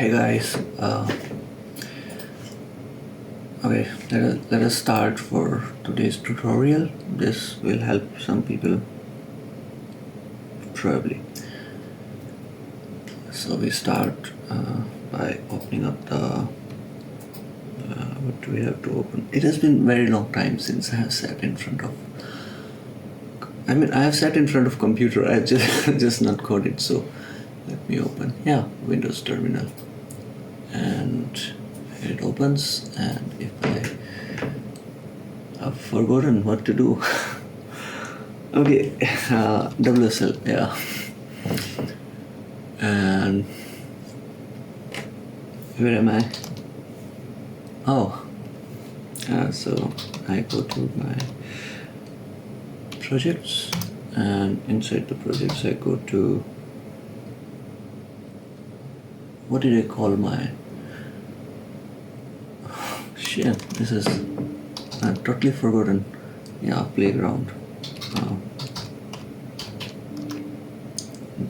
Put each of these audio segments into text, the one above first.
Hey guys, okay, let us start for today's tutorial. This will help some people probably. So we start by opening up the what do we have to open? It has been very long time since I have sat in front of I have sat in front of computer. I just not coded. So let me open Windows terminal, and it opens. And if I've forgotten what to do. Okay, WSL, and where am I? So I go to my projects, and inside the projects I go to, what did I call my, shit, this is, I've totally forgotten. Playground.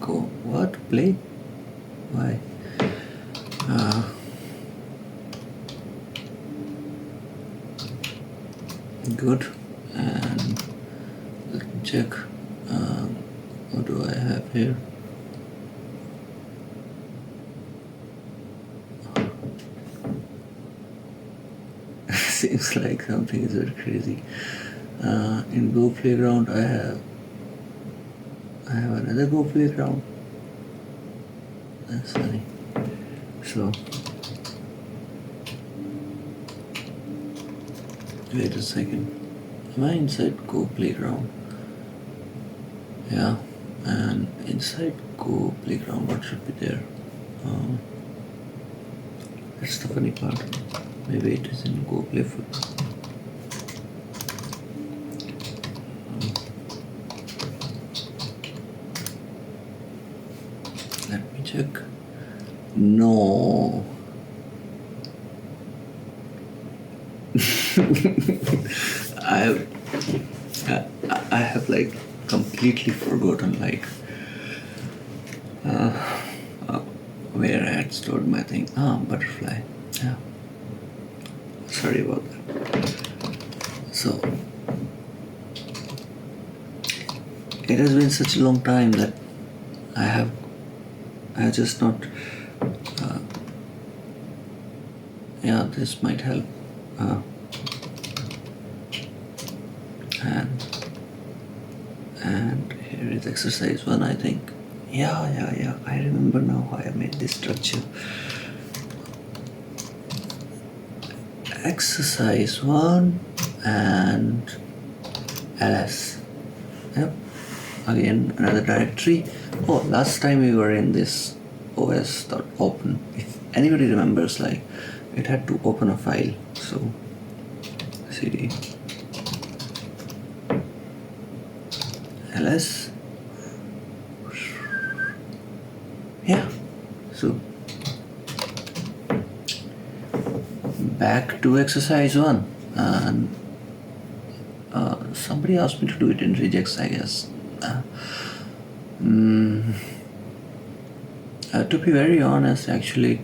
Go, what, play? Why? Good. And let me check. What do I have here? Seems like something is very crazy. In Go Playground, I have another Go Playground. That's funny. So wait a second. Am I inside Go Playground? Yeah, and inside Go Playground, what should be there? That's the funny part. Maybe it is in Go Playful. Let me check. No. I have like completely forgotten where I had stored my thing. Butterfly. Yeah. Sorry about that. So it has been such a long time that I just not. This might help. And here is exercise 1, I think. Yeah. I remember now how I made this structure. Exercise 1 and ls. Yep. Again, another directory. Last time we were in this os.open. If anybody remembers, it had to open a file. So cd ls. So back to exercise 1, and somebody asked me to do it in regex, I guess. To be very honest, actually,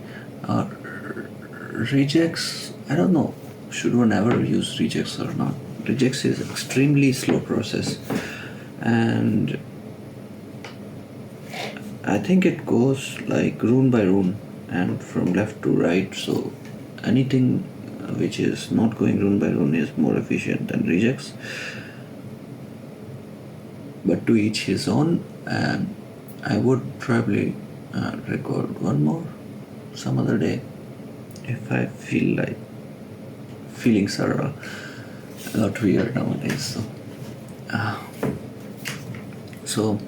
regex, I don't know, should one ever use regex or not. Regex is extremely slow process, and I think it goes like rune by rune and from left to right, so anything which is not going rune by rune is more efficient than regex. But to each his own, and I would probably record one more some other day if I feel like. Feelings are a lot weird nowadays. So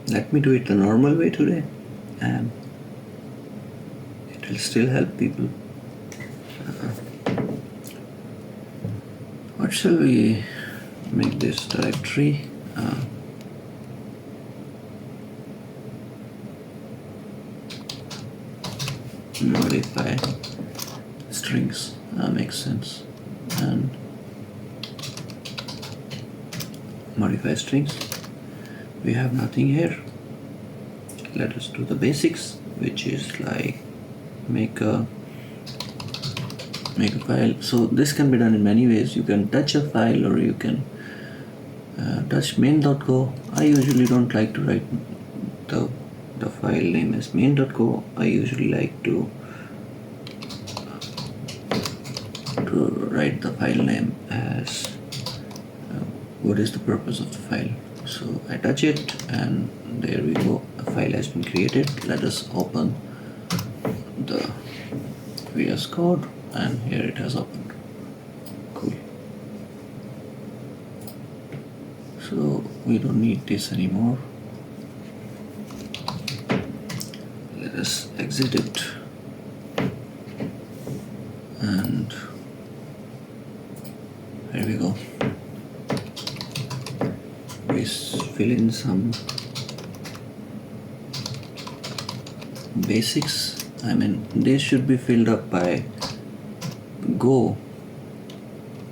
let me do it the normal way today, and it will still help people. What shall we make this directory? Modify strings. Makes sense. And modify strings. We have nothing here. let us do the basics, which is like make a file. So this can be done in many ways. You can touch a file, or you can touch main.go. I usually don't like to write the file name as main.go. I usually like to write the file name as what is the purpose of the file. So I touch it, and there we go. A file has been created. Let us open the VS Code, and here it has opened. Cool. So we don't need this anymore. Let us exit it, and here we go. We fill in some basics. I mean, they should be filled up by Go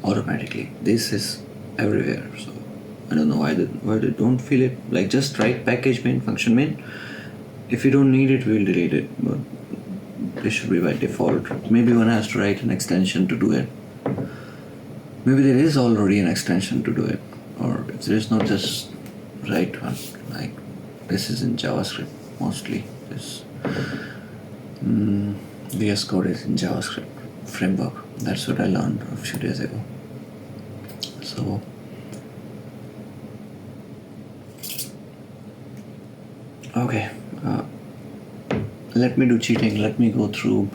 automatically. This is everywhere, so I don't know why they don't fill it. Like, just write package main, function main. If you don't need it, we'll delete it, but this should be by default. Maybe one has to write an extension to do it. Maybe there is already an extension to do it, or if there is not, just write one. Like, this is in JavaScript mostly. This VS Code is in JavaScript framework. That's what I learned a few days ago. So okay, let me do cheating. Let me go through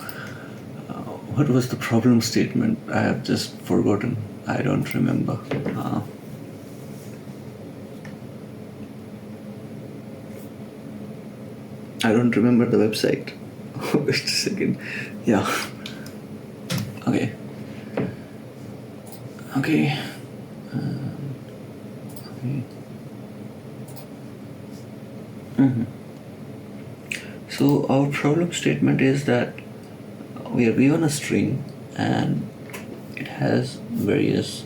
what was the problem statement. I have just forgotten. I don't remember. I don't remember the website. Wait a second. Yeah. Okay. Okay. So our problem statement is that we are given a string, and it has various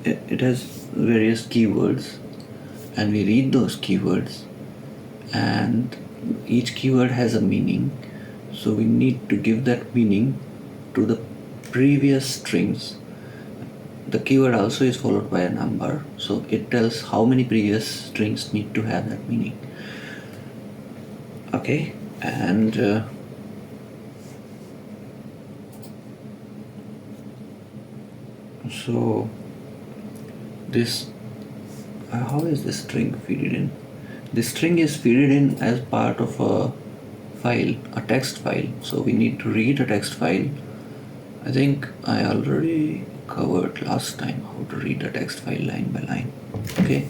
keywords, and we read those keywords, and each keyword has a meaning. So we need to give that meaning to the previous strings. The keyword also is followed by a number, so it tells how many previous strings need to have that meaning. Okay, and so this, how is the string fed in? The string is fed in as part of a file, a text file. So we need to read a text file. I think I already covered last time how to read a text file line by line. Okay,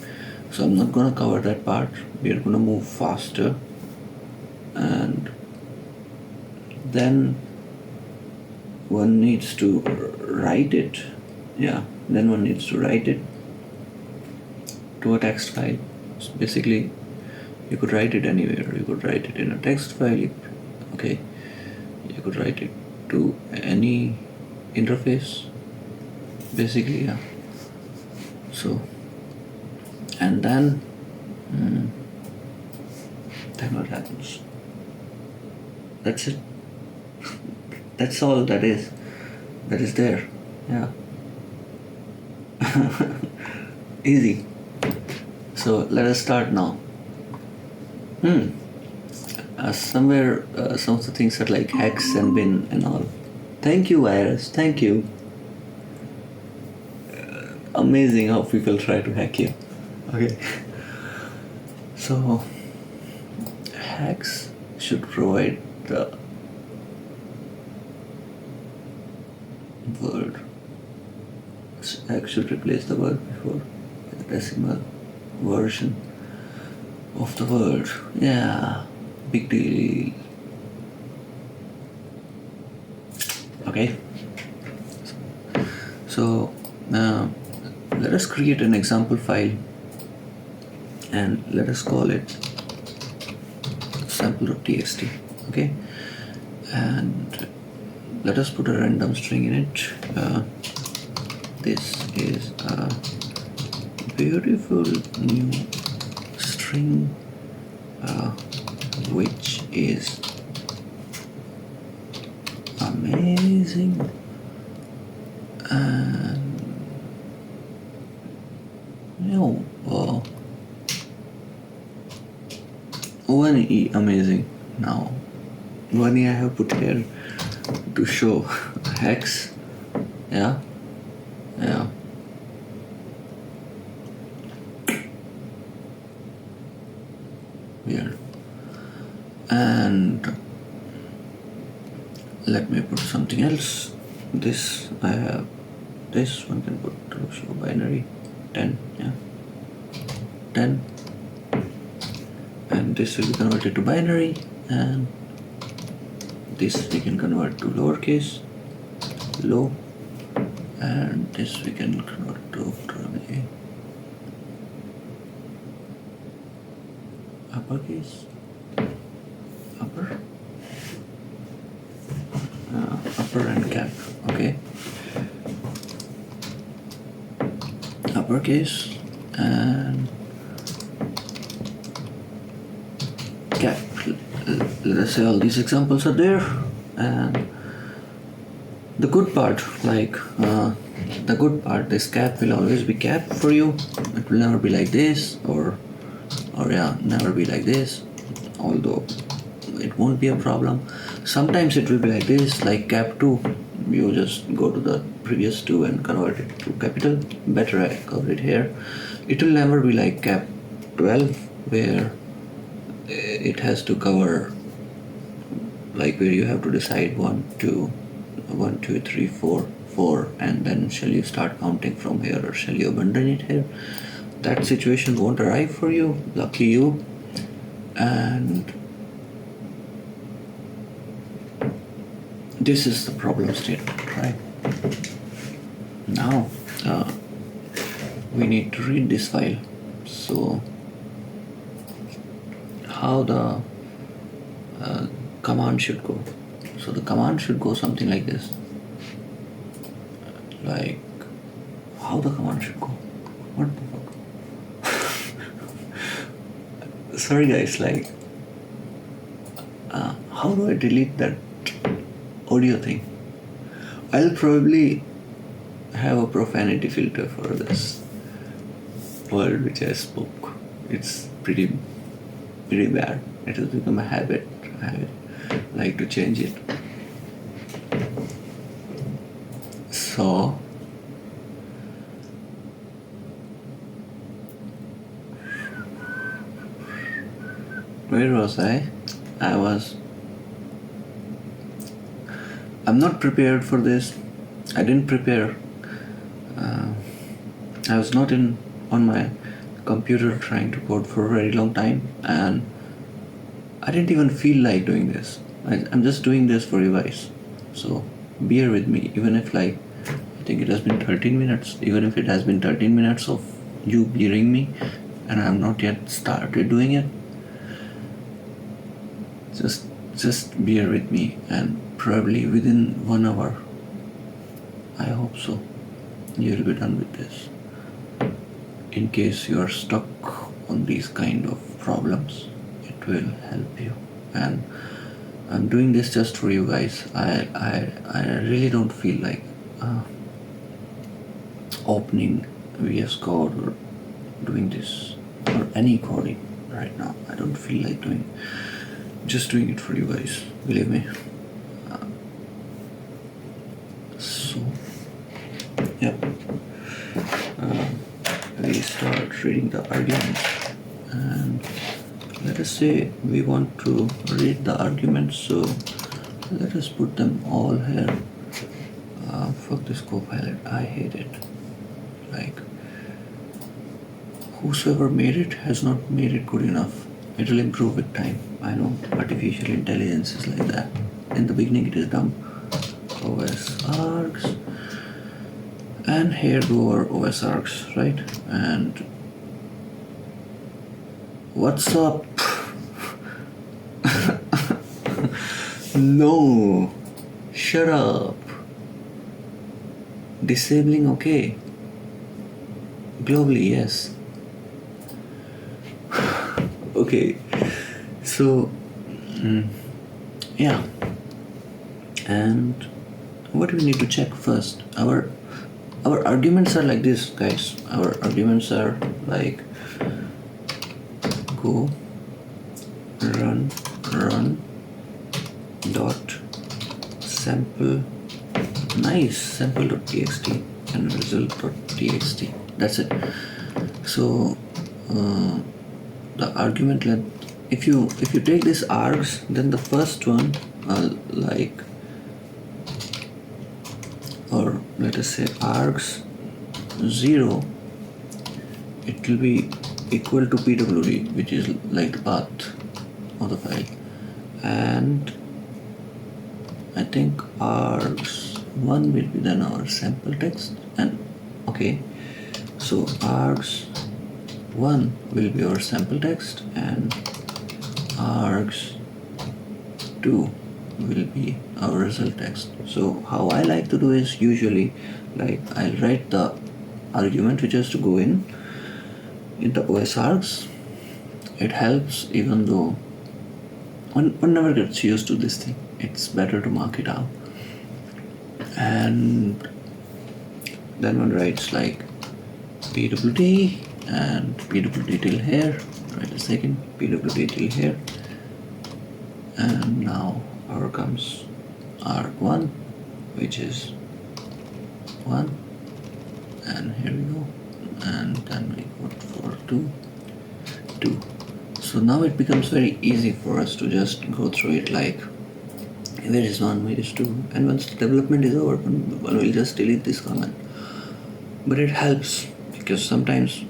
so I'm not gonna cover that part. We are gonna move faster, and then one needs to write it. Yeah, then one needs to write it to a text file. So basically, you could write it anywhere. You could write it in a text file. Okay, you could write it to any interface. Basically, yeah. So, and then what happens? That's it. That's all that is there. Yeah. Easy. So let us start now. Somewhere some of the things are like hex and bin and all. Thank you, virus. Thank you. Amazing how people try to hack you. Okay. So hex should provide the word. Hex should replace the word before the decimal version of the word. Yeah, big deal. Okay. So now let us create an example file, and let us call it sample.txt. Okay, and let us put a random string in it. This is a beautiful new string. string which is amazing and one E amazing. Now one E I have put here to show hex. Yeah. Weird. And let me put something else. This I have. This one can put to show binary 10. Yeah. 10. And this will be converted to binary, and this we can convert to lowercase, low, and this we can convert to probably uppercase, upper and cap. Okay, uppercase and cap. Let us say all these examples are there, and the good part, this cap will always be cap for you. It will never be like this, or never be like this, although it won't be a problem. Sometimes it will be like this, like cap 2. You just go to the previous 2 and convert it to capital. Better I cover it here. It will never be like cap 12, where it has to cover, like where you have to decide 1, 2, 3, 4, and then shall you start counting from here or shall you abandon it here. That situation won't arrive for you, lucky you. And this is the problem statement, right? Now we need to read this file. So how the command should go. So the command should go something like this. Like how the command should go. What the fuck? Sorry guys, how do I delete that audio thing? I'll probably have a profanity filter for this word which I spoke. It's pretty bad. It has become a habit. I like to change it. So where was I? I'm not prepared for this. I didn't prepare. I was not on my computer trying to code for a very long time, and I didn't even feel like doing this. I'm just doing this for you guys. So bear with me, even if I think it has been 13 minutes, even if it has been 13 minutes of you bearing me and I have not yet started doing it. Just bear with me, and probably within 1 hour, I hope so, you'll be done with this. In case you are stuck on these kind of problems, it will help you. And I'm doing this just for you guys. I really don't feel like opening VS Code or doing this or any coding right now. I don't feel like just doing it for you guys, believe me. We start reading the arguments, and let us say we want to read the arguments, so let us put them all here. Fuck this Copilot, I hate it. Like, whosoever made it has not made it good enough. It will improve with time. I know artificial intelligence is like that. In the beginning it is dumb. OS args, and here go our OS args, right? And what's up? No, shut up. Disabling, okay. Globally, yes. Okay, so yeah, and what do we need to check first? Our arguments are like this, guys. Our arguments are like go run dot sample, nice, sample.txt and result.txt. That's it. So the argument length, if you take this args, then the first one like, or let us say args 0, it will be equal to pwd, which is like the path of the file, and I think args1 will be then our sample text. And okay, so args1 will be our sample text and args2 will be our result text. So how I like to do is, usually like I'll write the argument which has to go in the OS args. It helps, even though one never gets used to this thing. It's better to mark it out. And then one writes like pwd and pwd till here. Wait a second, pwd till here. And now our comes arg1, which is 1. And here we go. And then we go for 2. So now it becomes very easy for us to just go through it like, where is 1, where is 2, and once the development is over, one will just delete this comment. But it helps, because sometimes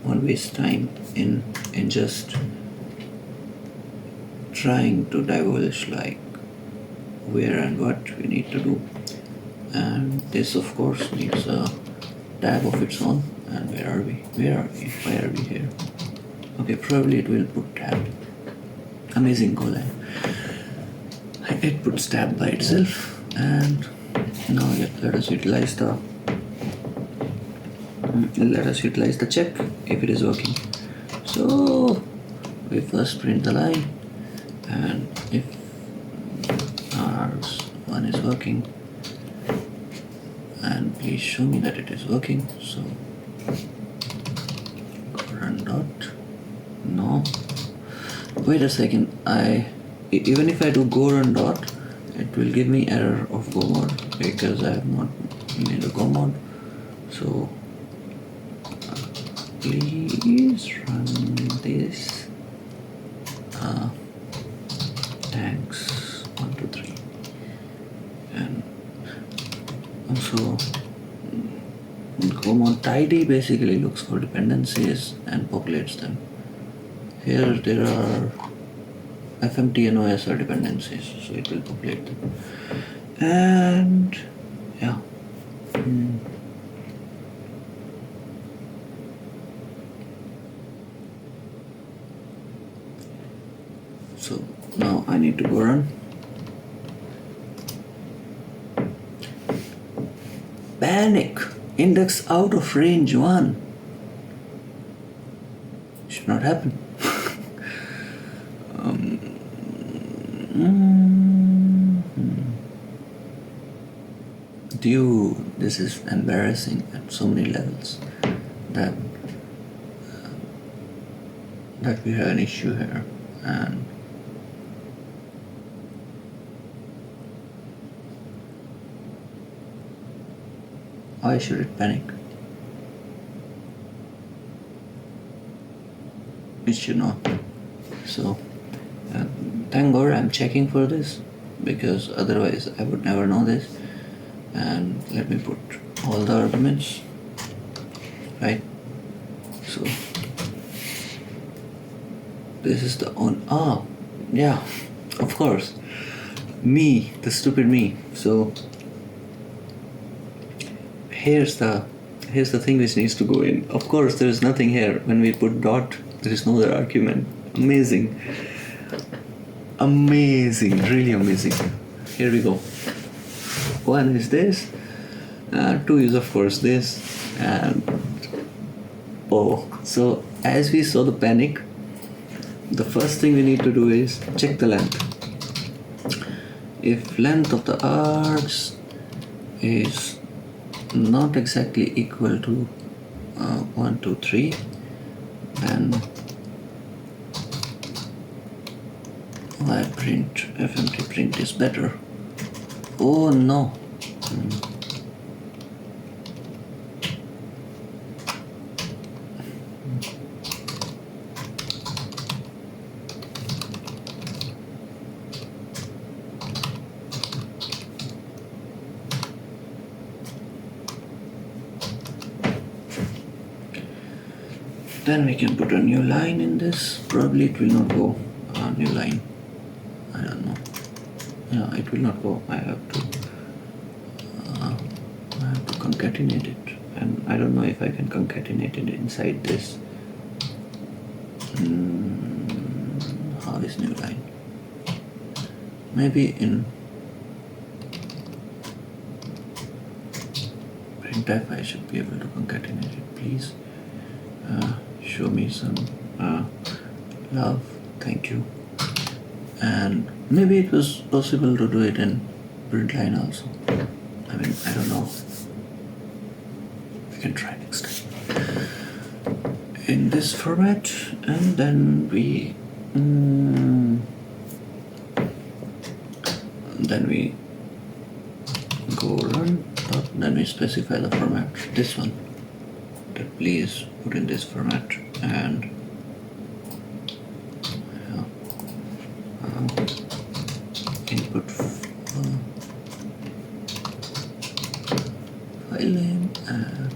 one wastes time in just trying to divulge like where and what we need to do. And this of course needs a tab of its own. And where are we? Why are we here? Okay, probably it will put tab. Amazing GoLang. It puts tab by itself. And now let us utilize the check if it is working. So we first print the line, and if args1 is working, and please show me that it is working. So run dot, no, wait a second, even if I do go run dot, it will give me error of go mode because I have not made a go mode. So please run this thanks 1 2 3. And also command tidy basically looks for dependencies and populates them. Here there are fmt and os are dependencies, so it will populate them. And yeah, so now I need to go run. Panic! Index out of range 1. Should not happen. Dude, this is embarrassing at so many levels that we have an issue here. And why should it panic? It should not. So thank God I'm checking for this, because otherwise I would never know this. And let me put all the arguments, right? So this is the on. Yeah, of course, me, the stupid me. So here's the thing which needs to go in. Of course, there is nothing here. When we put dot, there is no other argument. Amazing, really amazing. Here we go. 1 is this, 2 is of course this, and so as we saw the panic, the first thing we need to do is check the length. If length of the arcs is not exactly equal to 1, 2, 3, then my print FMT print is better. Oh no. Then we can put a new line in this. Probably it will not go new line. I don't know. Yeah, it will not go. I have to concatenate it, and I don't know if I can concatenate it inside this. How is new line? Maybe in printf I should be able to concatenate it. Please show me some love. Thank you. And maybe it was possible to do it in print line also. I mean, I don't know. We can try next time. In this format, and then we go run, then we specify the format. This one, that please put in this format, and input file name and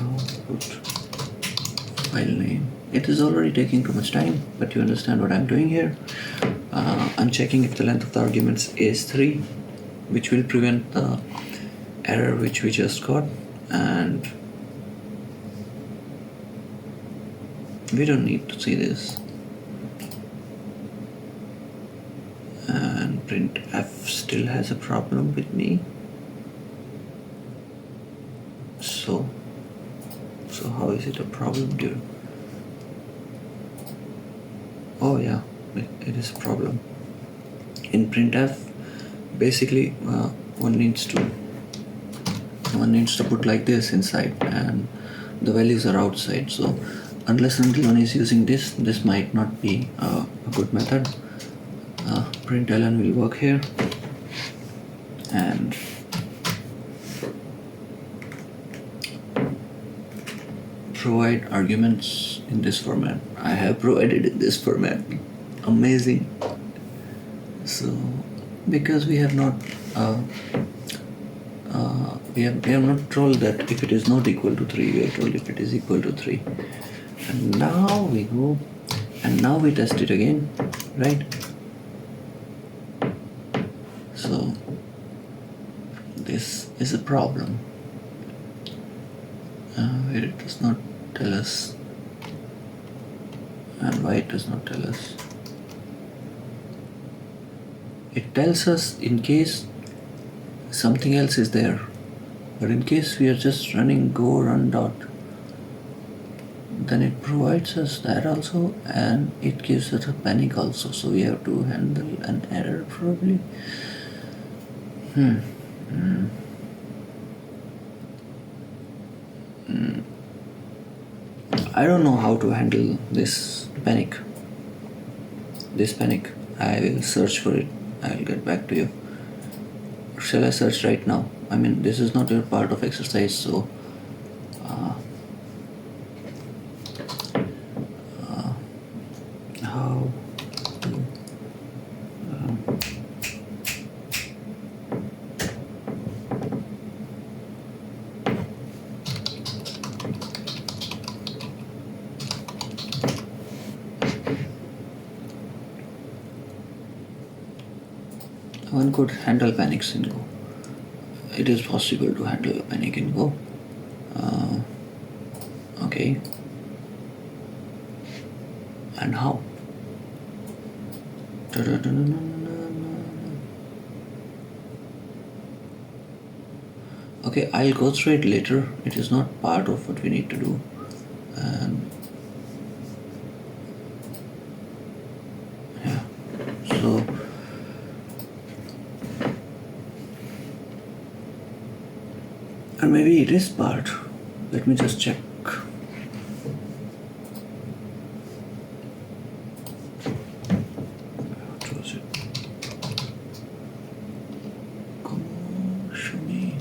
output file name. It is already taking too much time, but you understand what I'm doing here. I'm checking if the length of the arguments is 3, which will prevent the error which we just got, and we don't need to see this. And printf still has a problem with me. So how is it a problem, dude? Oh yeah, it is a problem. In printf, basically one needs to put like this inside, and the values are outside. So unless and until one is using this might not be a good method. Println will work here, and provide arguments in this format. I have provided in this format. Amazing. So because we have not we have not told that if it is not equal to 3, we have told if it is equal to 3. And now we go, and now we test it again, right? So this is a problem where it does not tell us, and why it does not tell us. It tells us in case something else is there, but in case we are just running go run dot, then it provides us that also, and it gives us a panic also. So we have to handle an error probably. I don't know how to handle this panic. I will search for it. I will get back to you. Shall I search right now? I mean, this is not your part of exercise, so how to one could handle panics in Go. It is possible to handle a panic in Go. Okay. And how? Okay, I'll go through it later. It is not part of what we need to do. And yeah, so and maybe it is part. Let me just check. What was it? Come on, show me.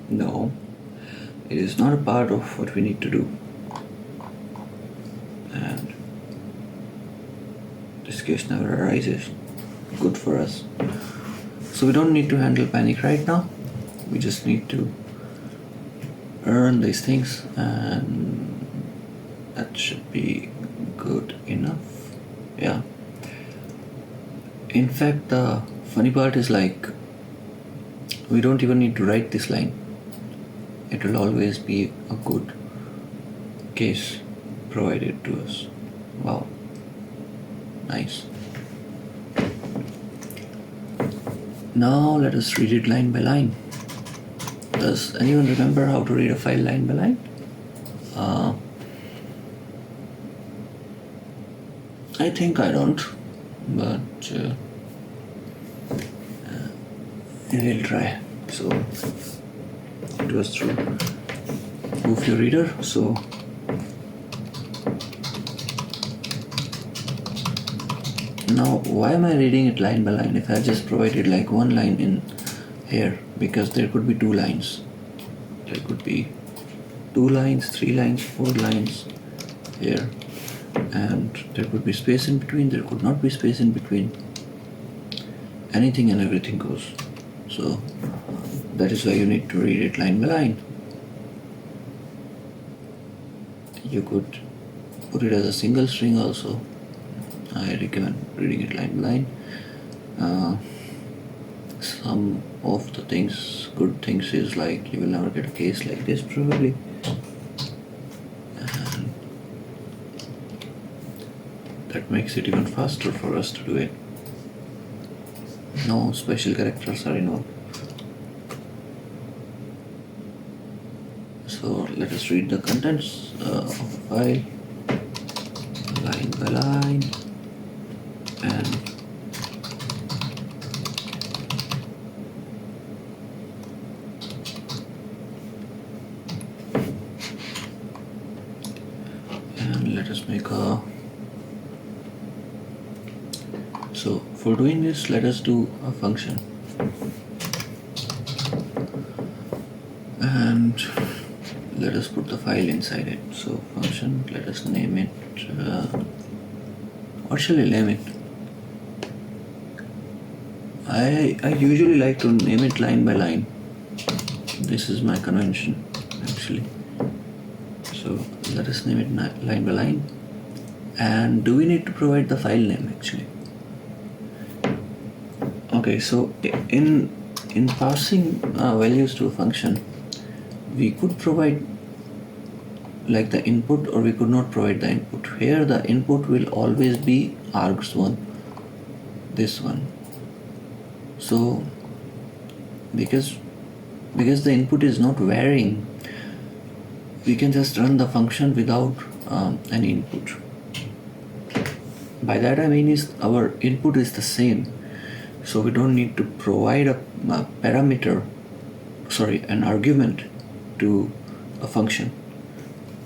No, it is not a part of what we need to do. And this case never arises. Good for us. So we don't need to handle panic right now. We just need to earn these things, and that should be good enough. Yeah. In fact, the funny part is like we don't even need to write this line. It will always be a good case provided to us. Wow. Nice. Now let us read it line by line. Does anyone remember how to read a file line by line? I think I don't, but we will try. So it was through Move Your Reader. So now why am I reading it line by line if I just provided like one line in here? Because there could be two lines. There could be 2 lines, 3 lines, 4 lines here, and there could be space in between, there could not be space in between. Anything and everything goes. So that is why you need to read it line by line. You could put it as a single string also. I recommend reading it line by line. Some of the things, good things is like you will never get a case like this probably. And that makes it even faster for us to do it. No special characters are involved. So let us read the contents of the file line by line, and let us make a. So for doing this, let us do a function, and let us put the file inside it. So function, let us name it, what shall I name it? I usually like to name it line by line. This is my convention actually. So let us name it line by line. And do we need to provide the file name actually? Okay, so in passing values to a function, we could provide like the input, or we could not provide the input. Here the input will always be args1, this one. So because the input is not varying, we can just run the function without any input. By that I mean is our input is the same, so we don't need to provide a parameter, an argument to a function.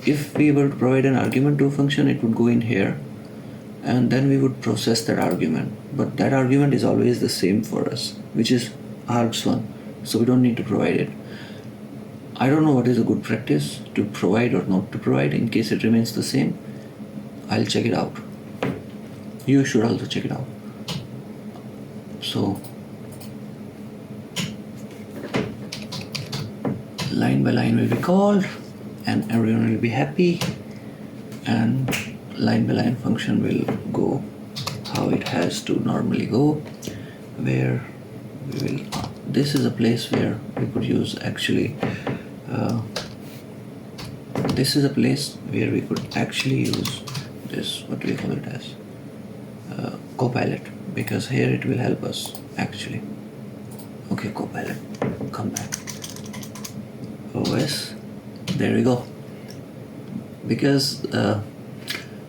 If we were to provide an argument to a function, it would go in here, and then we would process that argument. But that argument is always the same for us, which is args1, so we don't need to provide it. I don't know what is a good practice to provide or not to provide. In case it remains the same, I'll check it out. You should also check it out. So line by line will be called, and everyone will be happy, and line by line function will go how tries to normally go, where we will, this is a place where we could use actually, this is a place where we could actually use this, what do we call it as, Copilot, because here it will help us actually. Okay, Copilot, come back. OS, there we go. Because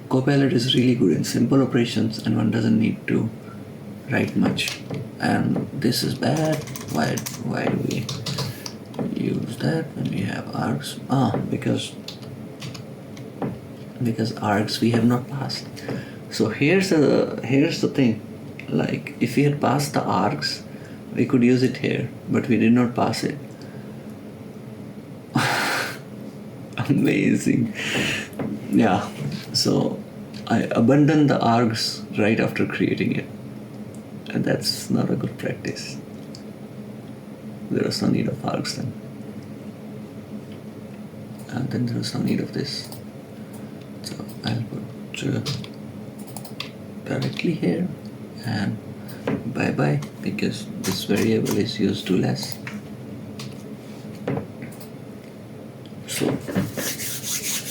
Copilot is really good in simple operations and one doesn't need to write much. And this is bad. Why do we use that when we have args? Because args we have not passed. So here's the thing. Like if we had passed the args, we could use it here, but we did not pass it. Amazing. Yeah, so I abandoned the args right after creating it, and that's not a good practice. There was no need of args then, and then there was no need of this. So I'll put directly here and bye bye, because this variable is used to less. So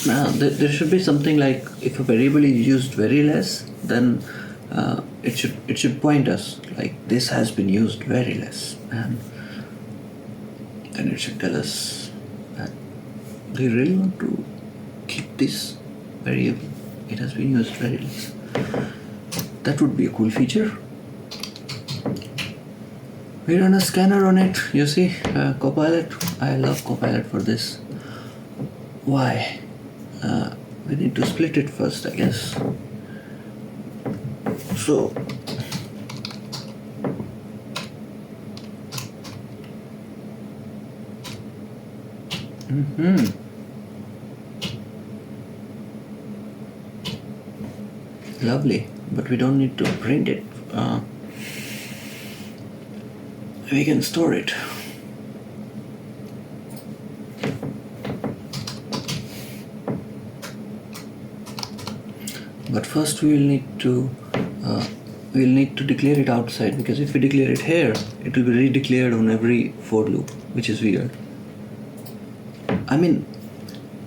now there should be something like, if a variable is used very less, then it should point us like this has been used very less, and then it should tell us that we really want to keep this variable. It has been used very less. That would be a cool feature. We run a scanner on it, you see, Copilot. I love Copilot for this. Why? We need to split it first, I guess. So, lovely, but we don't need to print it. We can store it. But first we will need to declare it outside, because if we declare it here, it will be redeclared on every for loop, which is weird. I mean,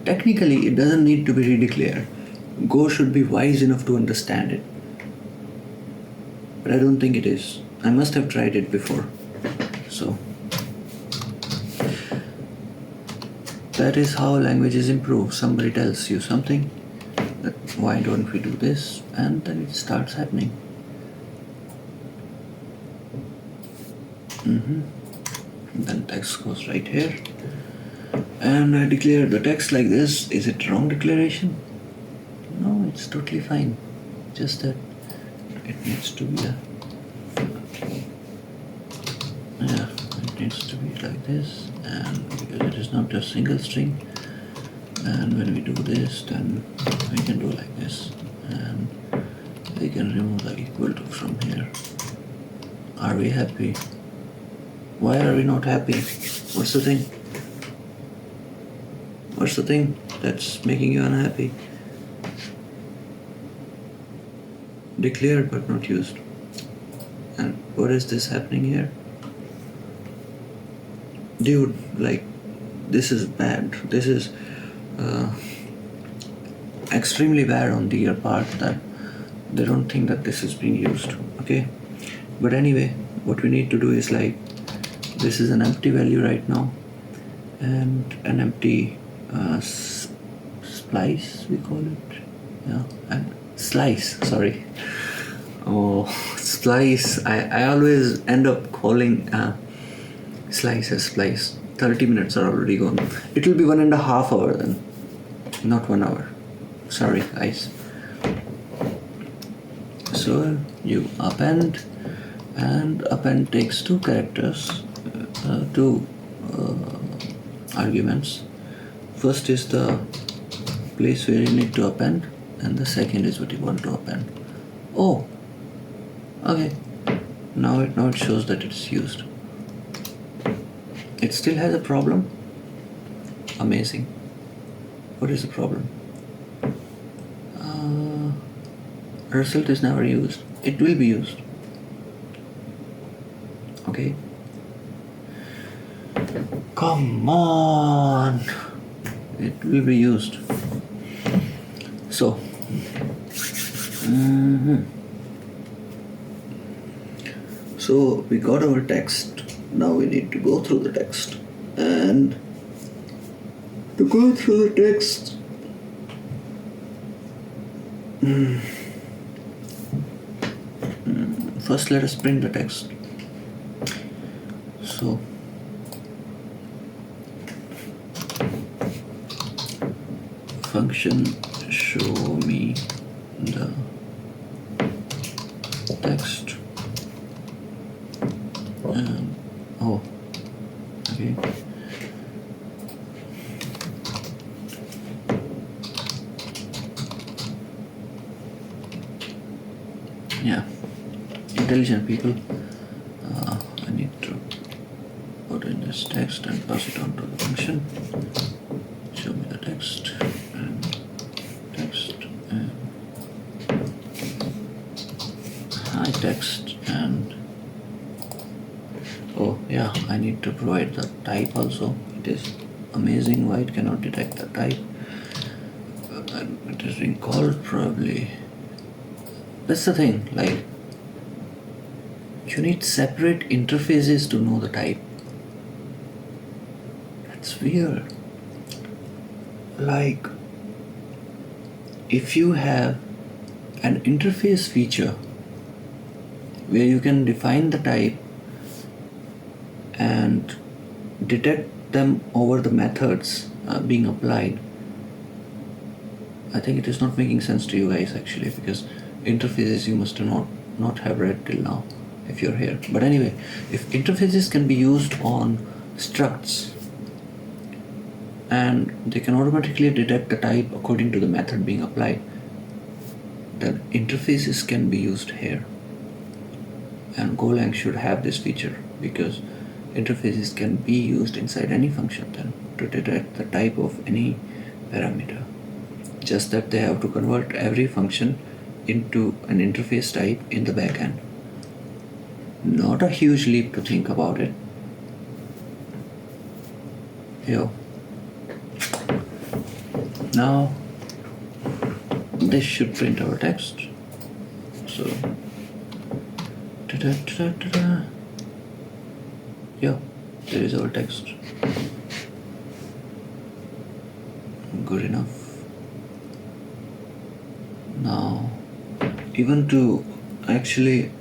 technically it doesn't need to be redeclared. Go should be wise enough to understand it. But I don't think it is. I must have tried it before. So that is how languages improve. Somebody tells you something, that why don't we do this, and then it starts happening. Then text goes right here, and I declare the text like this. Is it wrong declaration? No, it's totally fine. Just that it needs to be it needs to be like this, and because it is not just single string, and when we do this, then we can do like this, and we can remove the equal to from here. Are we happy? Why are we not happy? What's the thing? What's the thing that's making you unhappy? Declared but not used. And what is this happening here? Dude, like, this is bad. This is extremely bad on their part, that they don't think that this is being used. Okay, but anyway, what we need to do is, like, this is an empty value right now, and an empty splice, we call it. Yeah, and slice, sorry. Oh, splice. I always end up calling slice as splice. 30 minutes are already gone. It will be 1.5 hours then, not 1 hour. Sorry, guys. So you append, and append takes two characters, two arguments. First is the place where you need to append, and the second is what you want to append. Oh, okay. Now it shows that it's used. It still has a problem. Amazing. What is the problem? result is never used. It will be used. Okay? Come on! It will be used. So, so we got our text. Now we need to go through the text. And to go through the text, first let us print the text. So, function show me the text. And oh, okay. Yeah, intelligent people. I need to put in this text and pass it on to the function. Show me the text and hi text and oh yeah, I need to provide the type also. It is amazing why it cannot detect the type. It is being called probably. That's the thing, like you need separate interfaces to know the type. That's weird. Like if you have an interface feature where you can define the type and detect them over the methods being applied, I think it is not making sense to you guys actually, because interfaces you must not have read till now if you're here. But anyway, if interfaces can be used on structs and they can automatically detect the type according to the method being applied, then interfaces can be used here. And GoLang should have this feature because interfaces can be used inside any function then to detect the type of any parameter. Just that they have to convert every function into an interface type in the backend. Not a huge leap to think about it. Yo. Now this should print our text. So yeah, there is our text. Good enough. Now even to actually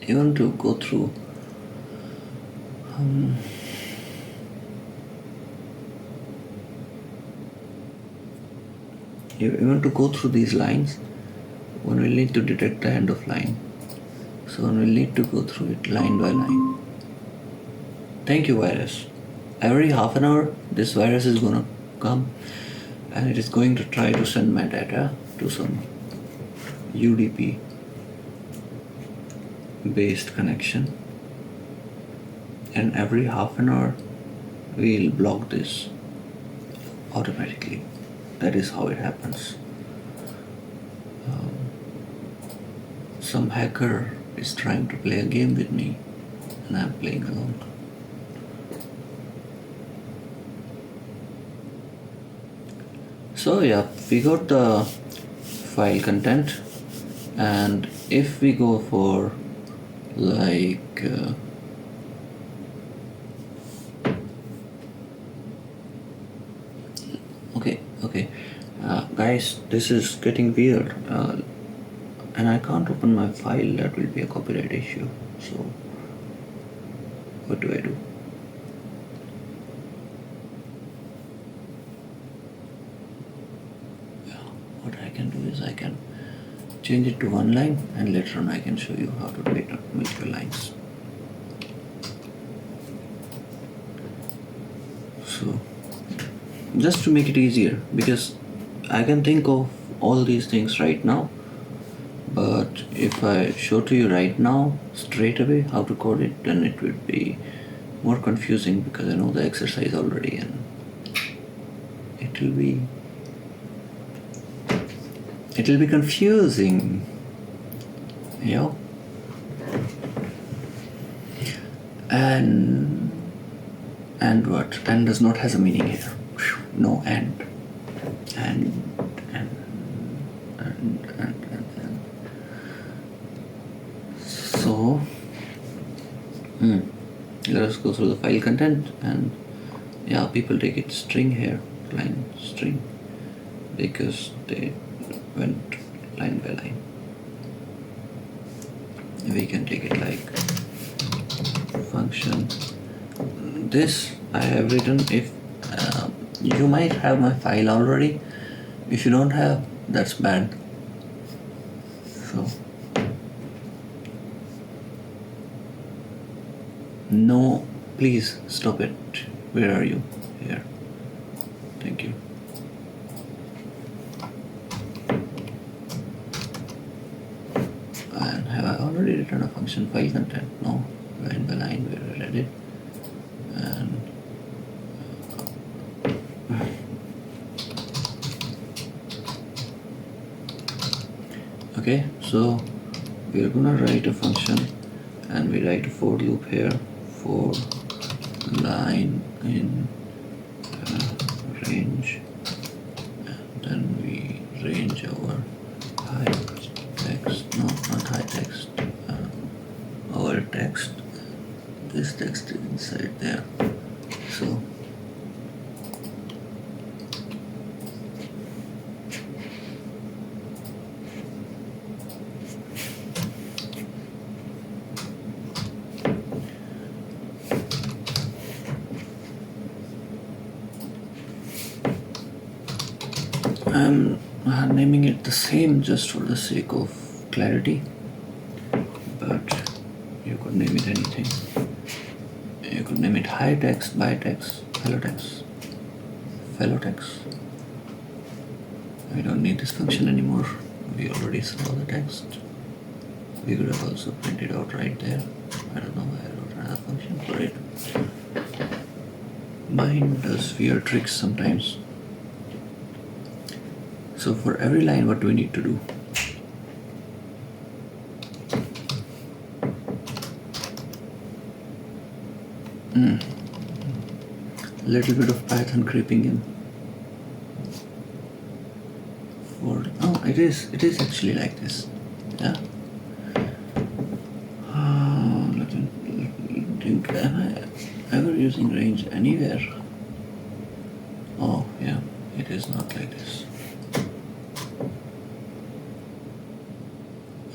even to go through even to go through these lines, one will need to detect the end of line. So one will need to go through it line by line. Thank you, virus. Every half an hour this virus is gonna come and it is going to try to send my data to some UDP based connection, and every half an hour we'll block this automatically. That is how it happens. Some hacker is trying to play a game with me and I'm playing along. So yeah, we got the file content, and if we go for like okay guys, this is getting weird and I can't open my file. That will be a copyright issue. So what do I do? What I can do is I can change it to one line and later on I can show you how to do it on multiple lines. So just to make it easier, because I can think of all these things right now, but if I show to you right now straight away how to code it, then it would be more confusing because I know the exercise already and it it'll be confusing. Yeah. And what? And does not has a meaning here. No and. And. So let us go through the file content, and yeah, people take it string here, line string, because they went line by line. We can take it like function. This I have written. If you might have my file already. If you don't have, that's bad. So no, please stop it. Where are you? Here. Thank you. And have I already written a function file content? No. Line by line where I read it. And okay, so we're gonna write a function, and we write a for loop here, for line in range, and then we range our high text, no, not high text, our text, this text is inside there. So I'm naming it the same just for the sake of clarity, but you could name it anything. You could name it high text, by text, hello text, fellow text. We don't need this function anymore. We already saw the text. We could have also printed out right there. I don't know why I wrote another function for it. Mine does weird tricks sometimes. So for every line, what do we need to do? Little bit of Python creeping in. It is actually like this. Yeah. Let me think. Am I ever using range anywhere? Oh yeah, it is not like this.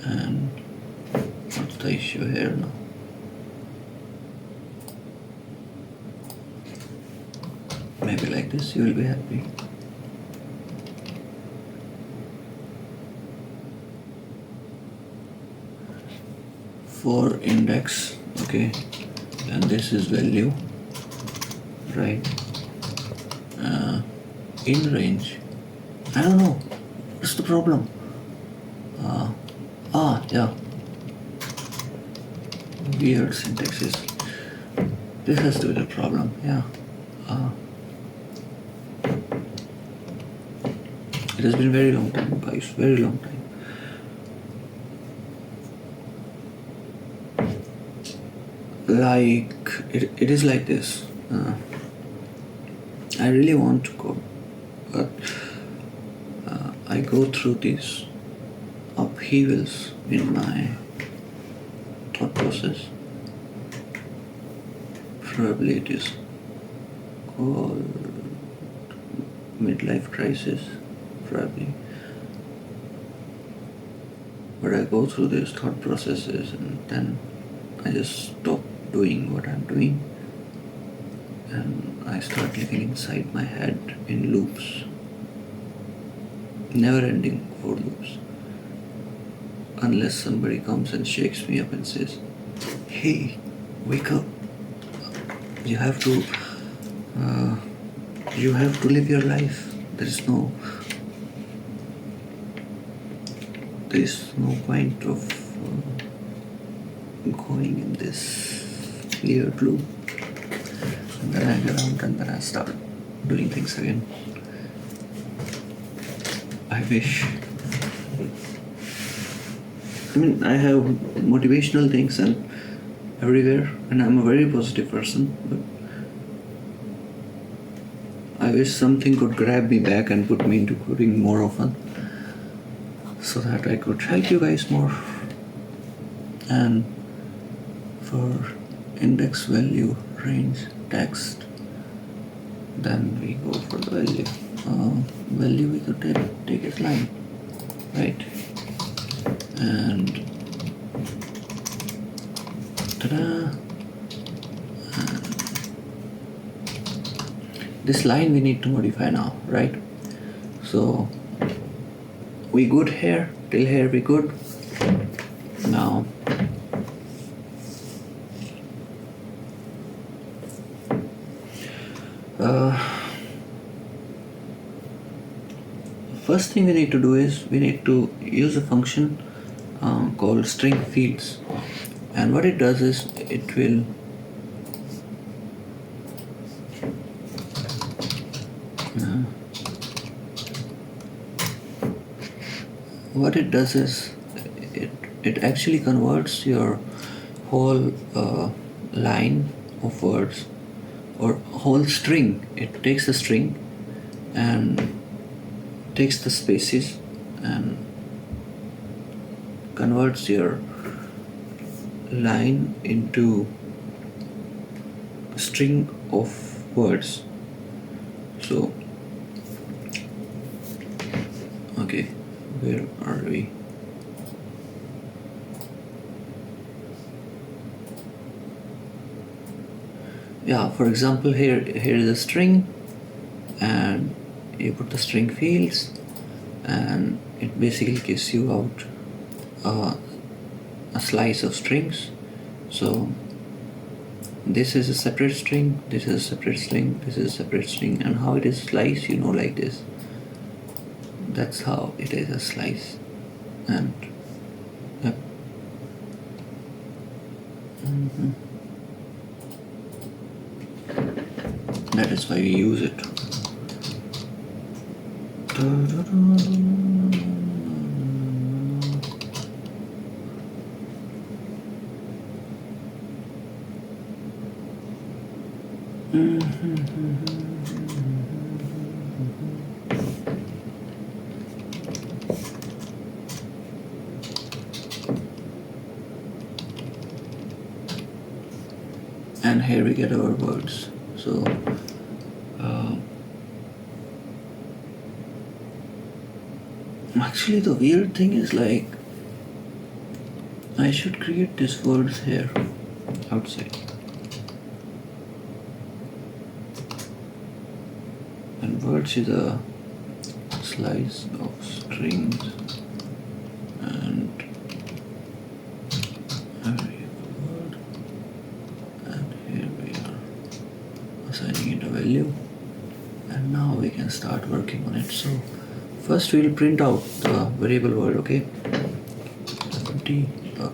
And what's the issue here now? Maybe like this, you will be happy. For index, okay, and this is value, right? In range. I don't know. What's the problem? Yeah. Weird syntaxes. This has to be the problem. Yeah. It has been very long time, guys. Very long time. Like it is like this. I really want to code, but I go through these upheavals in my thought process. Probably it is called midlife crisis, probably. But I go through these thought processes, and then I just stop doing what I'm doing, and I start living inside my head in loops, never ending for loops, unless somebody comes and shakes me up and says, hey, wake up, you have to live your life. There is no point of going in this weird loop. And then I get out, and then I start doing things again. I wish. I mean, I have motivational things and everywhere, and I'm a very positive person, but I wish something could grab me back and put me into coding more often so that I could help you guys more. And for index value range text, then we go for the value. Value we could take as line, right? And ta-da! This line we need to modify now, right? So we good here, till here we good. Now first thing we need to do is we need to use a function called string fields, and what it does is it will it actually converts your whole line of words or whole string. It takes the string and takes the spaces and converts your line into a string of words. So okay, where are we? Yeah, for example, here is a string, and you put the string fields, and it basically gives you out a slice of strings. So this is a separate string, this is a separate string, this is a separate string, and how it is sliced, you know, like this. That's how it is a slice. And yep. That is why we use it. And here we get our words. So actually the weird thing is, like, I should create these words here outside, and words is a slice of strings, and every word, and here we are assigning it a value, and now we can start working on it. So first we'll print out the variable word, okay? Empty dot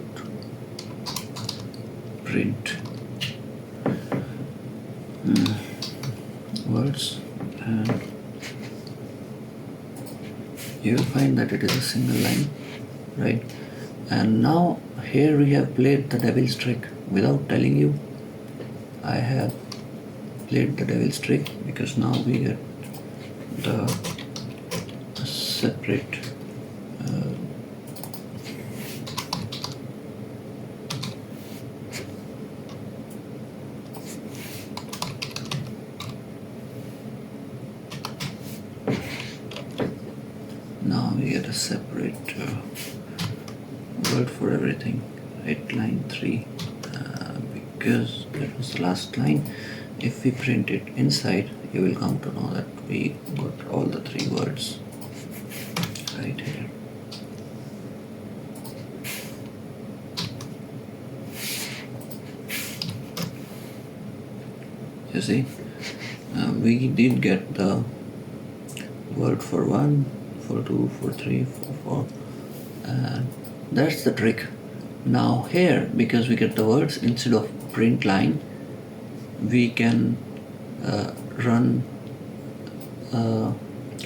print words, and you will find that it is a single line, right? And now here we have played the devil's trick without telling you. I have played the devil's trick because now we get the separate now we get a separate word for everything, right? Line 3, because that was the last line. If we print it inside, you will come to know that we got all the 3 words right here. You see, we did get the word for 1, for 2, for 3, for 4, and that's the trick. Now here, because we get the words instead of print line, we can run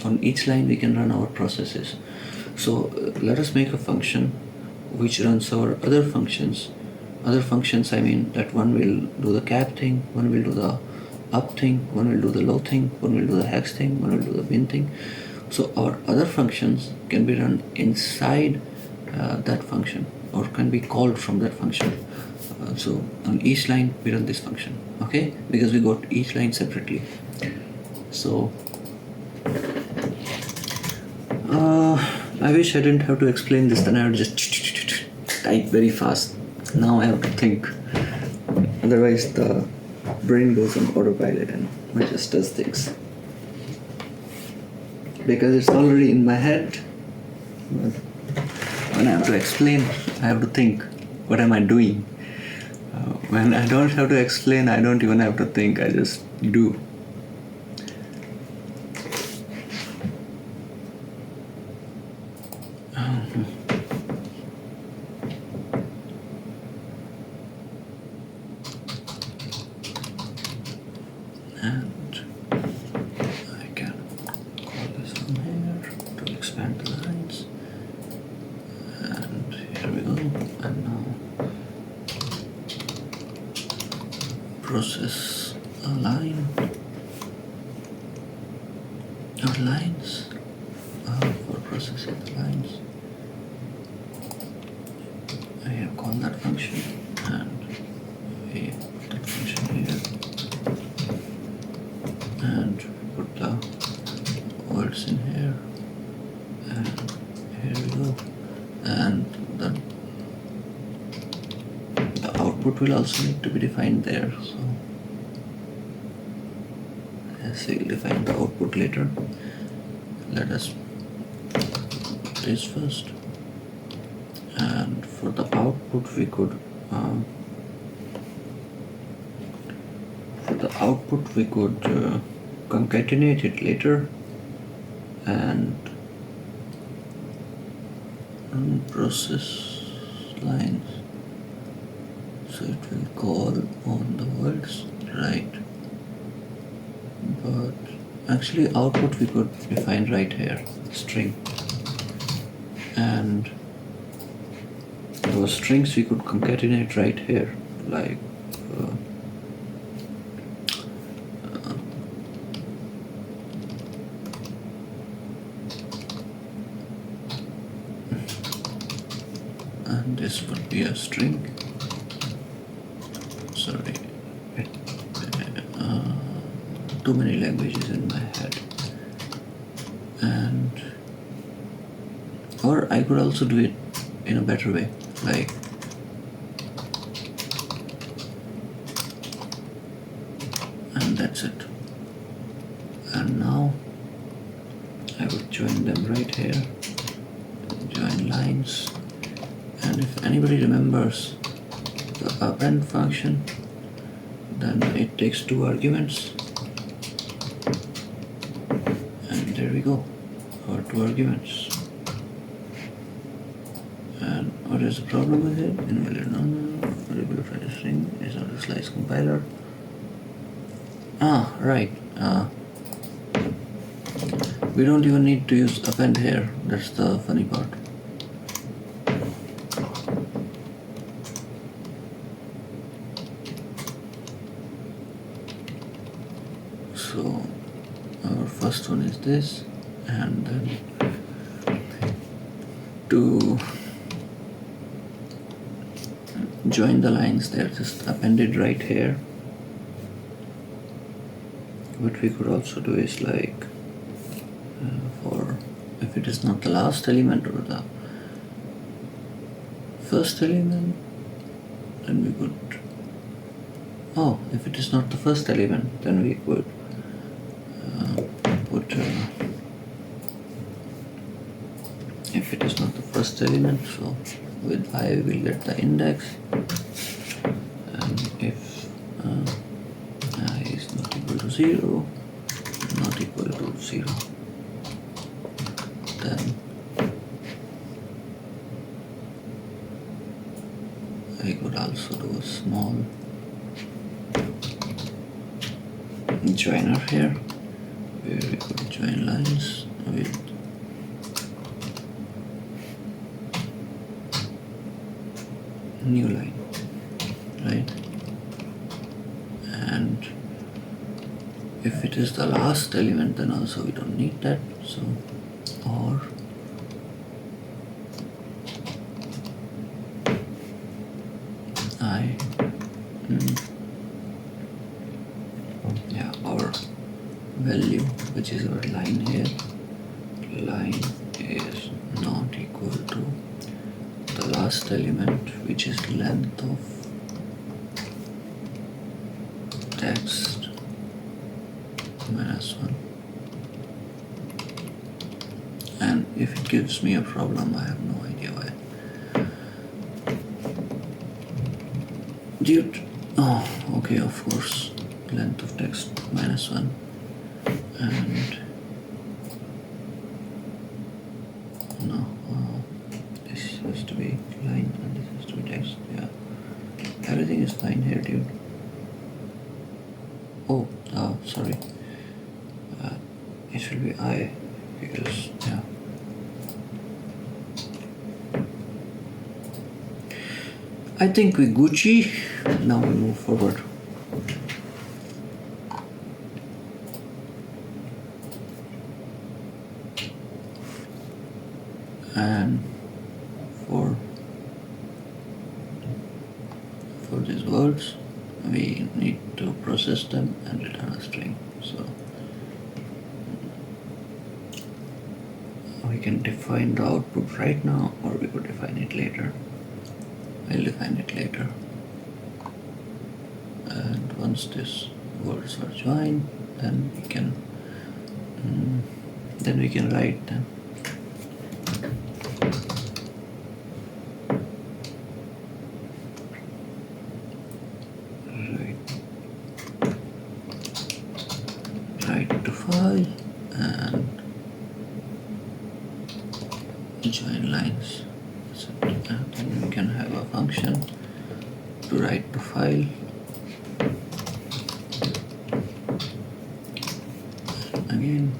On each line we can run our processes. So let us make a function which runs our other functions. Other functions, I mean that one will do the cap thing, one will do the up thing, one will do the low thing, one will do the hex thing, one will do the bin thing. So our other functions can be run inside that function, or can be called from that function. So on each line we run this function, okay? Because we got each line separately. So I wish I didn't have to explain this, then I would just type very fast. Now I have to think. Otherwise the brain goes on autopilot and it just does things. Because it's already in my head. But when I have to explain, I have to think, what am I doing? When I don't have to explain, I don't even have to think, I just do. And I can call this from here to expand the lines. And here we go. And now process a line or lines for processing the lines. I have called that function and we put that function here and put the words in here, and here we go. And the output will also need to be defined there. So yes, we'll define the output later. Let us put this first. And for the output we could concatenate it later and process lines, so it will call on the words, right? But actually output we could define right here, string, and those strings we could concatenate right here, like and this would be a string. Sorry, too many languages in my head. And or I could also do it in a better way, like and that's it. And now I would join them right here, join lines. And if anybody remembers the append function, then it takes 2 arguments, and there we go, our 2 arguments. And what is the problem with it? Invalid number, variable try string is not a slice compiler. Ah, right. We don't even need to use append here. That's the funny part. So our first one is this, and then to join the lines, they're just appended right here. What we could also do is like for if it is not the last element or the first element, then we could if it is not the first element, then we could put if it is not the first element, so with I we will get the index, and if I is not equal to 0, not equal to 0, then I could also do a small joiner here. We here we could join lines with new line, right? And if it is the last element, then also we don't need that. So, or our value, which is our line here, line is not equal to the last element, which is length of text minus 1. And if it gives me a problem, I have no idea why. Dude, oh, okay, of course, length of text minus 1, and no, this has to be line and this has to be text. Yeah, everything is fine here, dude. Oh, sorry, it should be I, because yeah, I think we Gucci. Now we move forward. And for these words, we need to process them and return a string. So we can define the output right now, or we could define it later. I'll define it later. And once these words are joined, then we can write them. Write to file and join lines. So, and then we can have a function to write to file. Again,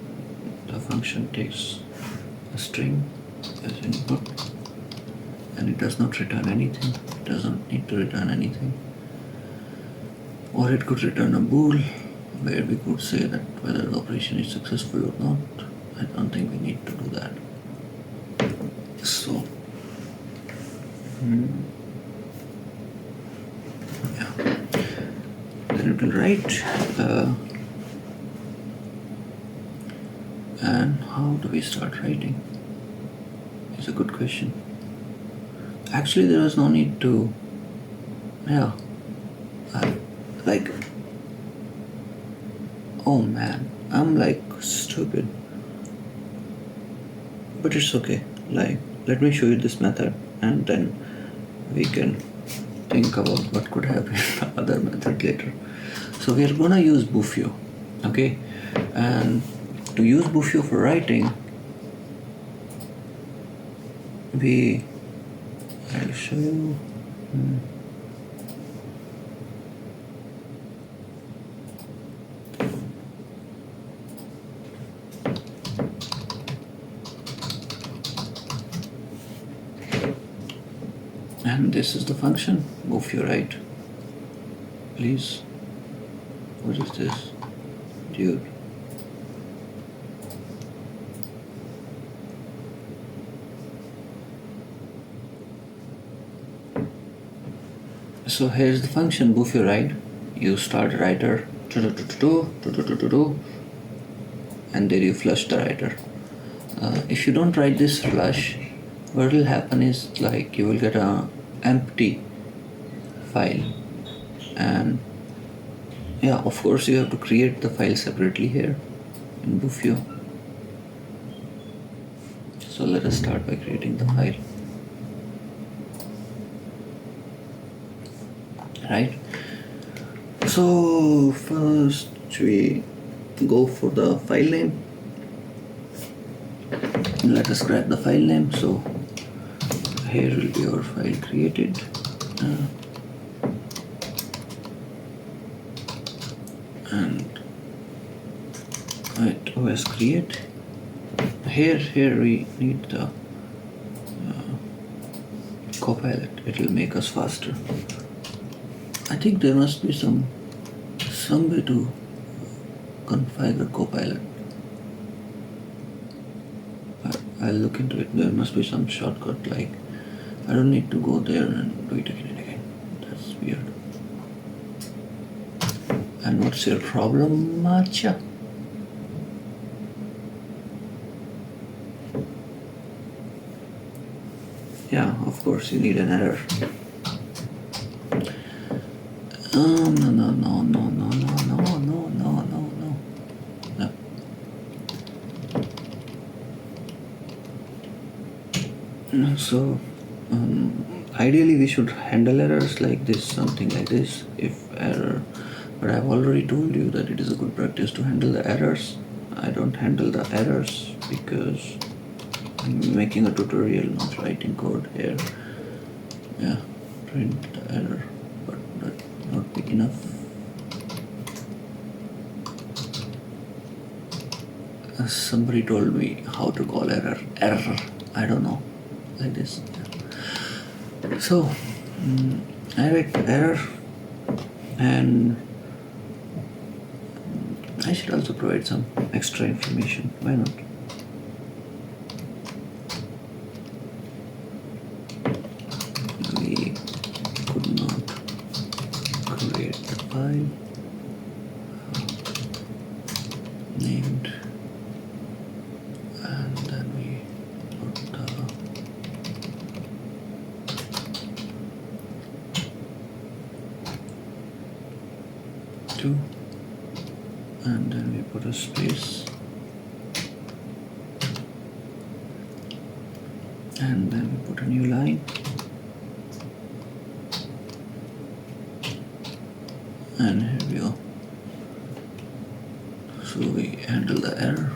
the function takes a string as input and it does not return anything. It doesn't need to return anything. Or it could return a bool where we could say that whether the operation is successful or not. I don't think we need to do that. So, yeah. Then it will write. And how do we start writing? It's a good question. Actually, there is no need to. Yeah. Oh man, I'm like stupid. But it's okay. Like, let me show you this method and then we can think about what could happen in the other method later. So we are gonna use Buffio, okay? And to use Buffio for writing, I'll show you. And this is the function, Buffio write. Please. What is this? Dude. So here's the function Buffio write. You start writer and then you flush the writer. If you don't write this flush, what will happen is like you will get a empty file, and yeah, of course you have to create the file separately here in Buffio. So let us start by creating the file. Right? So first we go for the file name. Let us grab the file name. So here will be our file created. And Right, OS create. Here we need the Copilot. It will make us faster. I think there must be some way to configure Copilot. I'll look into it. There must be some shortcut, like I don't need to go there and do it again and again. That's weird. And what's your problem, Macha? Yeah, of course you need an error. No. So, ideally we should handle errors like this, something like this, if error. But I've already told you that it is a good practice to handle the errors. I don't handle the errors because I'm making a tutorial, not writing code here. Yeah, print the error, but that not be enough. Somebody told me how to call error. I don't know, like this. Yeah. So I write error, and I should also provide some extra information. Why not? We could not create the file named, and then we put two, and then we put a space, and then we put a new line, and here we go. So we handle the error.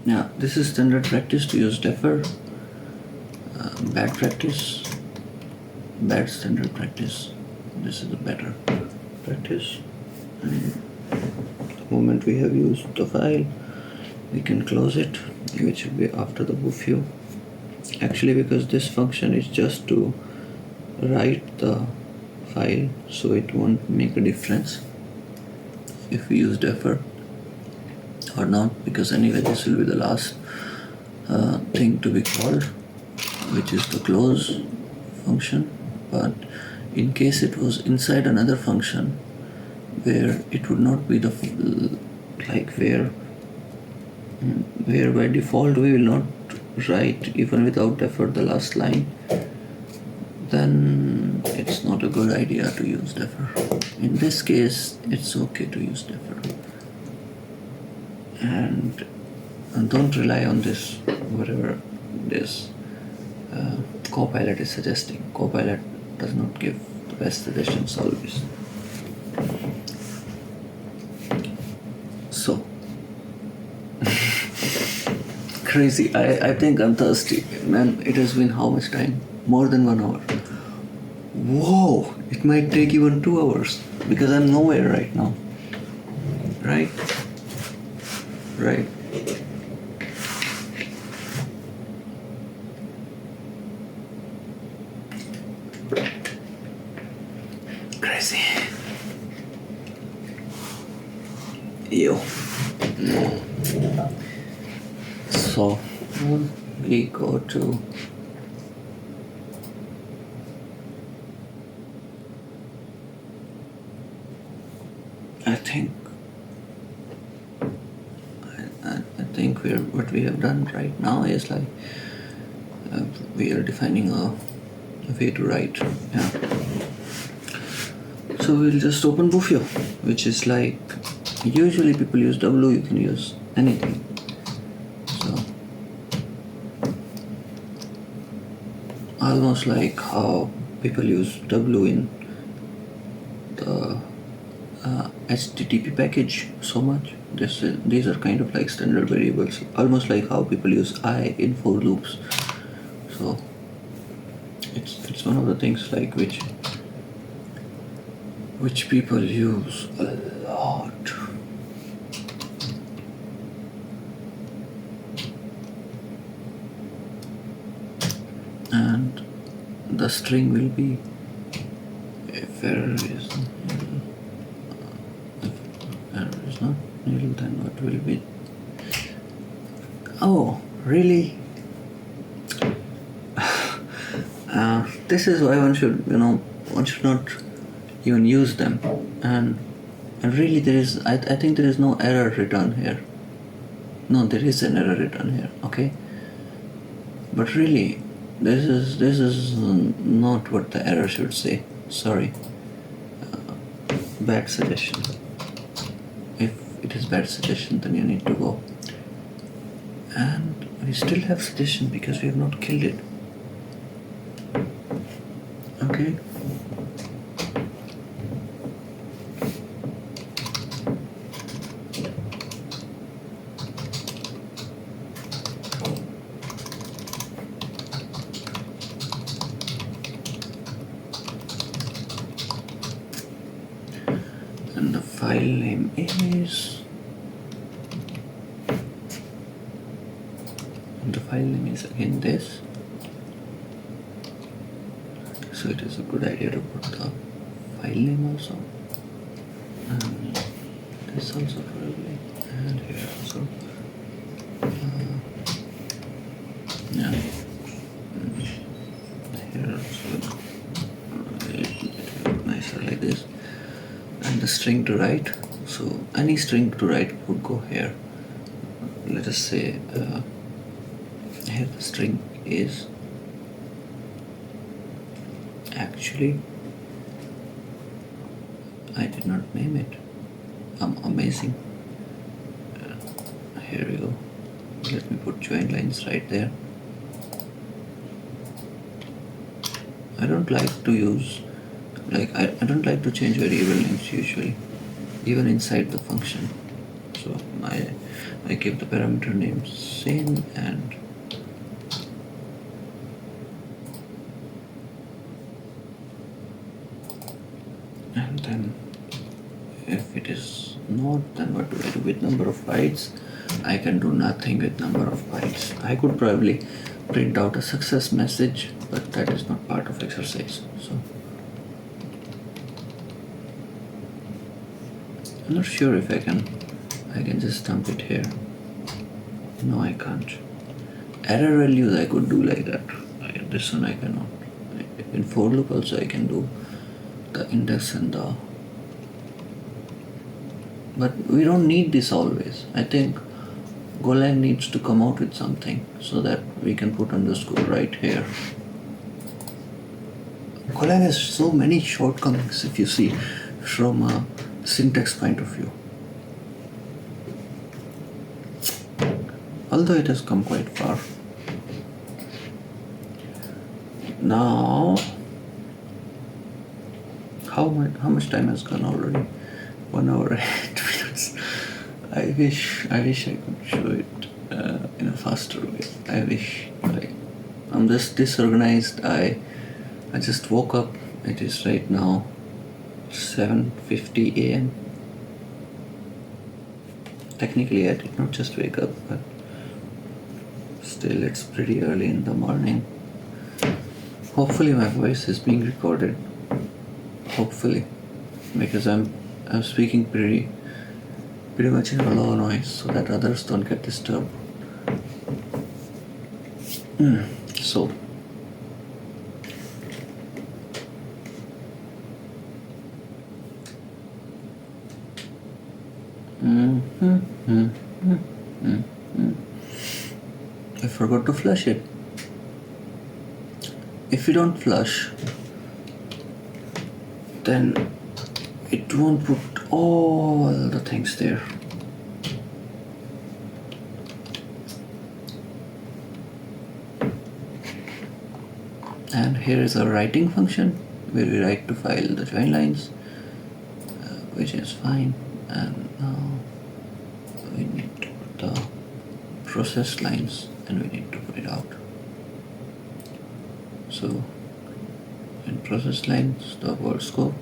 Now this is standard practice to use defer. Bad practice, bad standard practice. This is the better practice. And the moment we have used the file, we can close it, which will be after the boofio. Actually, because this function is just to write the file, so it won't make a difference if we use defer or not, because anyway this will be the last thing to be called, which is the close function. But in case it was inside another function where it would not be the like where by default we will not write even without defer the last line, then it's not a good idea to use defer. In this case it's okay to use defer, and don't rely on this whatever this Copilot is suggesting. Copilot does not give the best suggestions always. So crazy. I think I'm thirsty. Man, it has been how much time? More than 1 hour. Whoa, it might take even 2 hours because I'm nowhere right now. Right? Crazy. Yo. So we go to I think what we have done right now is like we are defining a way to write. Yeah. So we'll just open boofio, which is like usually people use W. You can use anything. So almost like how people use W in the HTTP package so much. These are kind of like standard variables, almost like how people use I in for loops. So it's one of the things like which which people use a lot. And the string will be if error is not nil, then what will be? Oh, really? This is why one should not even use them. And really, there is. I think there is no error written here. No, there is an error written here. Okay. But really, this is not what the error should say. Sorry. Bad suggestion. If it is bad suggestion, then you need to go. And we still have suggestion because we have not killed it. Okay. And the file name is. The file name is again this. So it is a good idea to put the file name also. And this also probably. And here also. Yeah. Here also. It will look nicer like this. And the string to write. So any string to write would go here. Let us say here the string is actually I did not name it. Amazing. Here we go. Let me put join lines right there. I don't like to use I don't like to change variable names usually, even inside the function. So I keep the parameter name same and then if it is not, then what do I do with number of bytes? I can do nothing with number of bytes. I could probably print out a success message, but that is not part of exercise. So I'm not sure if I can just dump it here. No, I can't. Error values I could do like that. This one I cannot. In for loop also I can do the index and the. But we don't need this always. I think GoLang needs to come out with something so that we can put underscore right here. GoLang has so many shortcomings if you see from a syntax point of view. Although it has come quite far. Now, how much time has gone already? 1 hour and 8 minutes. I wish I could show it in a faster way. I wish. I'm just disorganized. I just woke up. It is right now 7:50 a.m. Technically, I did not just wake up, but still, it's pretty early in the morning. Hopefully, my voice is being recorded. Hopefully, because I'm speaking pretty much in a low noise so that others don't get disturbed. So. I forgot to flush it. If you don't flush, then it won't put all the things there. And here is our writing function where we write to file the join lines, which is fine. And now we need to put the process lines and we need to put it out. So in process lines, the word scope,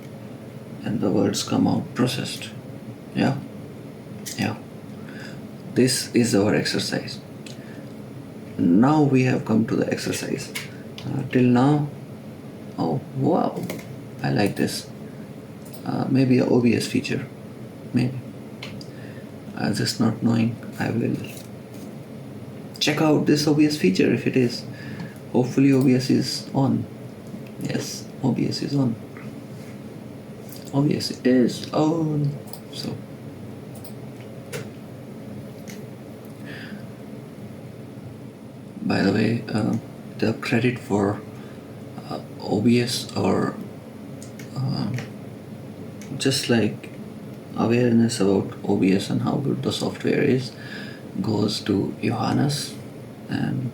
and the words come out processed. Yeah. This is our exercise. Now we have come to the exercise. Till now, oh wow, I like this. Maybe a OBS feature, maybe. Just not knowing. I will check out this OBS feature if it is. Hopefully OBS is on. Yes, OBS is on. OBS is on. So by the way, the credit for OBS or just like awareness about OBS and how good the software is goes to Johannes, and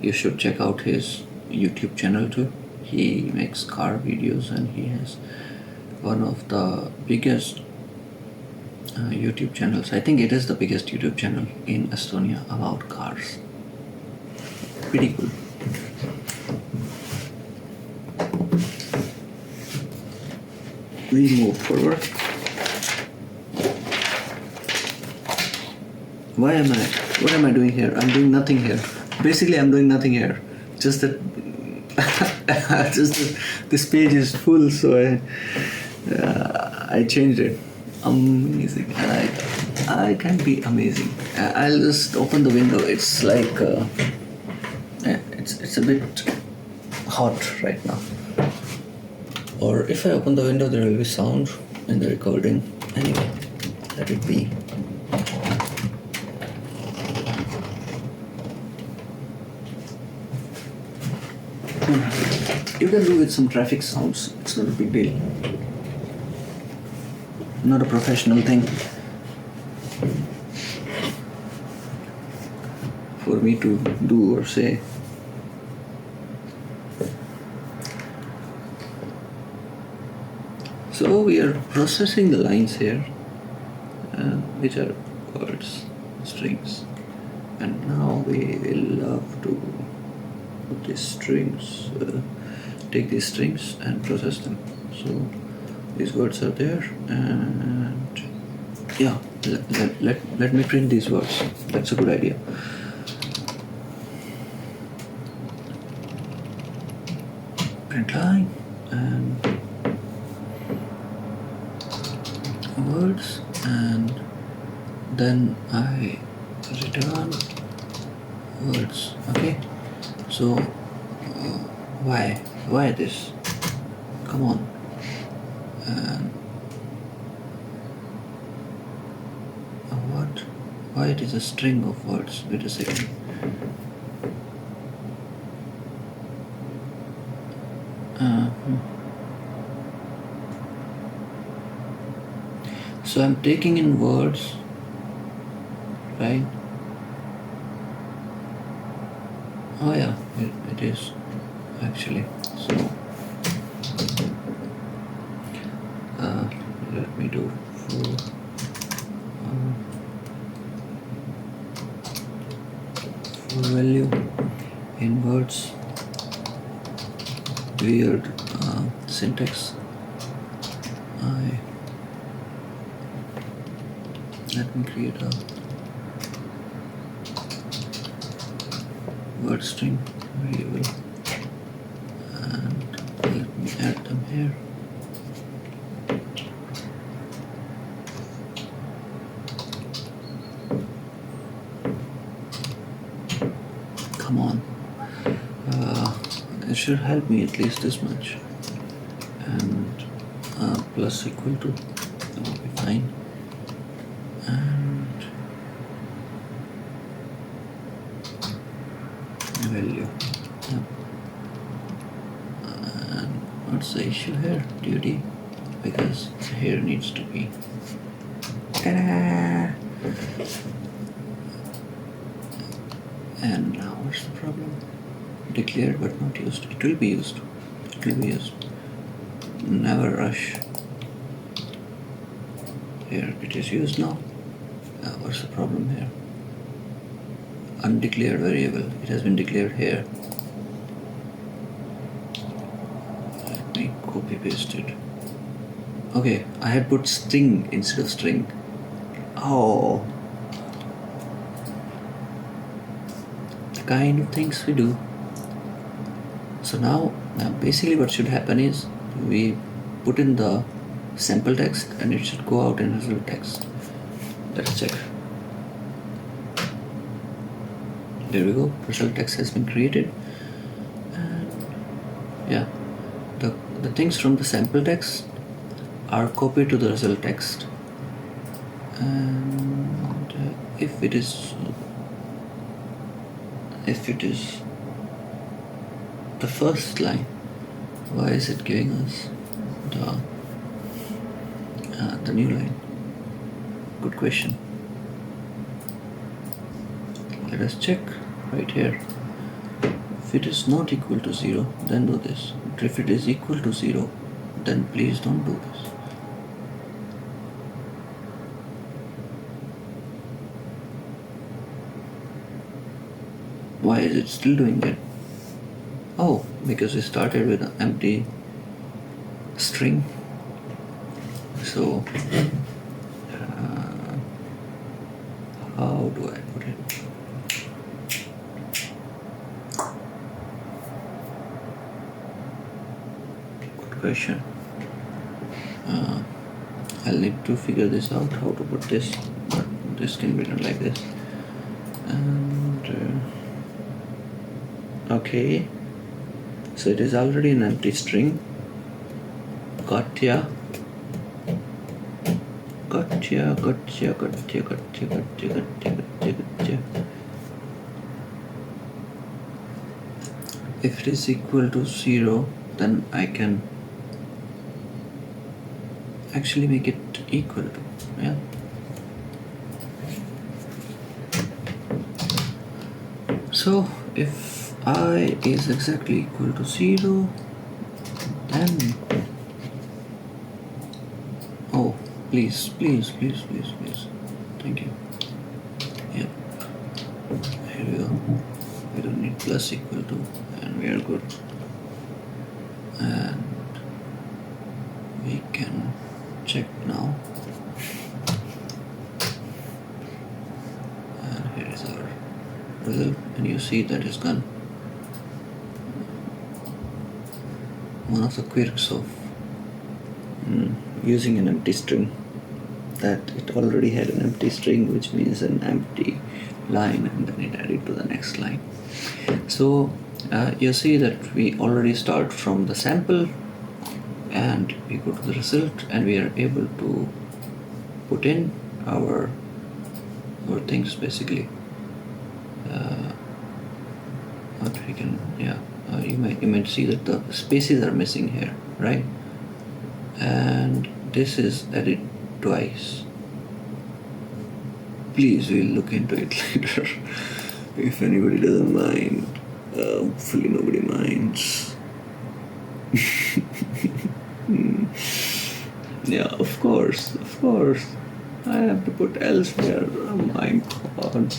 you should check out his YouTube channel too. He makes car videos and he has one of the biggest YouTube channels. I think it is the biggest YouTube channel in Estonia about cars. Pretty cool. We move forward. What am I doing here? I'm doing nothing here. Basically, I'm doing nothing here. Just that this page is full, so I changed it. Amazing. I can be amazing. I'll just open the window. It's like it's a bit hot right now. Or if I open the window, there will be sound in the recording. Anyway, let it be. You can do with some traffic sounds. It's not a big deal. Not a professional thing for me to do or say. So we are processing the lines here, which are words, strings, and now we will have to put these strings, take these strings and process them. So these words are there, and yeah, let me print these words. That's a good idea. Print line and words, and then I return words. Okay, so why this? Come on. And what? Why it is a string of words? Wait a second. So I'm taking in words, right? Oh yeah, it is actually. So let me do full value in words. Weird syntax. Let me create a word string variable and let me add them here. Come on. It should help me at least this much. And plus equal to, that will be fine. And value. Yep. And what's the issue here? Duty. Because here needs to be. Ta-da! And now what's the problem? Declared but not used. It will be used. It will be used. Never rush. Here it is used now. What's the problem here? Undeclared variable. It has been declared here. Let me copy paste it. Okay, I had put string instead of string. Oh, the kind of things we do. So now basically what should happen is we put in the sample text and it should go out in result text. Let's check. There we go, result text has been created. And yeah, the things from the sample text are copied to the result text. And if it is the first line, why is it giving us the new line? Good question. Let us check right here. If it is not equal to 0, then do this. But if it is equal to 0, then please don't do this. Why is it still doing that? Oh, because we started with an empty string. So how do I put it? Good question. I'll need to figure this out, how to put this, but this can be done like this. And okay, so it is already an empty string. Gotcha. If it is equal to 0, then I can actually make it equal to, yeah. So if I is exactly equal to 0, then oh, please, thank you. Yep, here we go. We don't need plus equal to, and we are good. And we can check now. And here is our result, and you see that is gone. One of the quirks of using an empty string, that it already had an empty string, which means an empty line, and then it added to the next line. So you see that we already start from the sample and we go to the result, and we are able to put in our things basically. What we can, you might see that the spaces are missing here, right? And this is added twice. Please, we'll look into it later if anybody doesn't mind. Hopefully nobody minds. Yeah, of course. I have to put else there. Oh my god.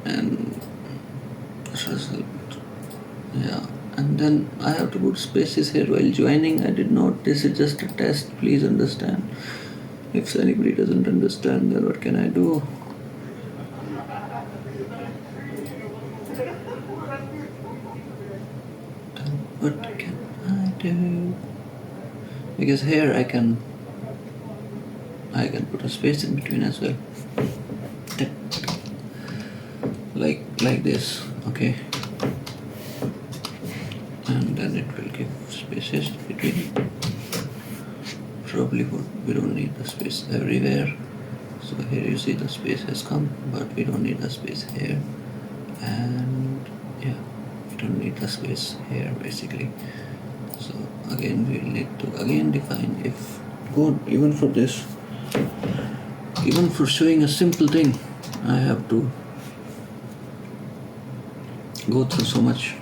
And result. Yeah, and then I have to put spaces here while joining. I did not. This is just a test. Please understand. If anybody doesn't understand, then what can I do? Then what can I do? Because here I can put a space in between as well. Like this, okay. And then it will give spaces between. Probably we don't need the space everywhere. So here you see the space has come, but we don't need the space here. And yeah, we don't need the space here basically. So again, we'll need to again define if good, even for this, even for showing a simple thing, I have to go through so much.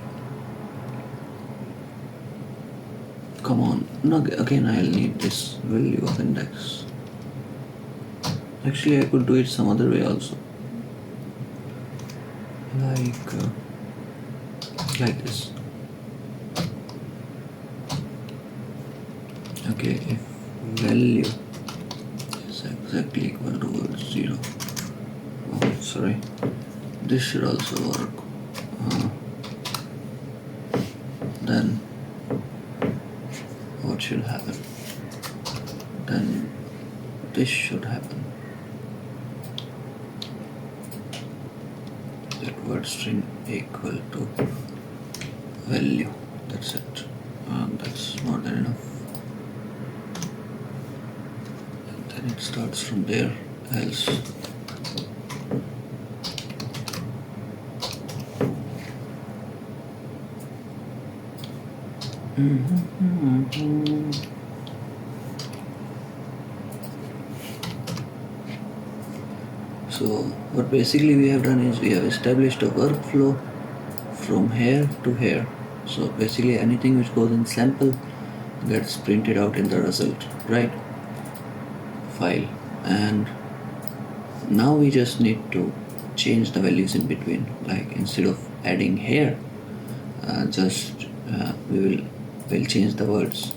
Come on, no, again I'll need this value of index. Actually, I could do it some other way also, like this. Okay, if value is exactly equal to word 0. Oh, sorry. This should also work. Then what should happen? Then this should happen. That word string equal to value. That's it. That's more than enough. And then it starts from there. Else. So what basically we have done is we have established a workflow from here to here. So basically anything which goes in sample gets printed out in the result, right? File. And now we just need to change the values in between. Like instead of adding here, we'll change the words.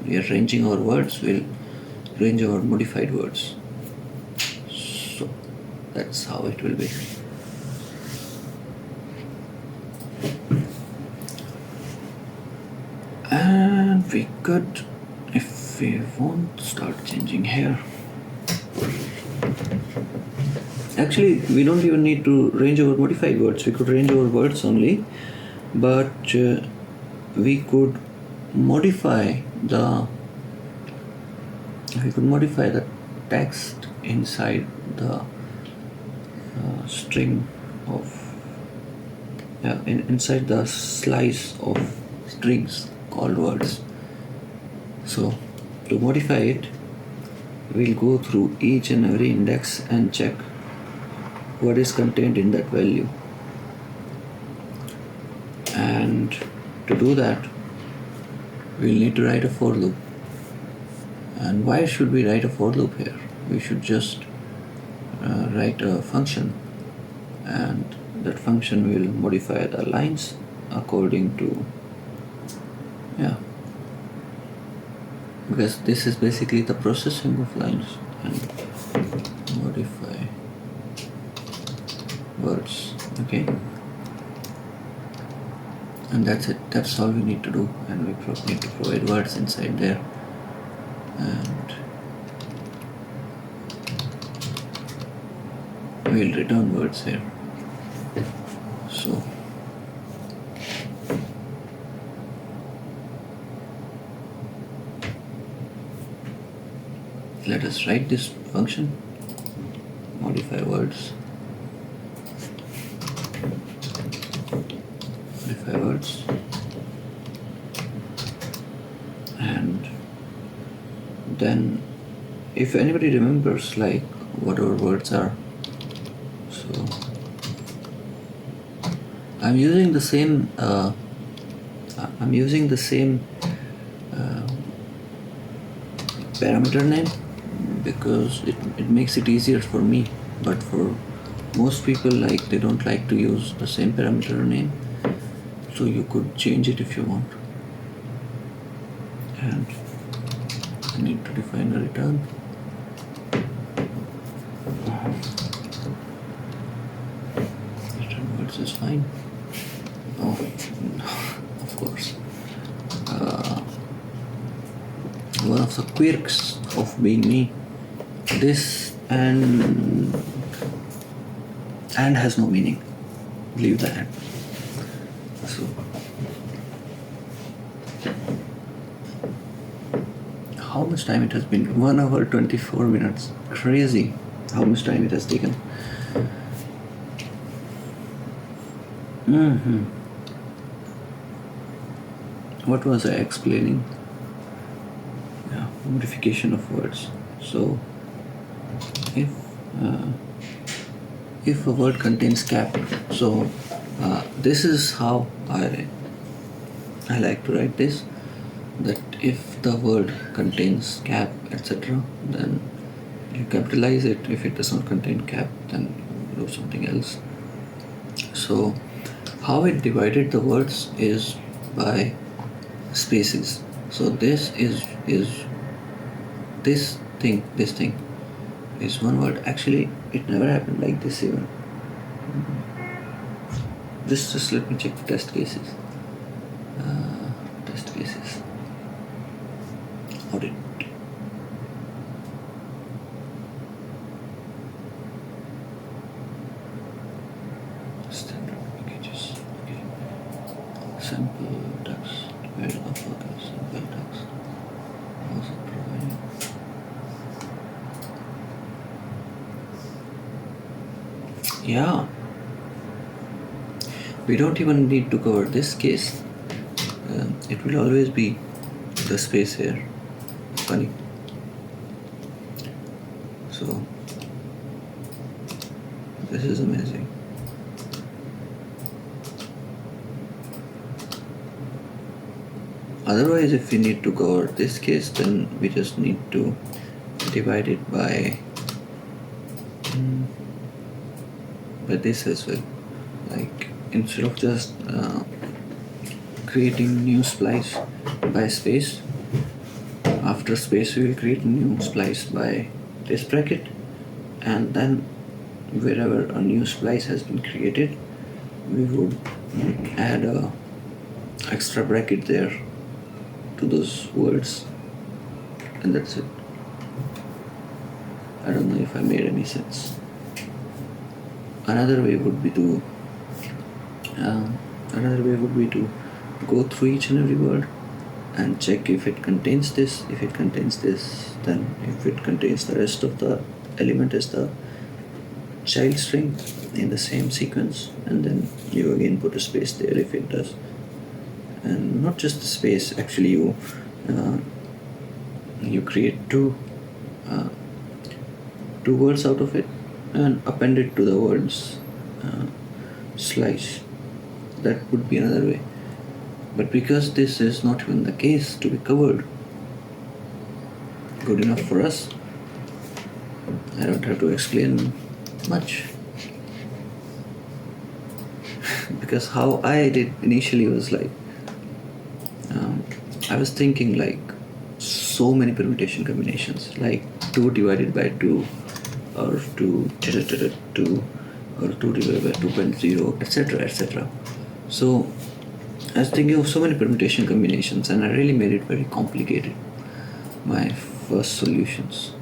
We are ranging our words, we'll range our modified words. So that's how it will be. And we could, if we want, start changing here. Actually, we don't even need to range our modified words. We could range our words only, but we could modify the text inside the string of inside the slice of strings called words. So to modify it, we'll go through each and every index and check what is contained in that value. And to do that, we'll need to write a for loop. And why should we write a for loop here? We should just write a function, and that function will modify the lines according to because this is basically the processing of lines. And modify words. Okay, and that's it. That's all we need to do. And we need to provide words inside there, and we'll return words here. So let us write this function, modify words, and then if anybody remembers like what our words are, so I'm using the same parameter name because it makes it easier for me, but for most people, like, they don't like to use the same parameter name, so you could change it if you want. And I need to define a return. Return words is fine. Oh, of course. One of the quirks of being me, this and has no meaning. Leave that. So how much time it has been? 1 hour 24 minutes. Crazy how much time it has taken. What was I explaining? Modification of words. So if a word contains cap, so this is how I like to write this, that if the word contains cap, etc., then You capitalize it. If it does not contain cap, then you do something else. So how it divided the words is by spaces. So this is this thing is one word. Actually, it never happened like this even. Just let me check the test cases. Test cases. Audit. Standard packages. Okay. Sample text. Where the fuck is sample text? Was it provided? Yeah. We don't even need to cover this case. It will always be the space here. Funny. So this is amazing. Otherwise, if we need to cover this case, then we just need to divide it by this as well. Like instead of just creating new splice by space, after space we will create a new splice by this bracket, and then wherever a new splice has been created, we would add a extra bracket there to those words, and that's it. I don't know if I made any sense. Another way would be to go through each and every word and check if it contains this. If it contains this, then if it contains the rest of the element as the child string in the same sequence, and then you again put a space there if it does. And not just the space, actually you create two words out of it and append it to the words slice. That would be another way. But because this is not even the case to be covered, good enough for us, I don't have to explain much. Because how I did initially was like, I was thinking like so many permutation combinations, like 2 divided by 2, or 2 divided by 2, or 2 divided by 2.0, etc., etc. So I was thinking of so many permutation combinations, and I really made it very complicated. My first solutions,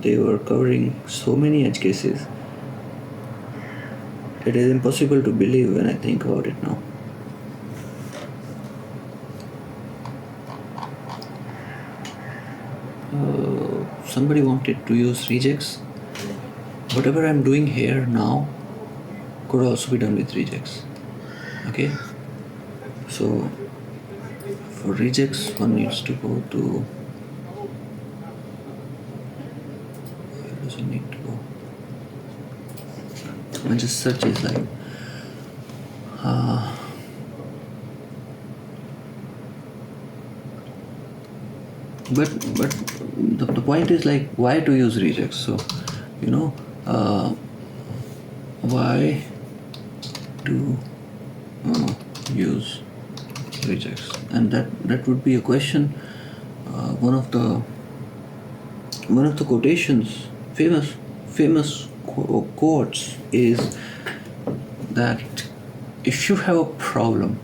they were covering so many edge cases. It is impossible to believe when I think about it now. Somebody wanted to use regex. Whatever I'm doing here now could also be done with regex. Okay, so for regex, one needs to go to, where does it need to go? One just searches like but the point is like, why to use regex? So why to use regex? And that would be a question. One of the quotations, famous quotes is that if you have a problem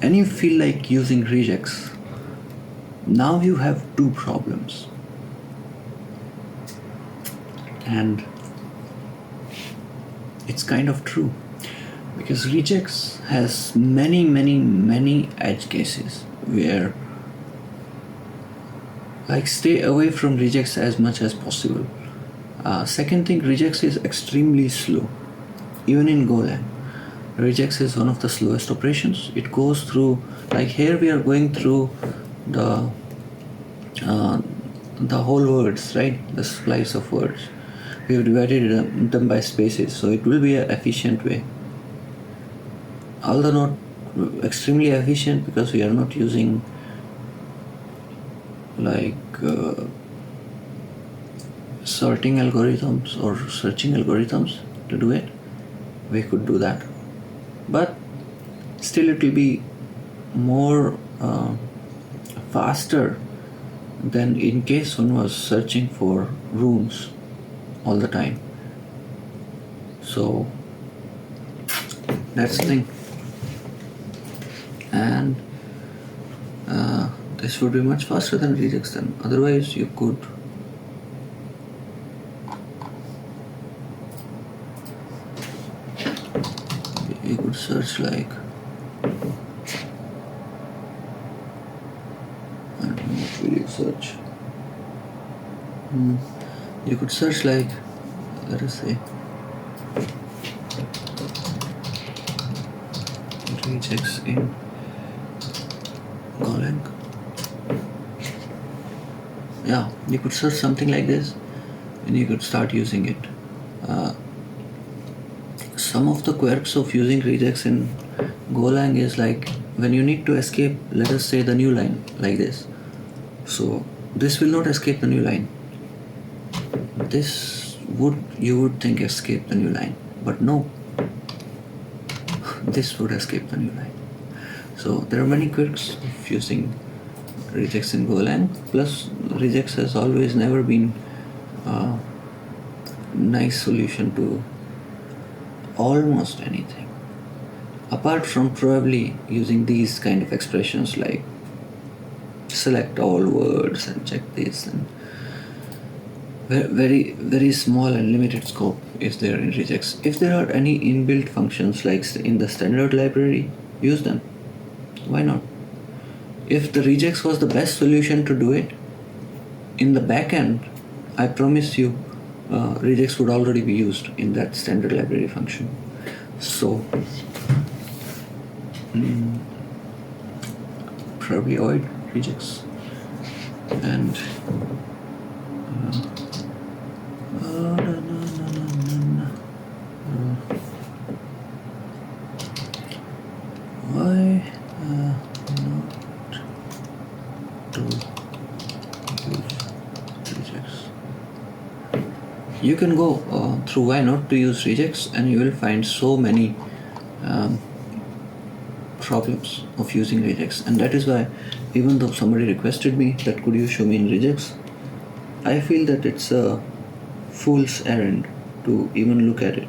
and you feel like using regex, now you have 2 problems. And it's kind of true, because regex has many edge cases where, like, stay away from regex as much as possible. Second thing, regex is extremely slow. Even in GoLang, regex is one of the slowest operations. It goes through, like here we are going through the whole words, right? The splice of words. We have divided them by spaces, so it will be an efficient way. Although not extremely efficient, because we are not using like sorting algorithms or searching algorithms to do it, we could do that. But still it will be more faster than in case one was searching for runes all the time. So that's the thing. And this would be much faster than regex then. Otherwise you could search like, I don't know what will you search. You could search like, let us say, regex in GoLang. Yeah, you could search something like this and you could start using it. Some of the quirks of using regex in GoLang is like when you need to escape, let us say, the new line like this. So this will not escape the new line. You would think escape the new line, but no. This would escape the new line. So there are many quirks of using regex in GoLang. Plus regex has always never been a nice solution to almost anything, apart from probably using these kind of expressions like select all words and check this, and very very small and limited scope is there in regex. If there are any inbuilt functions like in the standard library, use them. Why not? If the regex was the best solution to do it, in the back end, I promise you regex would already be used in that standard library function. So probably avoid regex. And why not to use regex? You can go through why not to use regex and you will find so many problems of using regex, and that is why even though somebody requested me that could you show me in regex, I feel that it's a fool's errand to even look at it.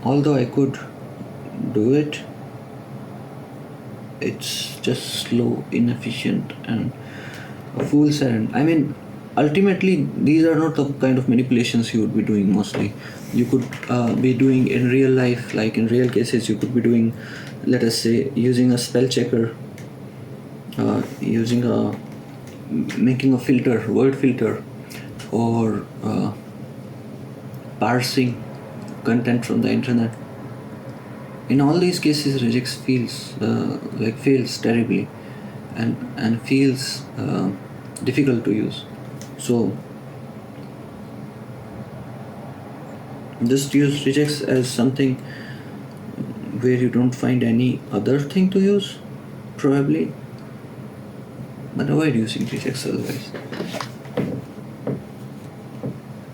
Although I could do it, it's just slow, inefficient, and a fool's errand. I mean, ultimately these are not the kind of manipulations you would be doing mostly. You could be doing in real life, like in real cases you could be doing, let us say, using a spell checker, making a filter, word filter, or parsing content from the internet. In all these cases regex fails terribly and feels difficult to use. So just use regex as something where you don't find any other thing to use, probably, but avoid using regex otherwise.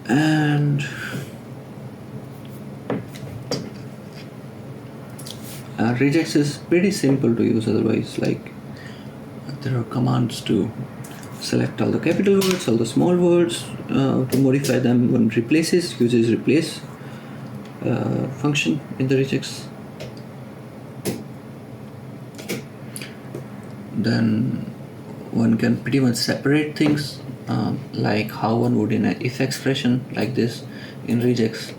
And regex is pretty simple to use otherwise. Like, there are commands to select all the capital words, all the small words, to modify them. One uses replace function in the regex. Then one can pretty much separate things, like how one would in an if expression like this in regex.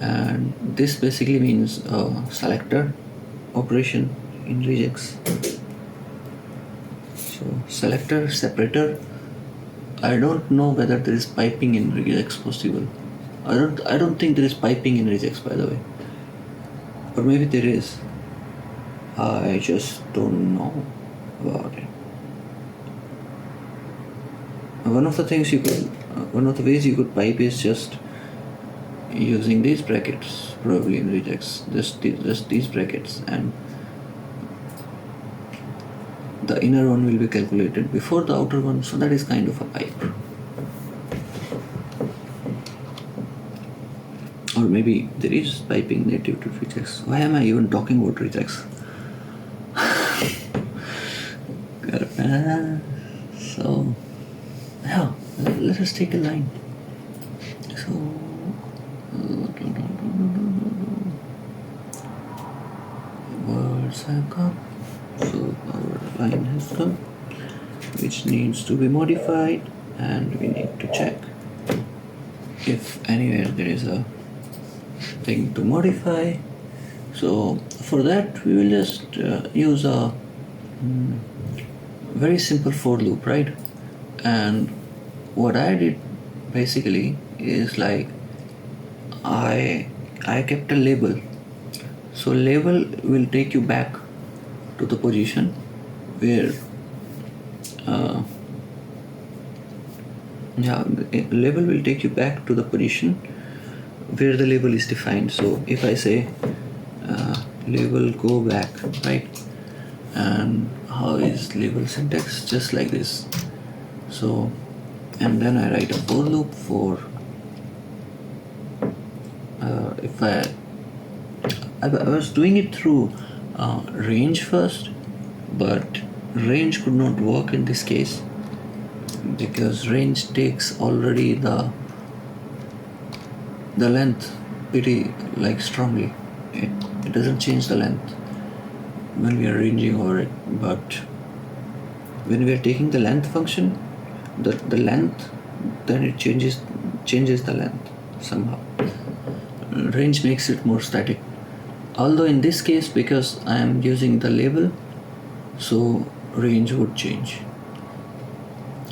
And this basically means a selector operation in regex. So selector, separator. I don't know whether there is piping in regex possible. I don't think there is piping in regex, by the way. Or maybe there is. I just don't know about it. One of the ways you could pipe is just using these brackets, probably in regex, just these brackets, and the inner one will be calculated before the outer one, so that is kind of a pipe. maybe there is piping native to regex. Why am I even talking about regex? So yeah, let us take a line. So words have come, so our line has come, which needs to be modified, and we need to check if anywhere there is a thing to modify. So for that we will just use a very simple for loop, right? And what I did basically is like I kept a label. So label will take you back to the position where label will take you back to the position where the label is defined. So if I say label go back, right? And how is label syntax? Just like this. So, and then I write a for loop for if I was doing it through range first, but range could not work in this case because range takes already the length pretty like strongly. It doesn't change the length when we are ranging over it, but when we are taking the length function, the length, then it changes the length somehow. Range makes it more static. Although in this case, because I am using the label, so range would change.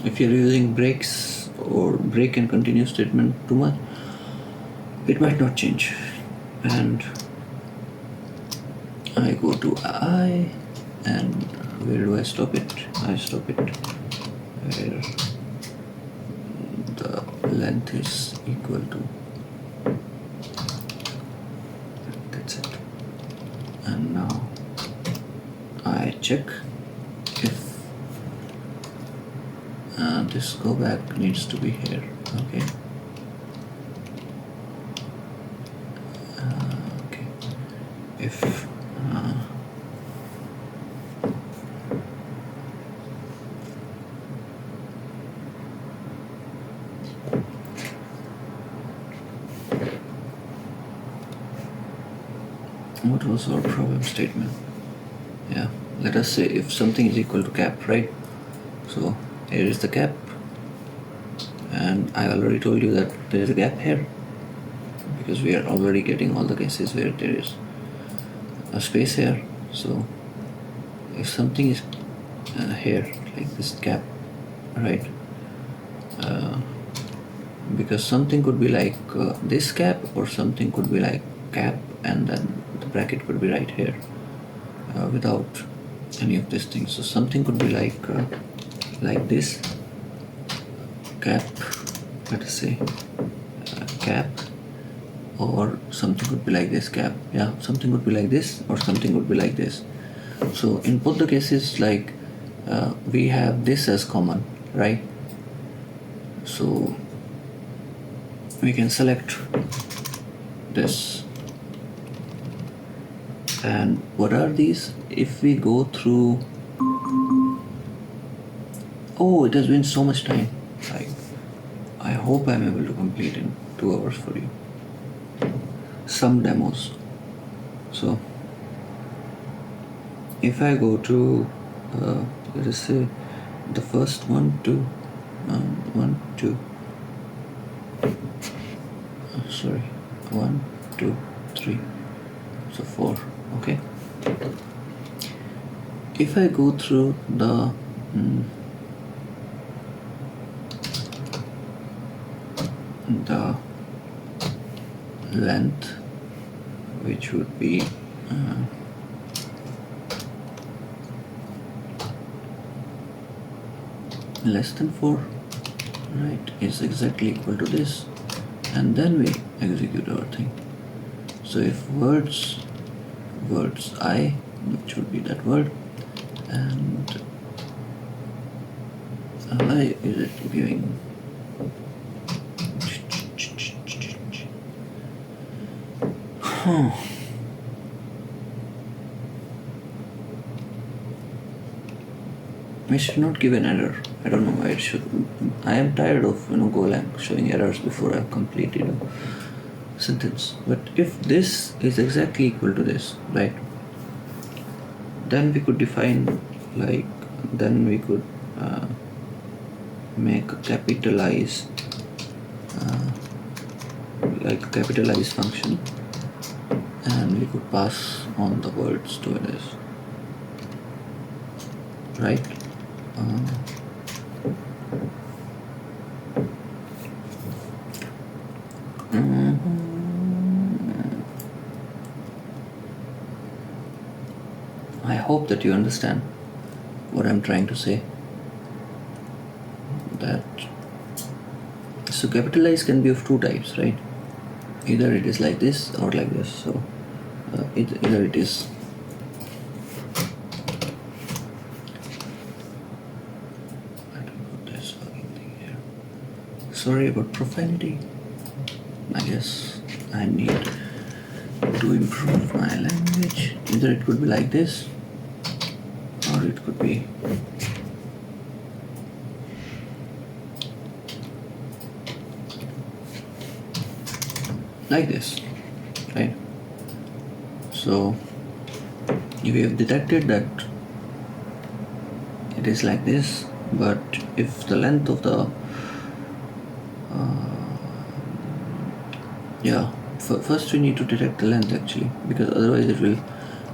If you're using breaks or break and continue statement too much, it might not change. And I go to I, and where do I stop it? I stop it where the length is equal to, that's it. And now I check if this go back needs to be here. Okay. Okay. If what was our problem statement? Yeah, let us say if something is equal to cap, right? So here is the cap, and I already told you that there is a gap here because we are already getting all the cases where there is a space here. So if something is here, like this cap, right? Because something could be like this cap, or something could be like cap, and then the bracket could be right here without any of these things. So something could be like this cap, let us say cap, or something could be like this cap. Yeah, something could be like this, or something could be like this. So in both the cases, like we have this as common, right? So we can select this. And what are these? If we go through, oh, it has been so much time. Like, I hope I'm able to complete in 2 hours for you some demos. So if I go to let us say the first 1 2 sorry, 1 2 3, so 4. Okay, if I go through the length, which would be less than 4, right, is exactly equal to this, and then we execute our thing. So if words I, which would be that word, and I is it giving It should not give an error. I don't know why it should. I am tired of GoLang showing errors before I've completed a sentence. But if this is exactly equal to this, right? Then we could define then we could make a capitalized capitalized function, and we could pass on the words to this, right? I hope that you understand what I'm trying to say. So capitalize can be of two types, right? Either it is like this or like this. So either it is sorry about profanity. I guess I need to improve my language. Either it could be like this or it could be like this, right? So if we have detected that it is like this, but if the length of the first we need to detect the length actually, because otherwise it will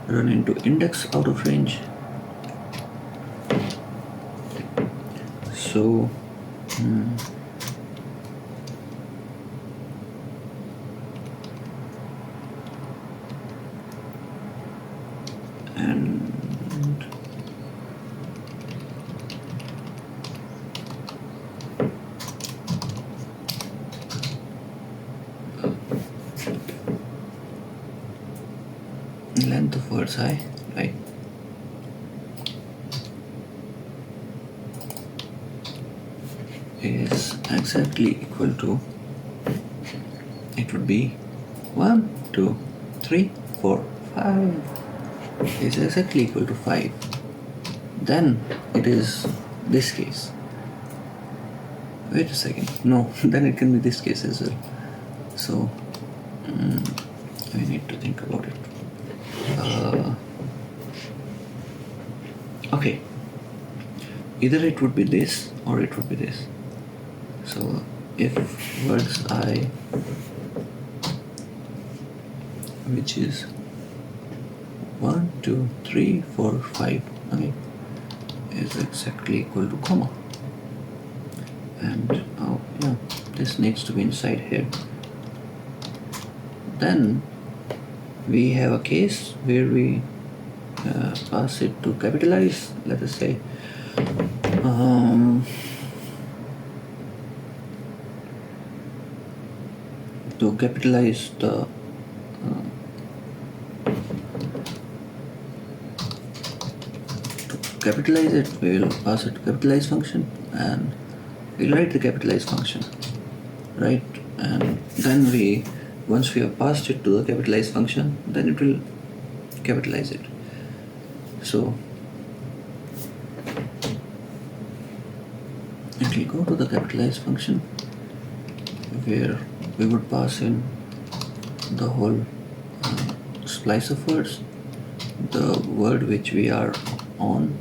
run into index out of range. So and length of words high, right? Is exactly equal to, it would be 1, 2, 3, 4, 5 is exactly equal to 5. Then it is this case. Wait a second. No, then it can be this case as well. So I need to think about it. Okay. Either it would be this or it would be this. So if words I, which is 1, 2, 3, 4, 5, okay, is exactly equal to comma, and this needs to be inside here. Then we have a case where we pass it to capitalize. Let us say to capitalize the capitalize it, we will pass it to capitalize function, and we'll write the capitalize function, right? And then once we have passed it to the capitalize function, then it will capitalize it. So it will go to the capitalize function where we would pass in the whole splice of words, the word which we are on,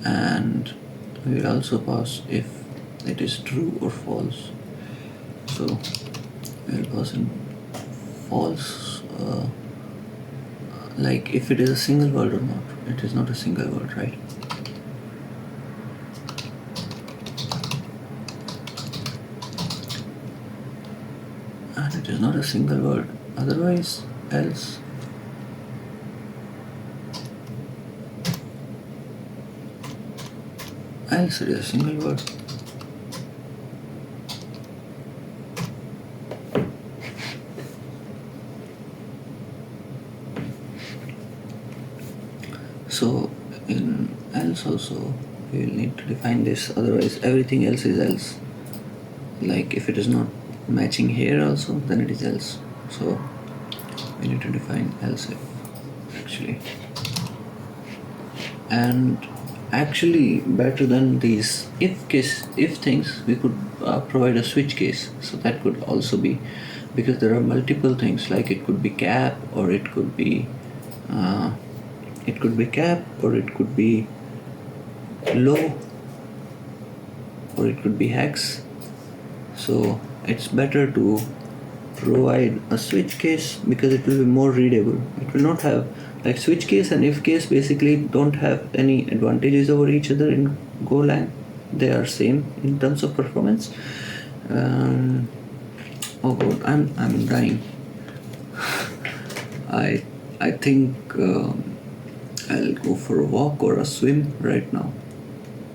and we will also pass if it is true or false. So we will pass in false, like if it is a single word or not. It is not a single word, right? And it is not a single word, otherwise else it is a single word. So in else also we will need to define this, otherwise everything else is else. Like if it is not matching here also, then it is else. So we need to define else if actually. And actually, better than these if things, we could provide a switch case. So that could also be, because there are multiple things, like it could be cap, or it could be cap, or it could be low, or it could be hex. So it's better to provide a switch case because it will be more readable. It will not have, like, switch case and if case basically don't have any advantages over each other in GoLang. They are same in terms of performance. Oh god, I'm dying. I think I'll go for a walk or a swim right now.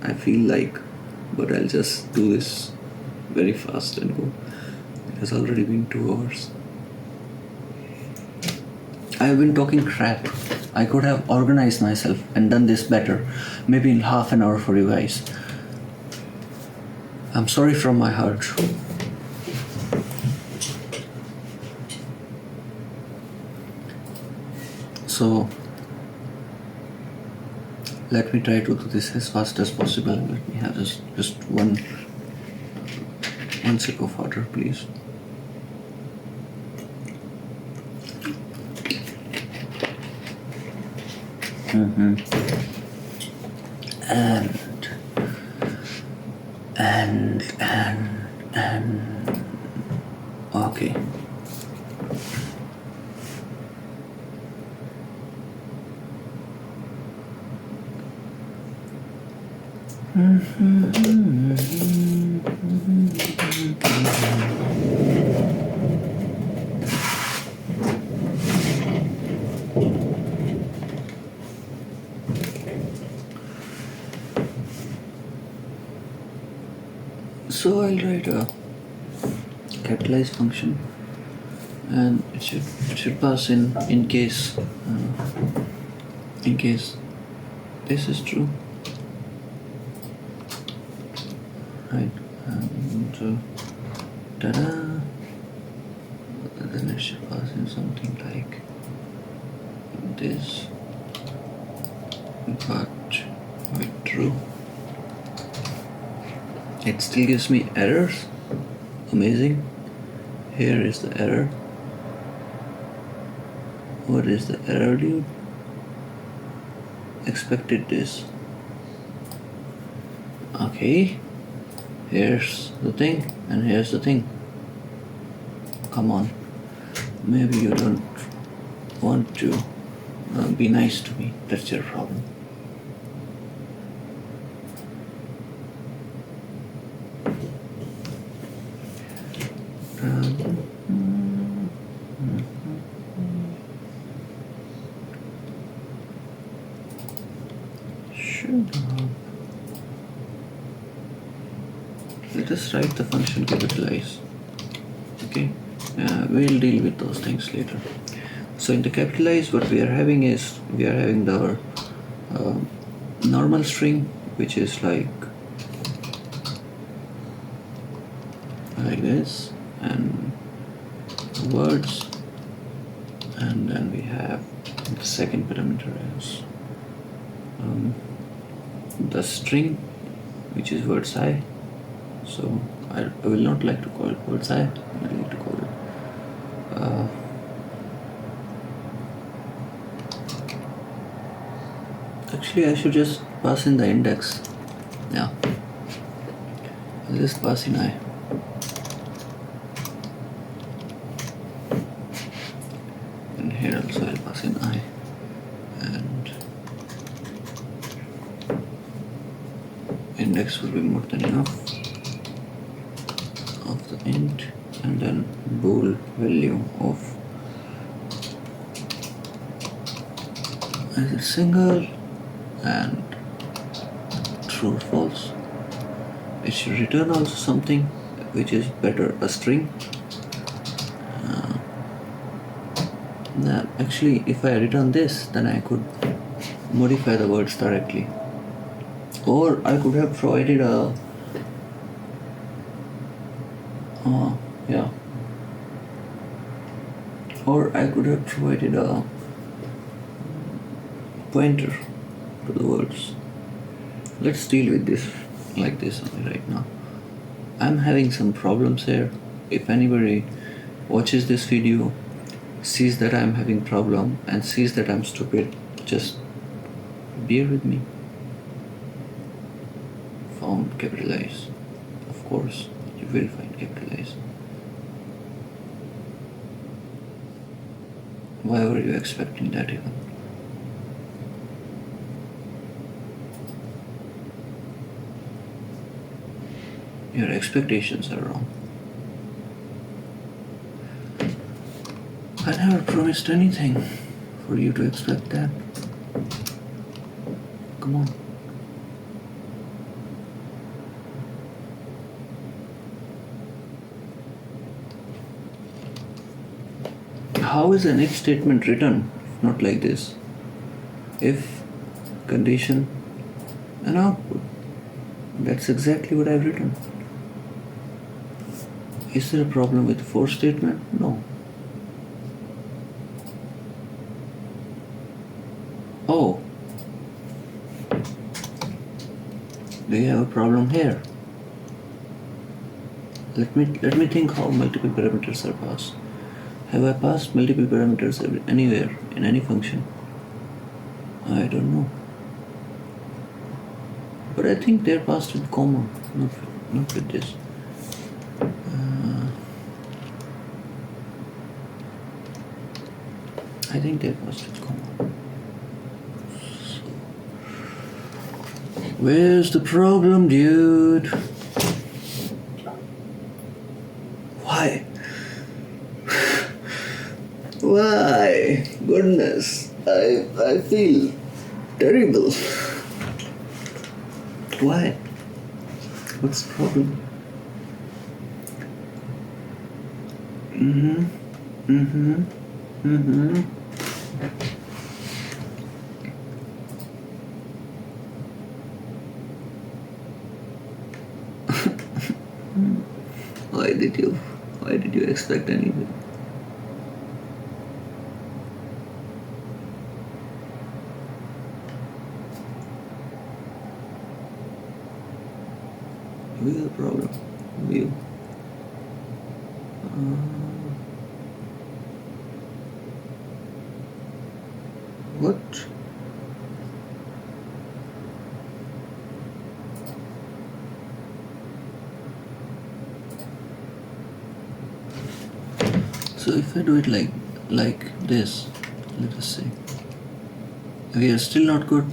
I feel like, but I'll just do this very fast and go. It has already been 2 hours. I've been talking crap. I could have organized myself and done this better, maybe in half an hour for you guys. I'm sorry from my heart. So let me try to do this as fast as possible. Let me have just one sip of water, please. And okay. So I'll write a capitalized function, and it should pass in case this is true, right? And ta-da! Then it should pass in something like this, but with true. It still gives me errors. Amazing. Here is the error. What is the error, dude? Expected this. Okay. Here's the thing, and here's the thing. Come on. Maybe you don't want to be nice to me. That's your problem. Let us write the function capitalize. Okay, we'll deal with those things later. So in the capitalize, what we are having is the normal string, which is like this, and words, and then we have the second parameter as the string, which is word I. So I will not like to call it words I like to call it actually I should just pass in the index. Yeah, I'll just pass in I. And here also I'll pass in I, and index will be more than enough of the int, and then bool value of either single and true or false. It should return also something which is better, a string. Actually, if I return this, then I could modify the words directly, or I could have provided a Or I could have provided a pointer to the words. Let's deal with this like this only right now. I'm having some problems here. If anybody watches this video, sees that I'm having problem and sees that I'm stupid, just bear with me. Found capitalize. Of course, you will find capitalize. Why were you expecting that even? Your expectations are wrong. I never promised anything for you to expect that. Come on. How is an if statement written if not like this? If, condition, and output. That's exactly what I've written. Is there a problem with the for statement? No. Oh. Do you have a problem here? Let me think how multiple parameters are passed. Have I passed multiple parameters anywhere in any function? I don't know. But I think they're passed with comma, not with this. I think they're passed with comma. So, where's the problem, dude? Why? Why? Goodness, I feel terrible. Why? What's the problem? Why did you expect anything? Where's the problem? View. What? So if I do it like this, let us see. We are still not good.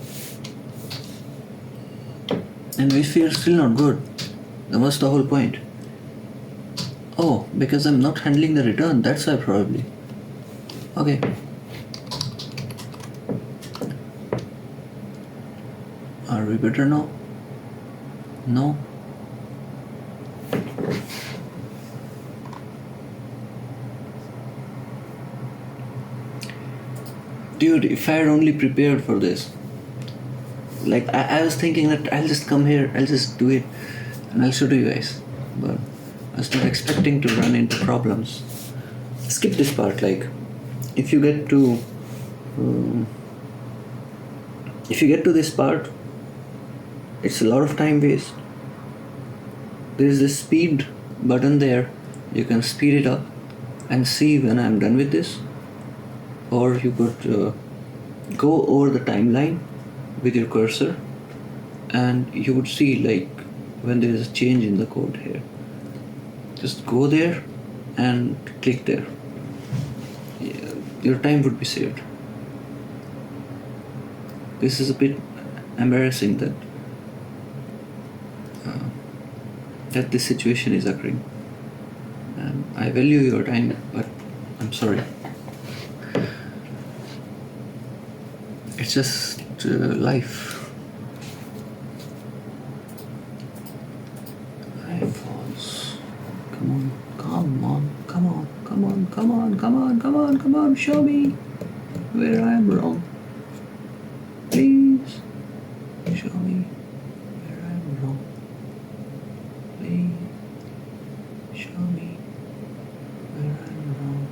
And if we are still not good, then what's the whole point? Oh, because I'm not handling the return, that's why probably. Okay. Are we better now? No. Dude, if I had only prepared for this, like I was thinking that I'll just come here, I'll just do it, and I'll show to you guys. But I was not expecting to run into problems. Skip this part. Like, if you get to this part, it's a lot of time waste. There is this speed button there. You can speed it up and see when I'm done with this. Or you could go over the timeline with your cursor and you would see like when there is a change in the code here. Just go there and click there. Yeah, your time would be saved. This is a bit embarrassing that this situation is occurring. And I value your time, but I'm sorry. It's just life. iPhones. Come on, show me where I am wrong. Please show me where I am wrong. Please show me where I am wrong.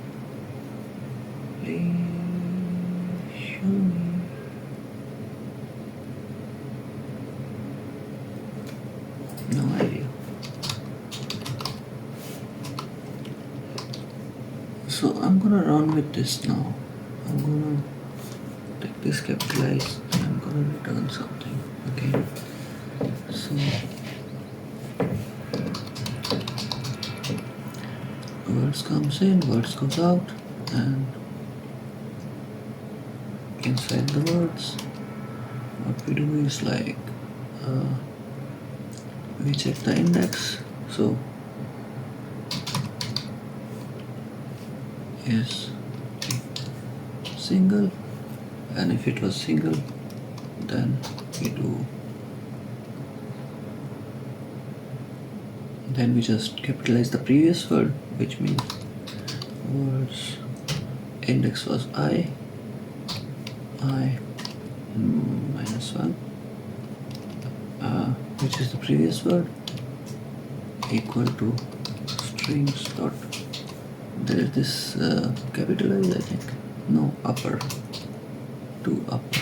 Please show me. No idea. So I'm gonna run with this now. I'm gonna take this capitalized and I'm gonna return something. Okay. So words comes in, words goes out, and inside the words, what we do is like we check the index. So is single, and if it was single, then we just capitalize the previous word, which means words index was I minus 1, which is the previous word, equal to strings dot, there is this capitalized, I think, no, upper, to upper,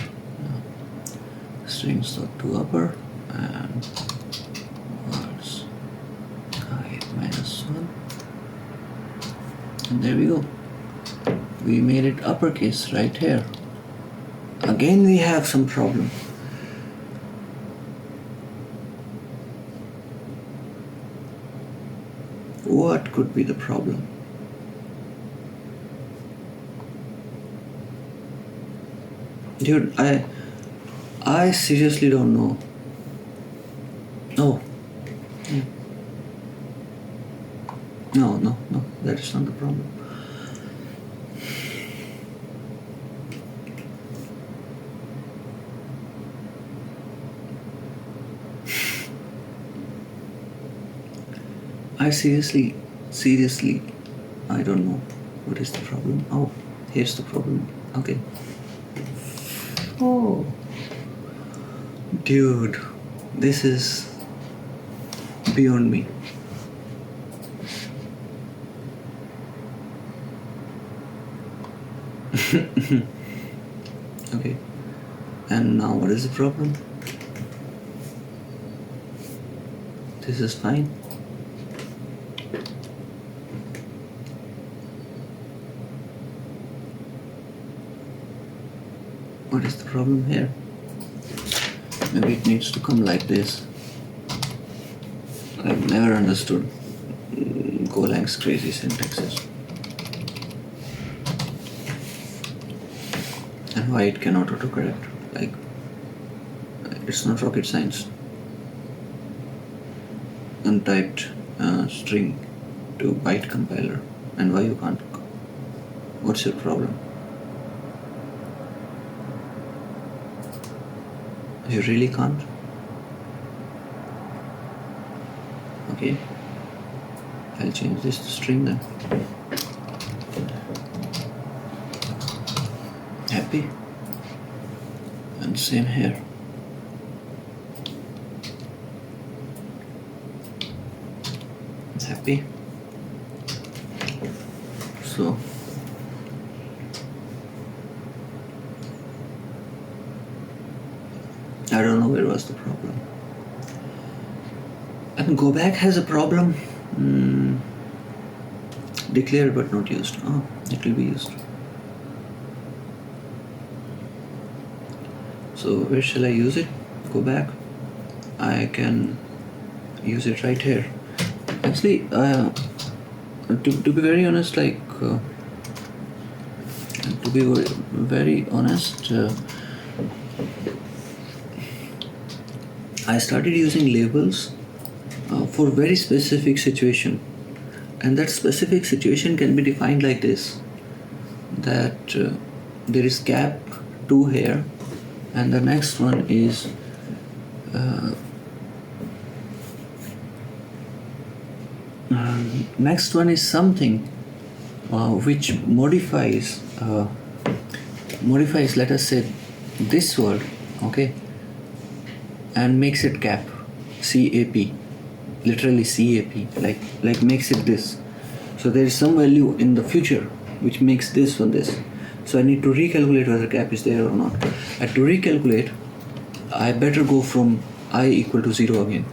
strings dot to upper, and words I minus 1, and there we go. We made it uppercase right here. Again we have some problem. What could be the problem? Dude, I seriously don't know. No. No, that is not the problem. I seriously, I don't know what is the problem. Oh, here's the problem. Okay. Oh, dude, this is beyond me. Okay, and now what is the problem? This is fine. What is the problem here? Maybe it needs to come like this. I've never understood GoLang's crazy syntaxes. And why it cannot autocorrect. Like, it's not rocket science. Untyped string to byte compiler. And why you can't? What's your problem? You really can't? Okay. I'll change this to string then. Happy? And same here. Happy? So I don't know where was the problem. And go back has a problem. Declared but not used. Oh, it will be used. So where shall I use it? Go back. I can use it right here. Actually, to be very honest, I started using labels for very specific situation, and that specific situation can be defined like this: that there is gap 2 here, and the next one is something which modifies, let us say, this word, okay, and makes it cap, CAP, literally CAP, like makes it this. So there is some value in the future which makes this one this. So I need to recalculate whether gap is there or not. And to recalculate, I better go from I equal to 0 again,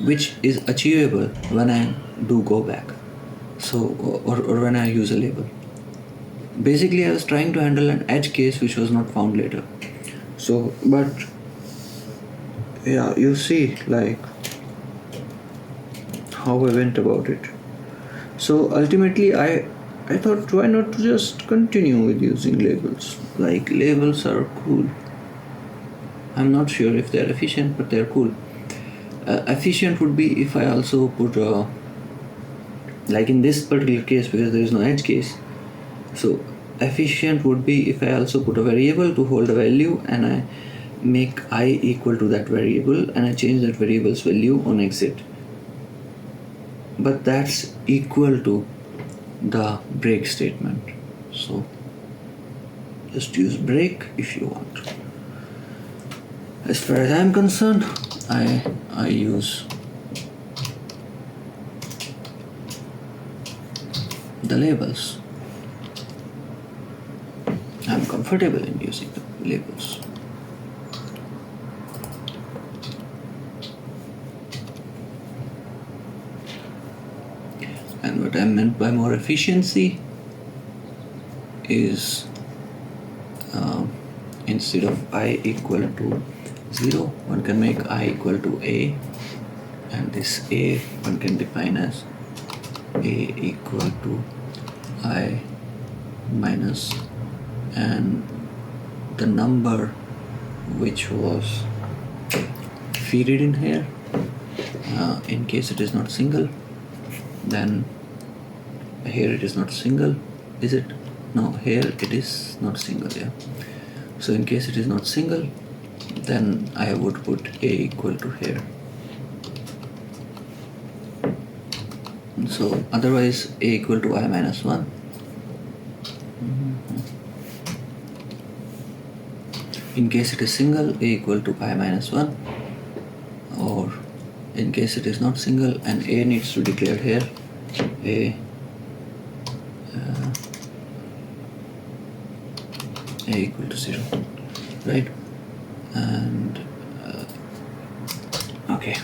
which is achievable when I do go back. So, or when I use a label. Basically, I was trying to handle an edge case which was not found later. So, but yeah, you see like how I went about it. So ultimately I thought, why not to just continue with using labels? Like, labels are cool. I'm not sure if they're efficient, but they're cool. Efficient would be if I also put like in this particular case, because there is no edge case, so efficient would be if I also put a variable to hold a value and I make I equal to that variable and I change that variable's value on exit. But that's equal to the break statement. So just use break if you want. As far as I'm concerned, I use the labels. I'm comfortable in using the labels. And what I meant by more efficiency is instead of I equal to 0, one can make I equal to A, and this A one can define as A equal to I minus, and the number which was feeded in here, in case it is not single, then here it is not single, is it? No, here it is not single, yeah. So in case it is not single, then I would put A equal to here. So otherwise A equal to I minus 1. In case it is single, A equal to I minus 1. Or in case it is not single and A needs to declare here, A equal to 0, right? And okay,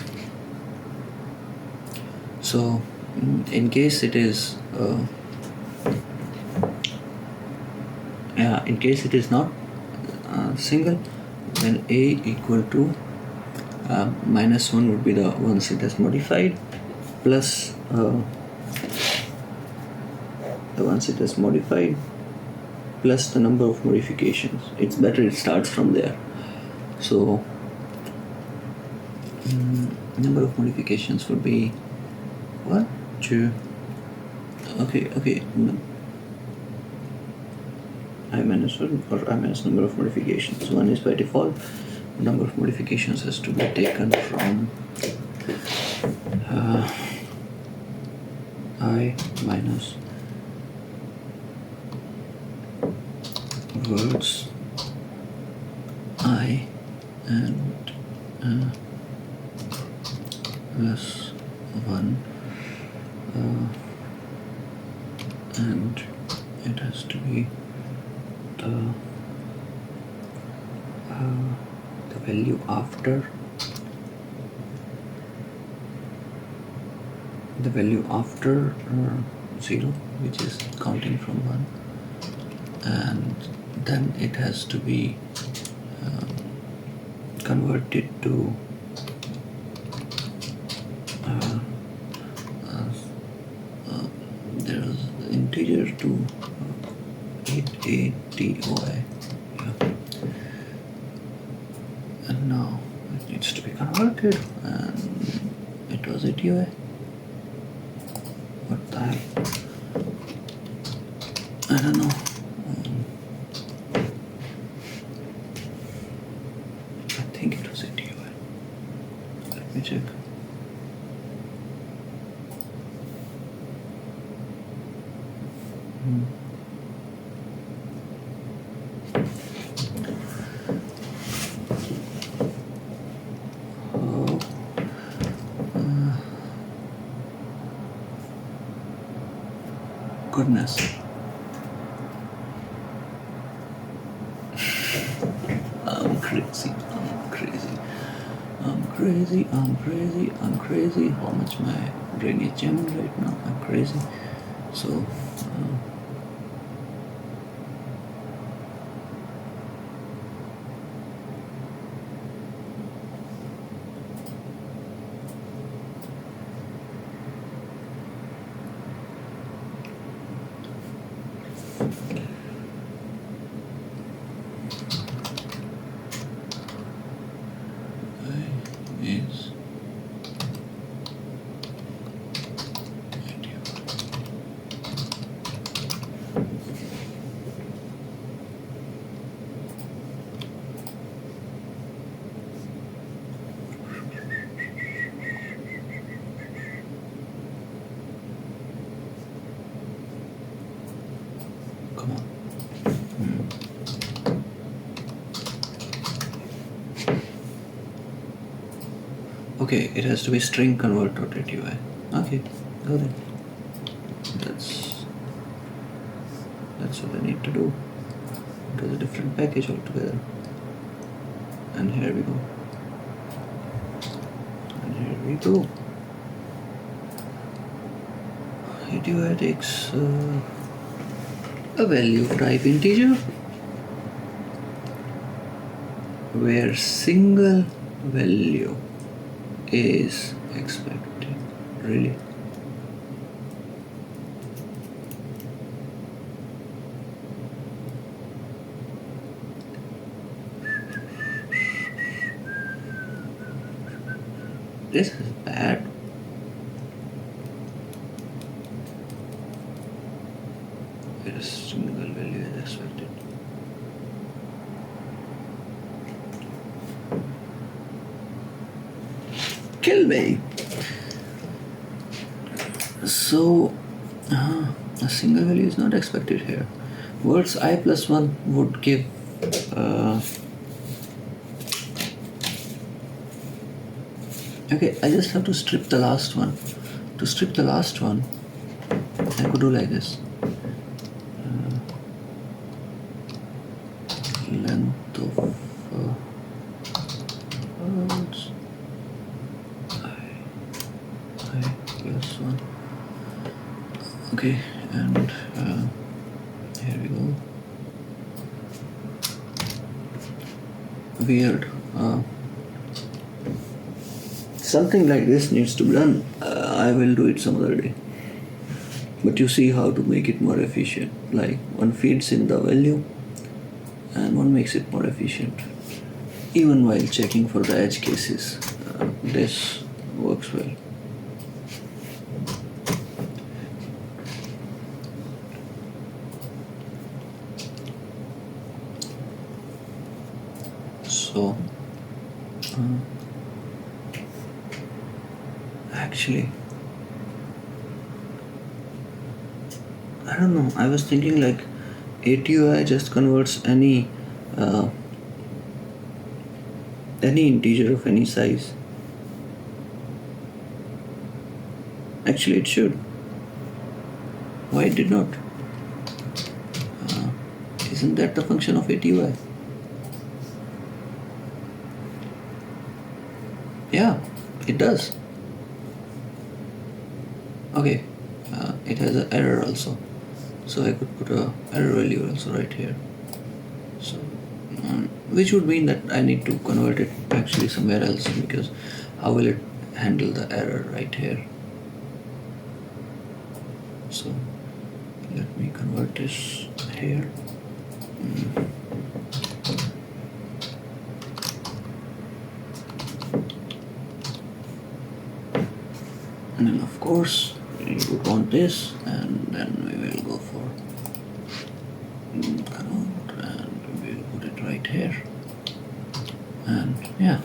so in case it is in case it is not single, then A equal to minus 1 would be the ones it has modified, plus the ones it has modified, plus the number of modifications. It's better it starts from there. So number of modifications would be 1, 2, okay, I minus 1 or I minus number of modifications. 1 is by default. Number of modifications has to be taken from I minus words I and plus 1 and it has to be the value after 0, which is counting from 1, and then it has to be converted to there is integer to 8ATOI, and now it needs to be converted, and it was ATOI. What the hell? I don't know. I think it was ATOI. Let me check. Goodness. crazy, I'm crazy, I'm crazy, I'm crazy, I'm crazy. How much my brain is jamming right now? I'm crazy. So is come on. Okay, it has to be string convert.atui. Okay, go then. That's what I need to do. It was a different package altogether. And here we go. And here we go. ATUI takes a value type integer where single value is expected. Really? This is bad. Where a single value is expected. Kill me. So a single value is not expected here. Words I plus 1 would give okay, I just have to strip the last one. To strip the last one, I could do like this. Length of words I plus 1. Okay, and here we go. Weird. Something like this needs to be done. I will do it some other day. But you see how to make it more efficient. Like one feeds in the value and one makes it more efficient. Even while checking for the edge cases, this works well. So actually, I don't know, I was thinking like ATUI just converts any integer of any size. Actually it should. Why it did not? Isn't that the function of ATUI? Yeah, it does. Okay, it has an error also, so I could put a error value also right here. So, which would mean that I need to convert it actually somewhere else, because how will it handle the error right here? So let me convert this here. And then of course we would want this, and then we will go for count, and we will put it right here. And yeah,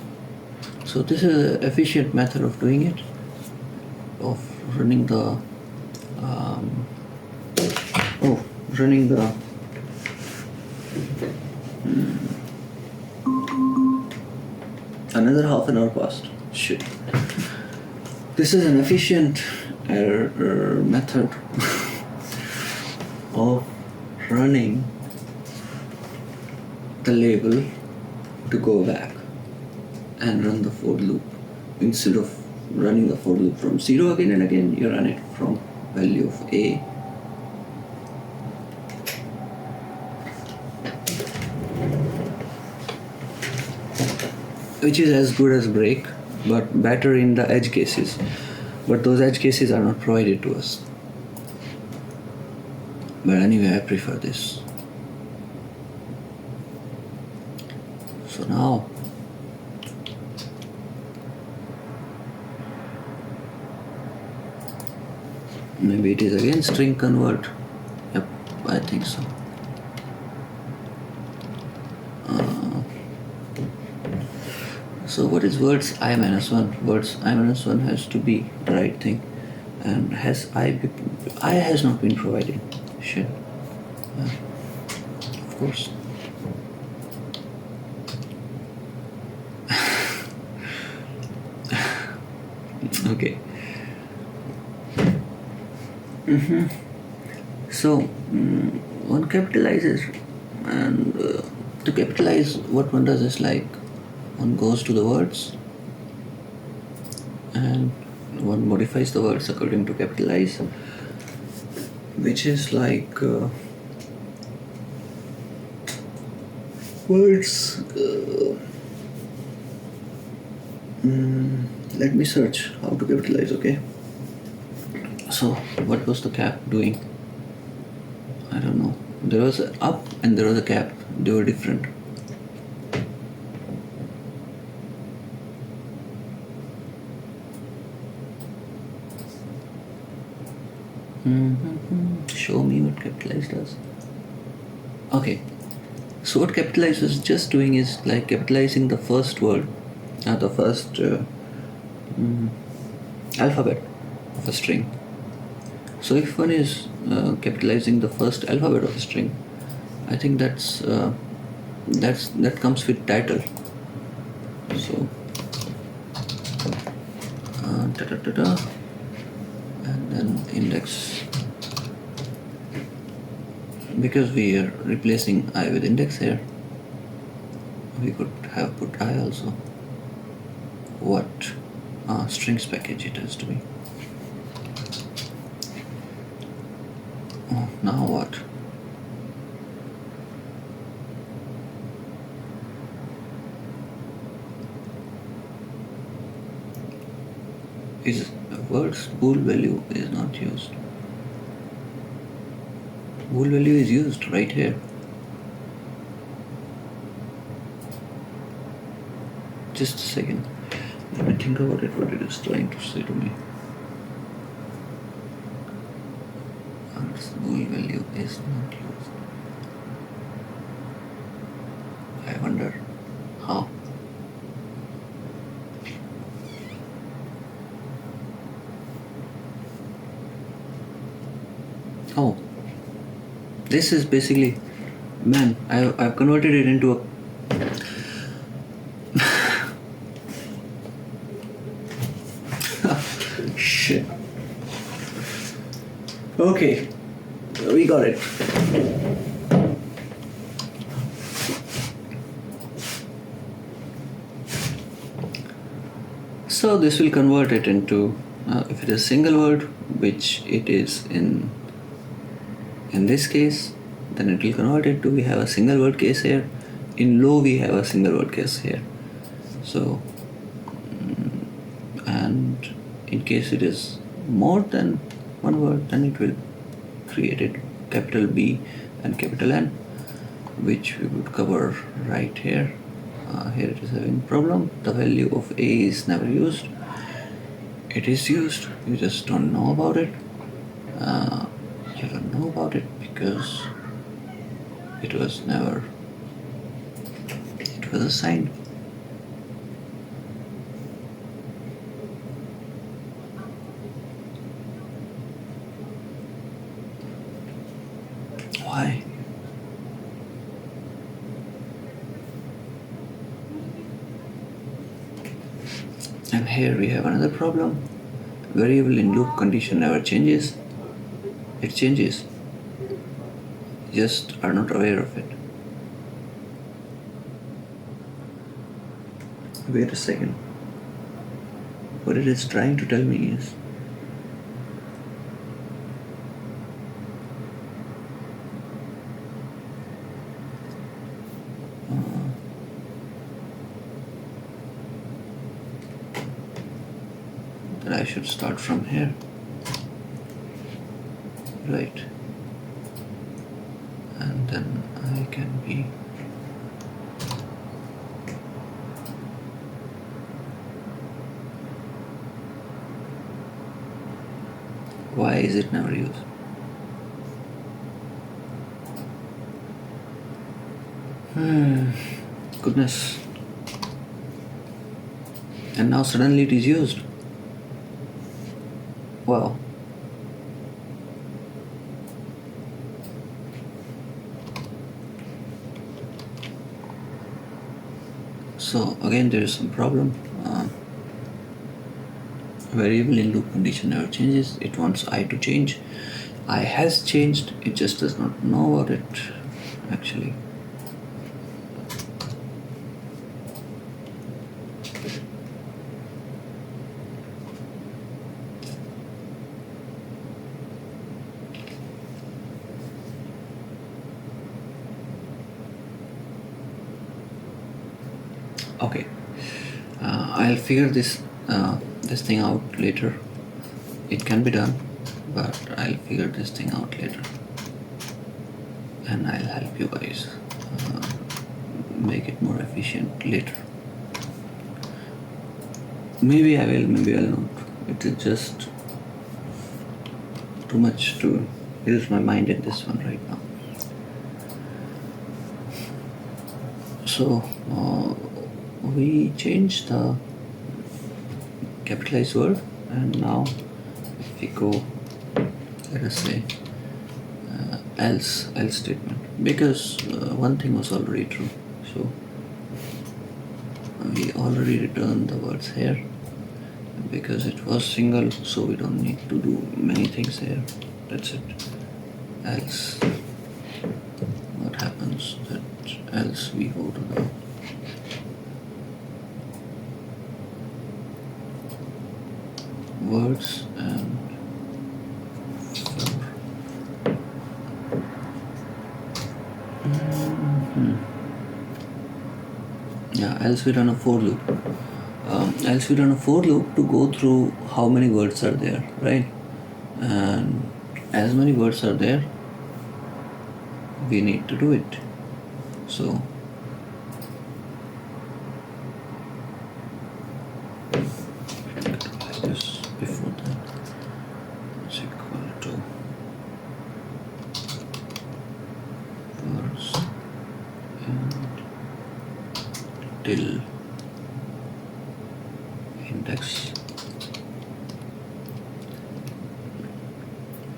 so this is an efficient method of doing it, of running the another half an hour passed. Shit. This is an efficient method of running the label to go back and run the for loop. Instead of running the for loop from 0 again and again, you run it from value of a, which is as good as break, but better in the edge cases. But those edge cases are not provided to us. But anyway, I prefer this. So now maybe it is again string convert. Yep, I think so. So what is words I minus 1? Words I minus 1 has to be the right thing, and I has not been provided. Shit. Of course. Okay. So one capitalizes, and to capitalize, what one does is like one goes to the words and one modifies the words according to capitalize, which is like words. Let me search how to capitalize. Okay. So what was the cap doing? I don't know. There was an up and there was a cap. They were different. Show me what capitalize does. Okay. So what capitalize was just doing is like capitalizing the first word, the first alphabet of a string. So if one is capitalizing the first alphabet of a string, I think that comes with title. So and then index, because we are replacing I with index here, we could have put I also. What strings package it has to be. Oh, now what? Is words bool value is not used. Bool value is used right here. Just a second. Let me think about it, what it is trying to say to me. Bool value is not used. I wonder how. Oh, this is basically, man, I've converted it into a shit. Okay, we got it. So this will convert it into, if it is a single word, which it is in this case, then it will convert it to, we have a single word case here. In low we have a single word case here. So, and in case it is more than one word, then it will create it capital B and capital N, which we would cover right here. Here it is having problem. The value of A is never used. It is used, you just don't know about it. You don't know about it because it was assigned. Why? And here we have another problem. Variable in loop condition never changes. It changes. You just are not aware of it. Wait a second. What it is trying to tell me is that I should start from here. Right. And then I can be why is it never used? Goodness. And now suddenly it is used. Wow. So again there is some problem. Variable in loop condition never changes. It wants I to change. I has changed. It just does not know about it actually. Okay, I'll figure this thing out later. It can be done, but I'll figure this thing out later, and I'll help you guys make it more efficient later. Maybe I will, maybe I'll not. It is just too much to use my mind in this one right now. So we changed the capitalized word, and now if we go, let us say else statement, because one thing was already true, so we already returned the words here. Because it was single, so we don't need to do many things here. That's it. Else, what happens that else we go to the words and yeah, else we run a for loop. Else we run a for loop to go through how many words are there, right? And as many words are there, we need to do it. So this before that is equal to words and till index,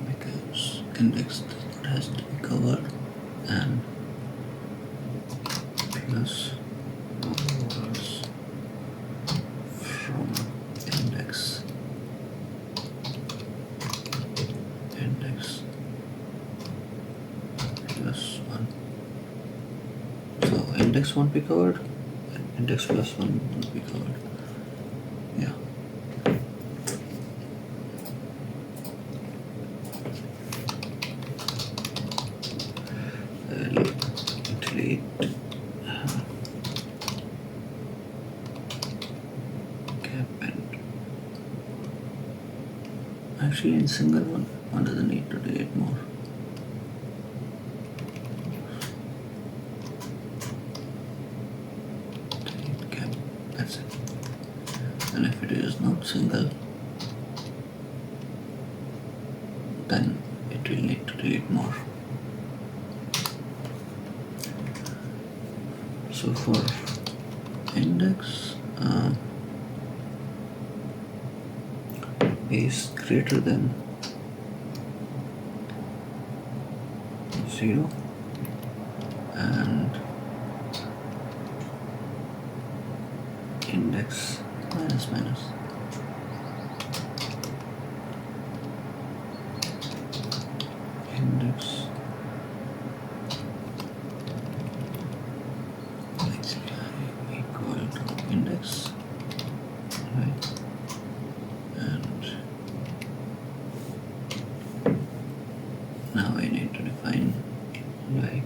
because index has to be covered, and plus words from index plus 1. So index won't be covered, and index plus 1 won't be covered. Yeah. Delete cap and actually in single one doesn't need to delete more. Delete cap, that's it. And if it is not single, then it will need to delete more. So for index is greater than 0 and index minus minus. Index equal to index index, right? And now I need to define like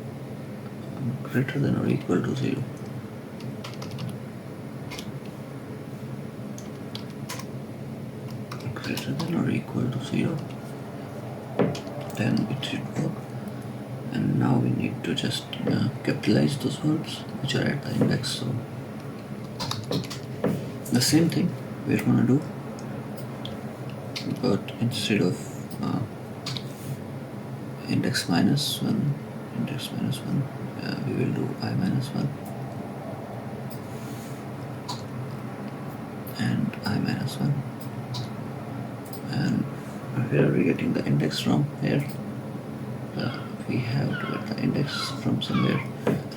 greater than or equal to 0. Greater than or equal to 0, then it should work. And now we need to just capitalize those words which are at the index. So the same thing we're gonna do, but instead of index minus 1, we will do I minus 1 and I minus 1. And where are we getting the index from? Here. We have to get the index from somewhere.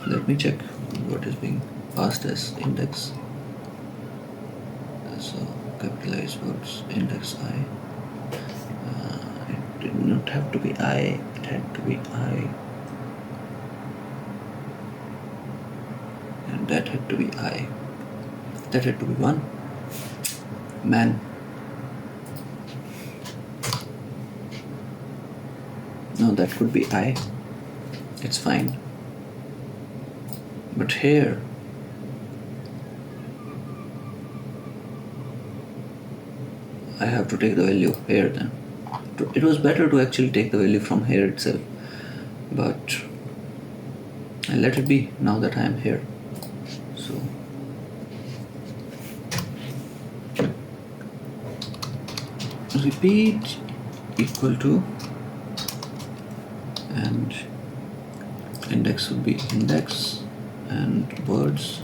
Let me check what is being passed as index. So capitalize words, index I. It did not have to be I, it had to be I. And that had to be I. That had to be 1. Man. No, that could be I. It's fine. But here, I have to take the value here then. It was better to actually take the value from here itself. But I let it be now that I am here. So repeat equal to, and index would be index, and words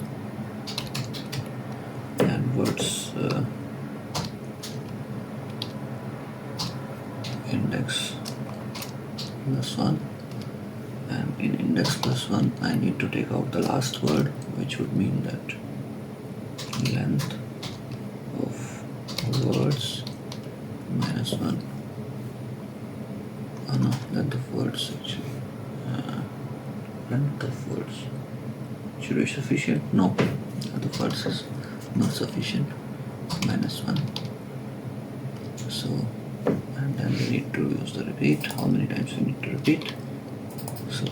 index plus 1, and in index plus 1 I need to take out the last word, which would mean that length of words minus 1. Oh no, length of words actually. Length of words should be sufficient? No, length of words is not sufficient. Minus 1. So, and then we need to use the repeat. How many times we need to repeat? So,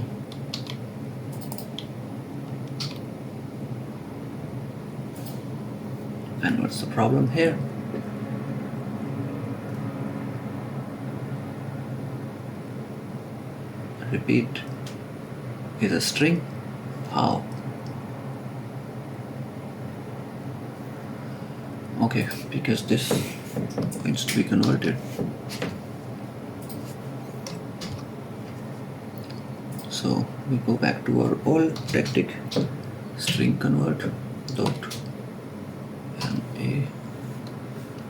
and what's the problem here? Repeat is a string. How? Okay, because this needs to be converted. So we go back to our old tactic, string convert dot ma.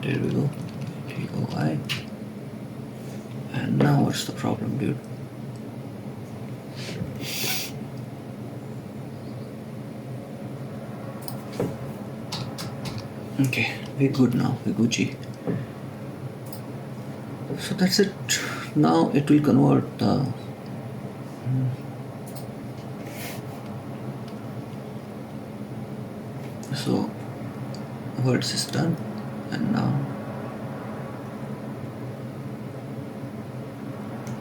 There we go. GOI. And now what's the problem, dude? Okay, we're good now, we're Gucci. So that's it. Now it will convert the so words is done, and now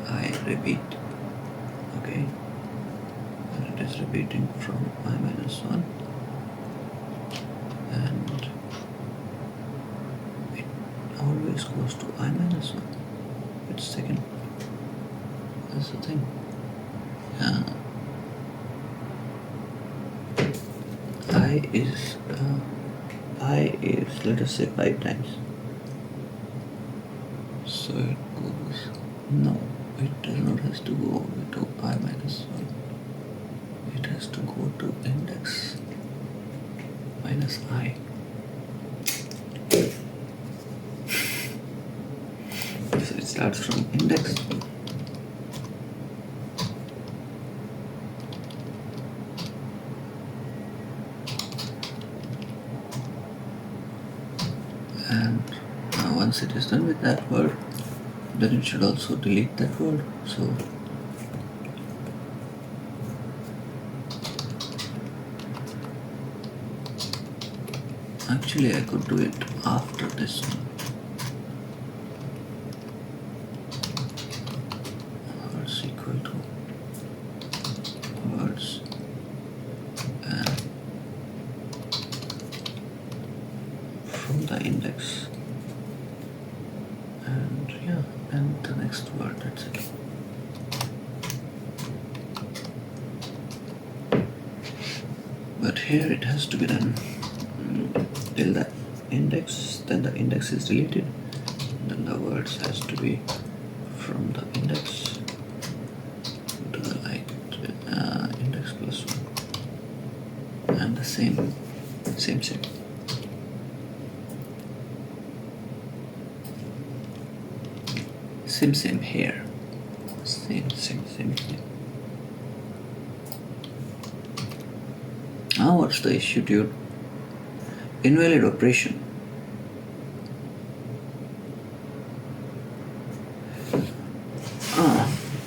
I repeat. Okay, and it is repeating from I minus 1, and it always goes to I minus 1. Wait a second. That's the thing. I is let us say 5 times. So it goes, no, it does not has to go to I minus 1. It has to go to index minus I. So it starts from index. And now once it is done with that word, then it should also delete that word. So Actually, I could do it after this one. Words equal to words and from the index, and yeah, and the next word, that's it. But here it has to be done till the index, then the index is deleted, then the words has to be from the index to the index plus 1, and the same. Same. Same here. Same. Now what's the issue, dude? Invalid operation.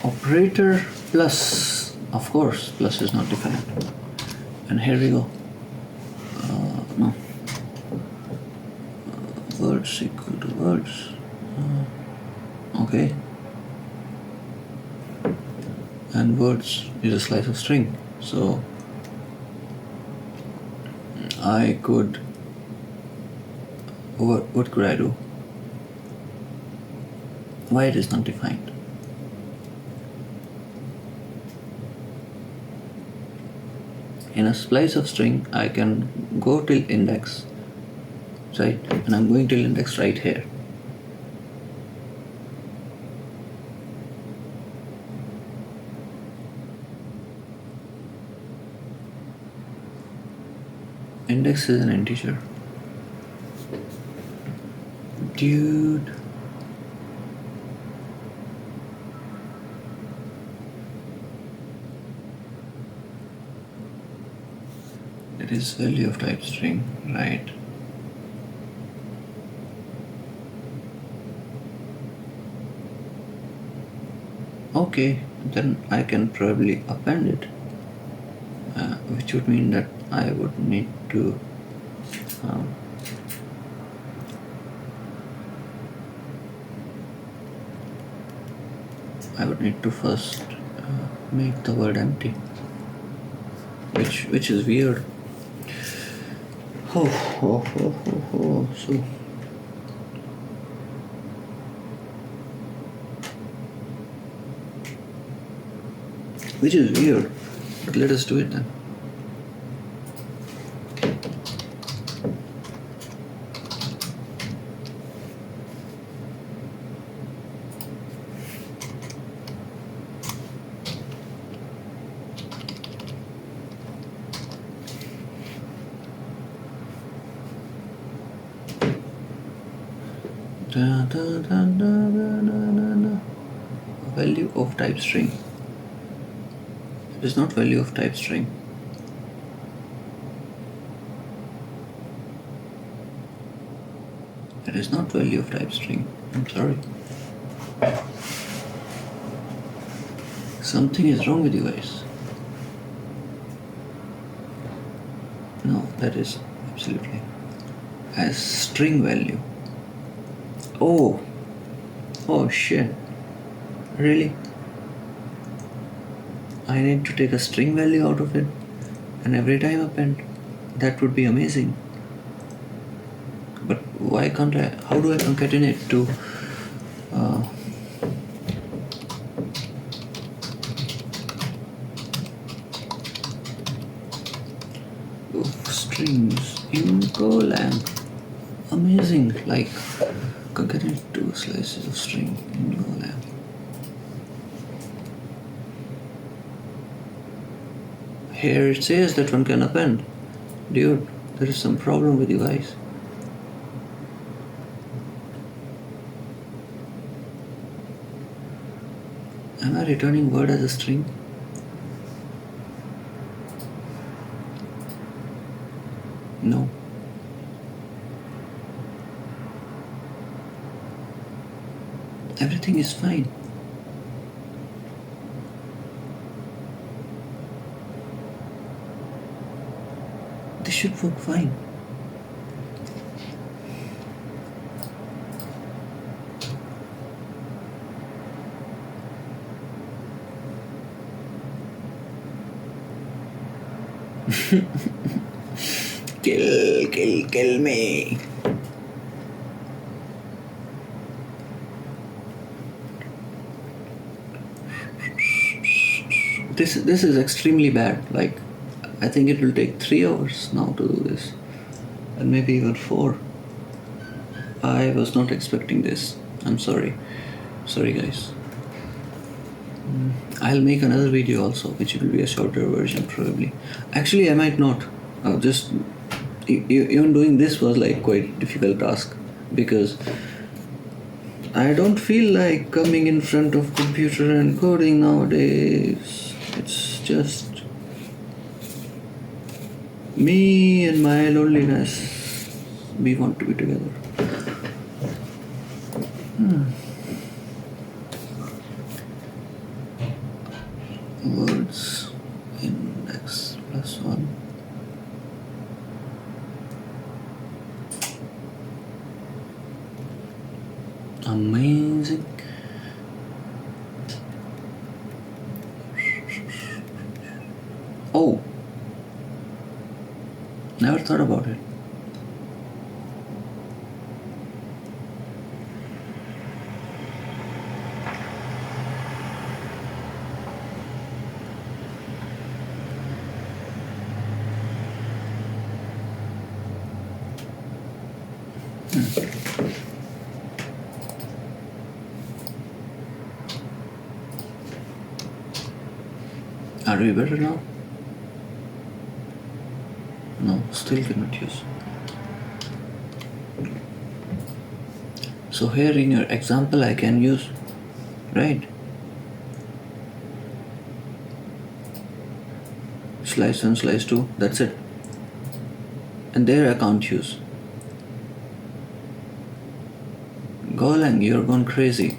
Operator plus. Of course, plus is not defined. And here we go. No. Words equal to words. Okay. And words is a slice of string. So I could. What could I do? Why it is not defined? In a slice of string, I can go till index, right? And I'm going till index right here. Index is an integer. Dude. It is value of type string, right? Okay, then I can probably append it, which would mean that I would need to first make the word empty, which is weird. So which is weird, but let us do it then. Value of type string. It is not value of type string. It is not value of type string. I'm sorry. Something is wrong with you guys. No, that is absolutely as string value. Oh shit. Really? I need to take a string value out of it and every time append. That would be amazing. But why can't I? How do I concatenate to strings in GoLang? Amazing, like concatenate two slices of string in GoLang. Here it says that one can append. Dude, there is some problem with you guys. Am I returning word as a string? No. Everything is fine. This should work fine. Kill me. This is extremely bad. Like, I think it will take 3 hours now to do this, and maybe even 4. I was not expecting this. I'm sorry. Sorry, guys. I'll make another video also, which will be a shorter version probably. Actually, I might not. Just even doing this was like quite difficult task, because I don't feel like coming in front of computer and coding nowadays. It's just me and my loneliness. We want to be together. Words index +1. Amazing. Oh, never thought about it. Are we better now? No, still cannot use. So here in your example I can use, right? Slice 1, slice 2, that's it. And there I can't use. GoLang, you're gone crazy.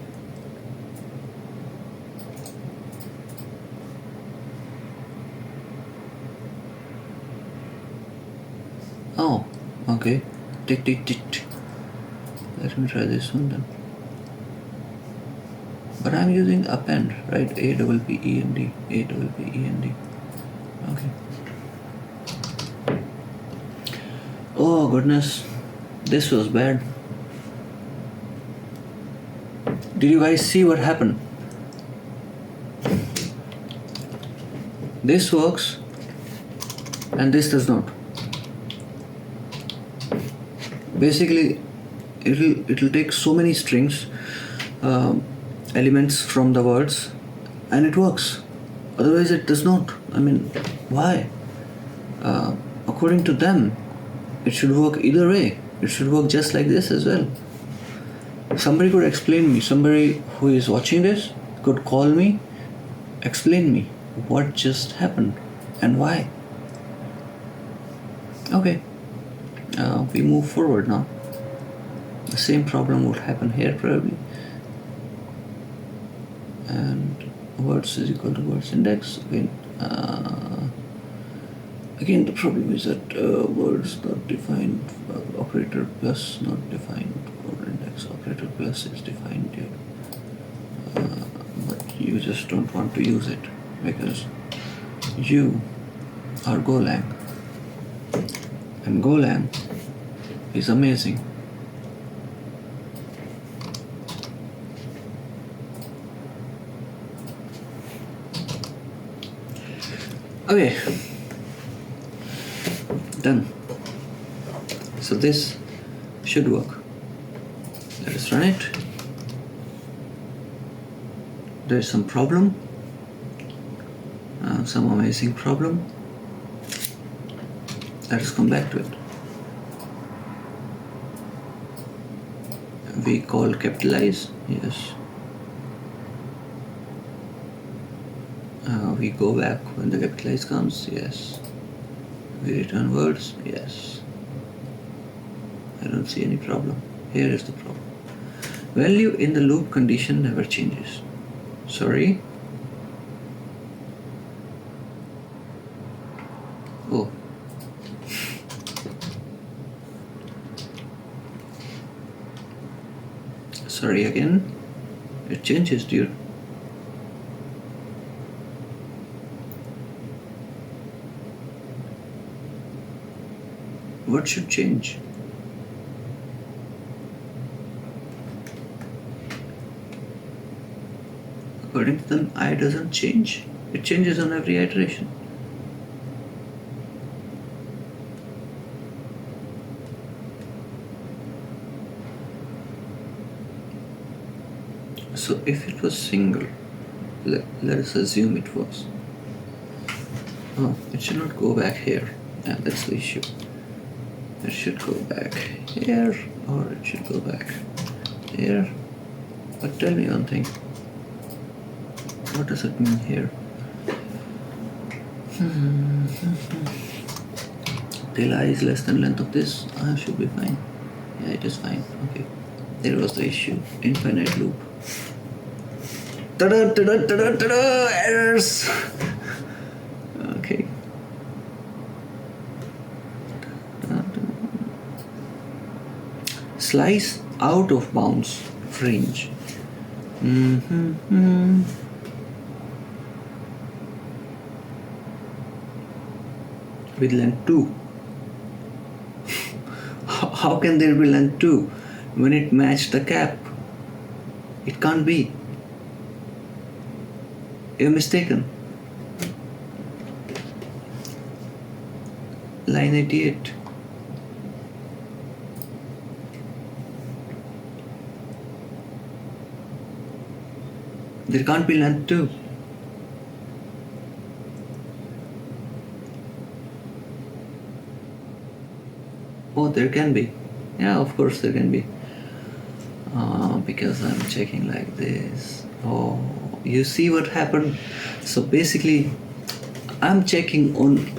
Oh, okay. Tick, tick, tick. Let me try this one then. But I'm using append, right? APPEND. APPEND. Okay. Oh goodness, this was bad. Did you guys see what happened? This works and this does not. Basically, it'll take so many strings, elements from the words, and it works. Otherwise, it does not. I mean, why? According to them, it should work either way. It should work just like this as well. Somebody could explain me. Somebody who is watching this could call me, explain me what just happened and why. Okay. We move forward now. The same problem would happen here probably. And words is equal to words index. Again the problem is that words not defined, operator plus not defined, word index operator plus is defined here. But you just don't want to use it because you are GoLang. And GoLang is amazing. Okay, done. So this should work. Let us run it. There is some problem, some amazing problem. Let us come back to it. We call capitalize, yes. We go back when the capitalize comes, yes. We return words, yes. I don't see any problem. Here is the problem. Value in the loop condition never changes. Sorry. Oh. Sorry again. It changes, dude. What should change? According to them, I doesn't change. It changes on every iteration. So if it was single, let us assume it was. Oh, it should not go back here. Yeah, that's the issue. It should go back here, or it should go back here. But tell me one thing. What does it mean here? Till I is less than length of this, I should be fine. Yeah, it is fine. Okay. There was the issue. Infinite loop. Ta-da, ta-da, ta-da, ta-da, errors! Okay. Slice out of bounds range. With length 2. How can there be length 2 when it matched the cap? It can't be. You're mistaken. Line 88. There can't be length 2. Oh, there can be. Yeah, of course there can be. Because I'm checking like this. Oh, you see what happened? So basically, I'm checking on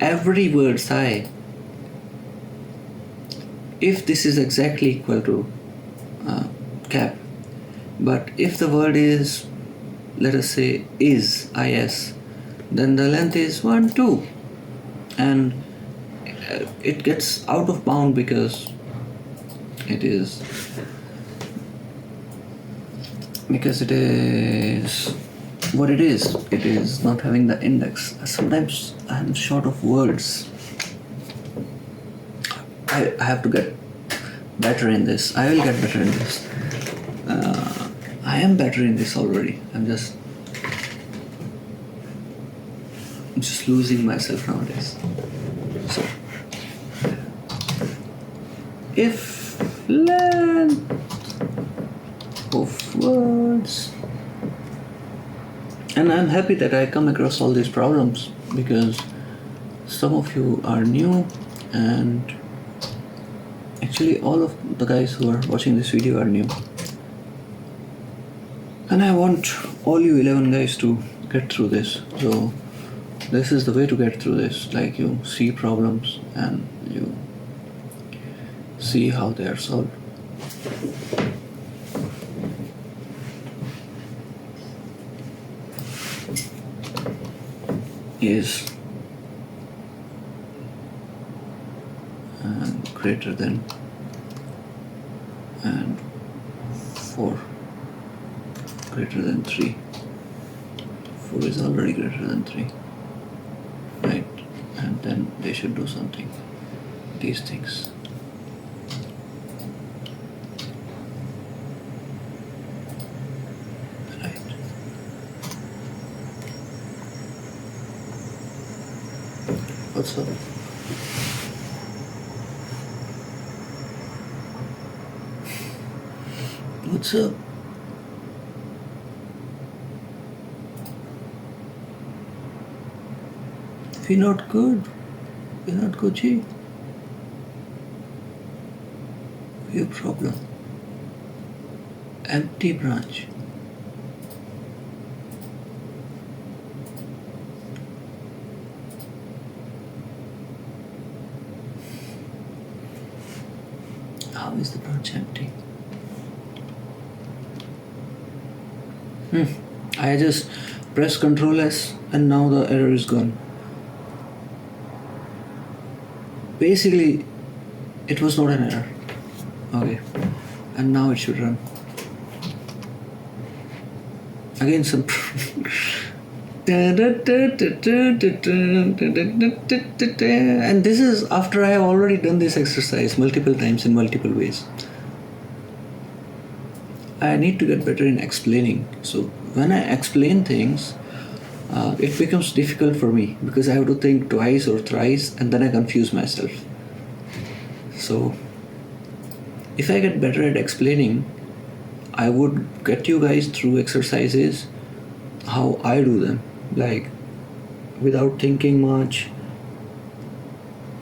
every word psi. If this is exactly equal to cap, but if the word is, let us say, is, then the length is 1, 2. And it gets out of bound because it is what it is. It is not having the index. Sometimes I'm short of words. I have to get better in this. I will get better in this. I am better in this already. I'm just losing myself nowadays. So if length of words, and I'm happy that I come across all these problems because some of you are new, and actually all of the guys who are watching this video are new, and I want all you 11 guys to get through this. So this is the way to get through this. Like, you see problems and you see how they are solved. Is greater than and 4 greater than 3. 4 is already greater than 3, right? And then they should do something. These things. Right. What's up? What's up? We're not good. We're not Gucci. We have problem. Empty branch. How is the branch empty? I just press Ctrl S and now the error is gone. Basically, it was not an error. Okay, and now it should run. Again, some And this is after I have already done this exercise multiple times in multiple ways. I need to get better in explaining. So when I explain things, it becomes difficult for me because I have to think twice or thrice and then I confuse myself. So if I get better at explaining, I would get you guys through exercises how I do them, like without thinking much,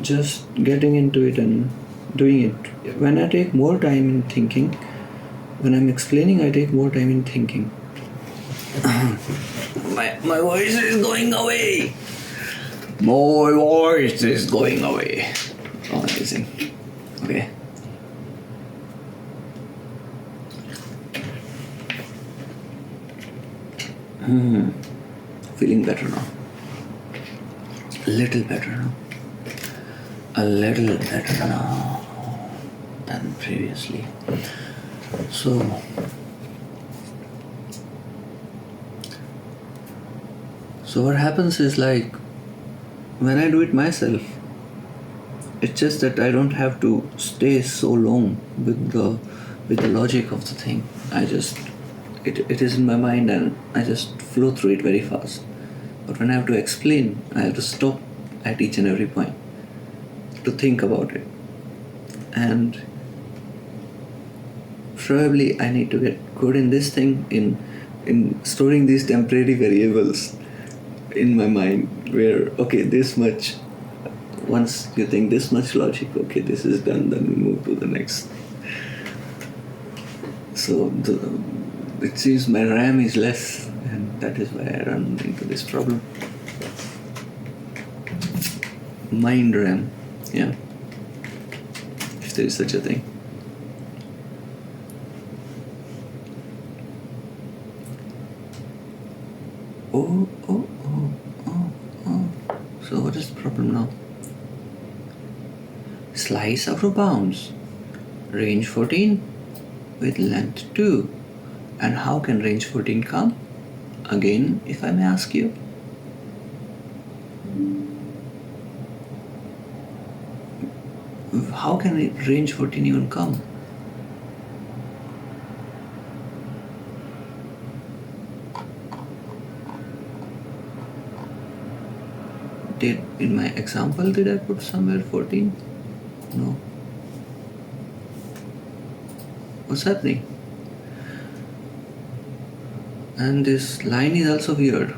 just getting into it and doing it. When I take more time in thinking, when I'm explaining, I take more time in thinking. My voice is going away. My voice is going away. Oh, amazing. Okay. Feeling better now. A little better now. A little better now than previously. So what happens is, like, when I do it myself, it's just that I don't have to stay so long with the logic of the thing. It is in my mind and I just flow through it very fast. But when I have to explain, I have to stop at each and every point to think about it. And probably I need to get good in this thing, in storing these temporary variables in my mind, where, okay, this much, once you think this much logic, okay, this is done, then we move to the next. So it seems my RAM is less, and that is why I run into this problem. Mind RAM, yeah, if there is such a thing. Oh. So what is the problem now? Slice out of bounds. Range 14 with length 2. And how can range 14 come? Again, if I may ask you. How can range 14 even come? In my example, did I put somewhere 14? No. What's happening? And this line is also weird.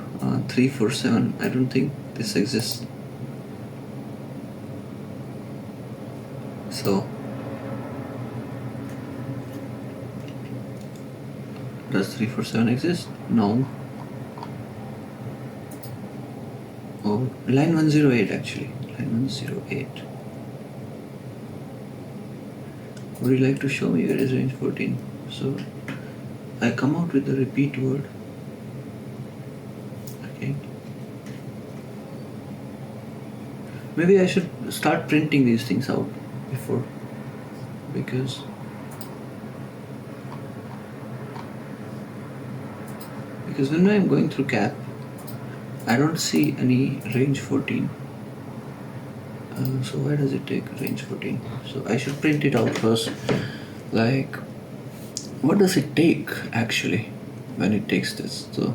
3, 4, 7. I don't think this exists. So, does 3, 4, 7 exist? No. Oh, line 108 actually. Line 108. Would you like to show me where is range 14? So I come out with the repeat word. Okay. Maybe I should start printing these things out before, because when I'm going through cap, I don't see any range 14. So why does it take range 14? So I should print it out first. Like, what does it take actually when it takes this? So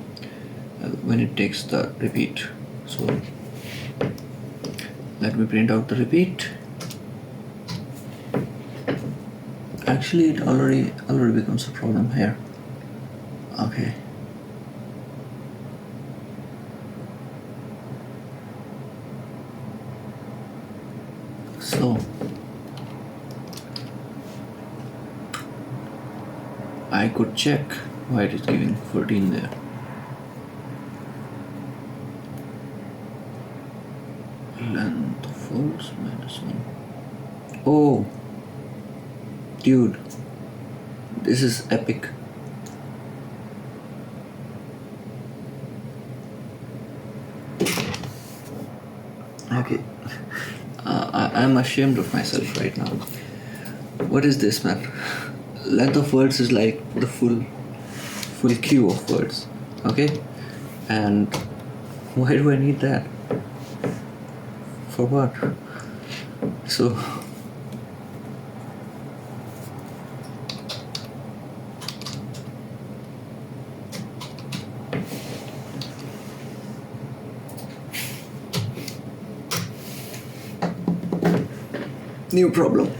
when it takes the repeat. So let me print out the repeat. Actually, it already becomes a problem here. Okay. So I could check why it is giving 14 there. Length of folds -1. Oh, dude, this is epic. Okay. I'm ashamed of myself right now. What is this, man? Length of words is like the full queue of words, okay? And Why do I need that? For what? So new problem.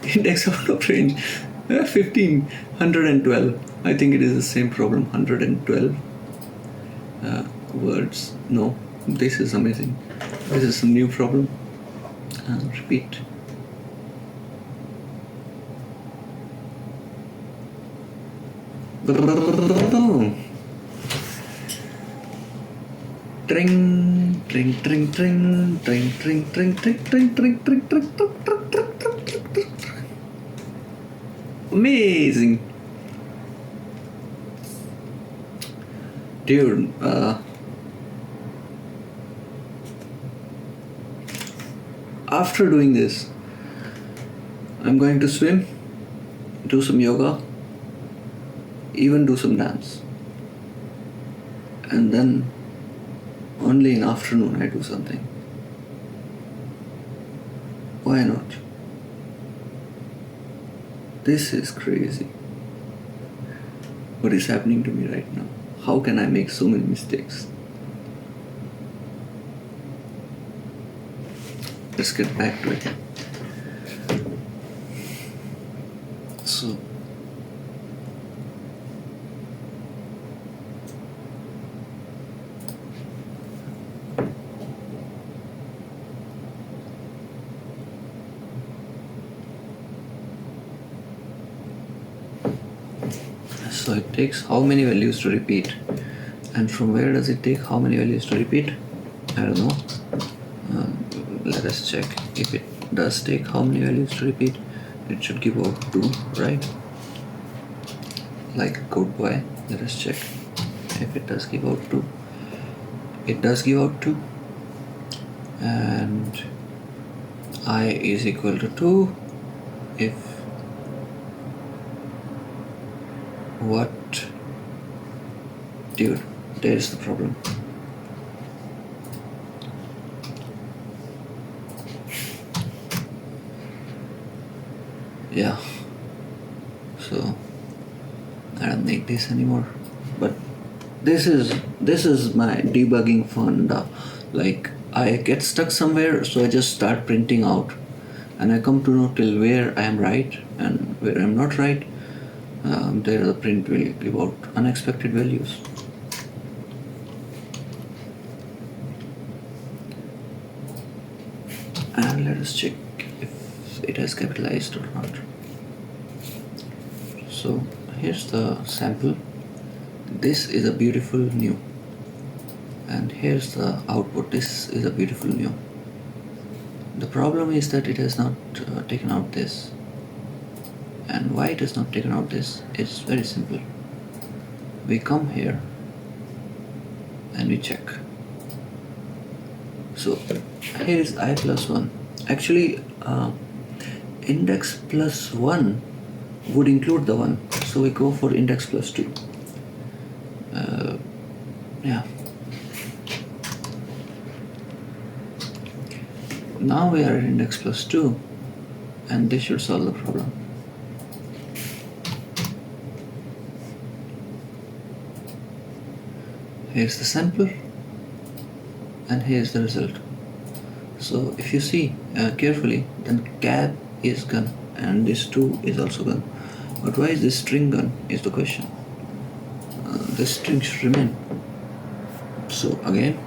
Index out of range 15, 112. I think it is the same problem. 112 words. No, this is amazing. This is a new problem. Repeat. Tring, tring, tring, tring, tring, tring, tring, tring, tring, tring, tring, tring. Amazing. Dude, after doing this, I'm going to swim, do some yoga, even do some dance. And then only in afternoon I do something. Why not? This is crazy. What is happening to me right now? How can I make so many mistakes? Let's get back to it. So So it takes how many values to repeat, and from where does it take how many values to repeat? I don't know. Let us check. If it does take how many values to repeat, it should give out 2, right? Like a good boy. Let us check if it does give out 2. It does give out 2, and I is equal to 2 if what? Dude, there's the problem. Yeah, so I don't need this anymore. But this is my debugging fun. Like I get stuck somewhere, so I just start printing out, and I come to know till where I am right and where I am not right. There the print will give out unexpected values. And let us check if it has capitalized or not. So here's the sample. This is a beautiful new, and here's the output. This is a beautiful new. The problem is that it has not taken out this. And why it has not taken out this is very simple. We come here and we check. So here is I plus 1. Actually, index plus 1 would include the 1. So we go for index plus 2. Yeah. Now we are at index plus 2, and this should solve the problem. Here's the sample, and here's the result. So if you see carefully, then cab is gun, and this 2 is also gun. But why is this string gun is the question. This string should remain. So again,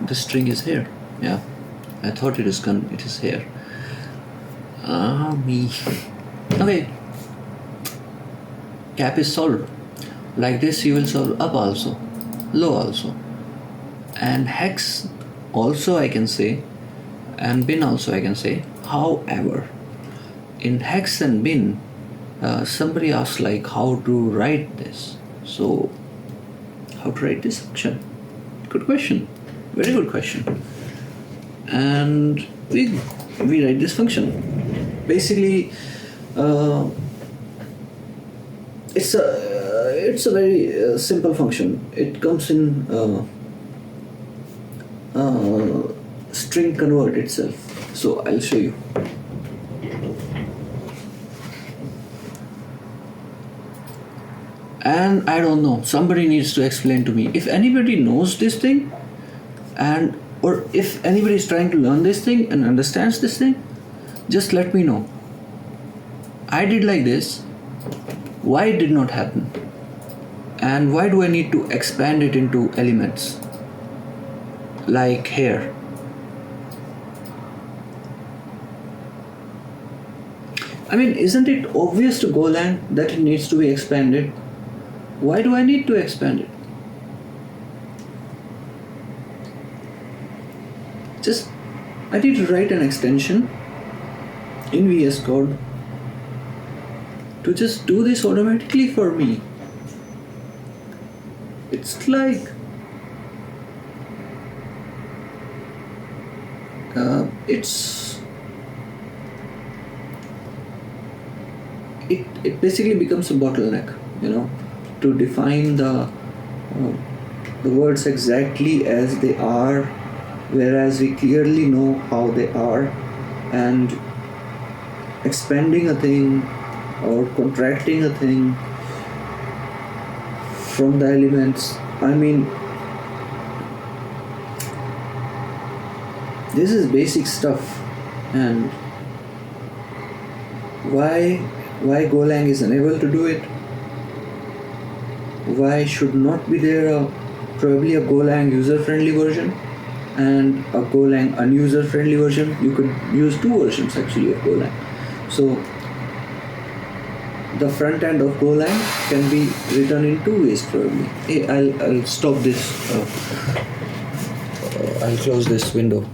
this string is here. Yeah, I thought it is gun, it is here. Me. Okay, cap is solved. Like this you will solve up also, low also, and hex also I can say, and bin also I can say. However, in hex and bin, somebody asked like how to write this. So how to write this function? Good question, very good question. And we write this function. Basically, it's a very simple function. It comes in string convert itself. So I'll show you. And I don't know, somebody needs to explain to me. If anybody knows this thing, or if anybody is trying to learn this thing and understands this thing, just let me know. I did like this. Why it did not happen? And why do I need to expand it into elements? Like here. I mean, isn't it obvious to GoLang that it needs to be expanded? Why do I need to expand it? I need to write an extension in VS Code to just do this automatically for me. It's like it basically becomes a bottleneck, to define the words exactly as they are, whereas we clearly know how they are, and expanding a thing or contracting a thing from the elements. I mean, this is basic stuff, and why GoLang is unable to do it? Why should not be there probably a GoLang user-friendly version and a GoLang unuser-friendly version? You could use two versions actually of GoLang. So the front end of GoLang can be written in two ways probably. Hey, I'll stop this. I'll close this window.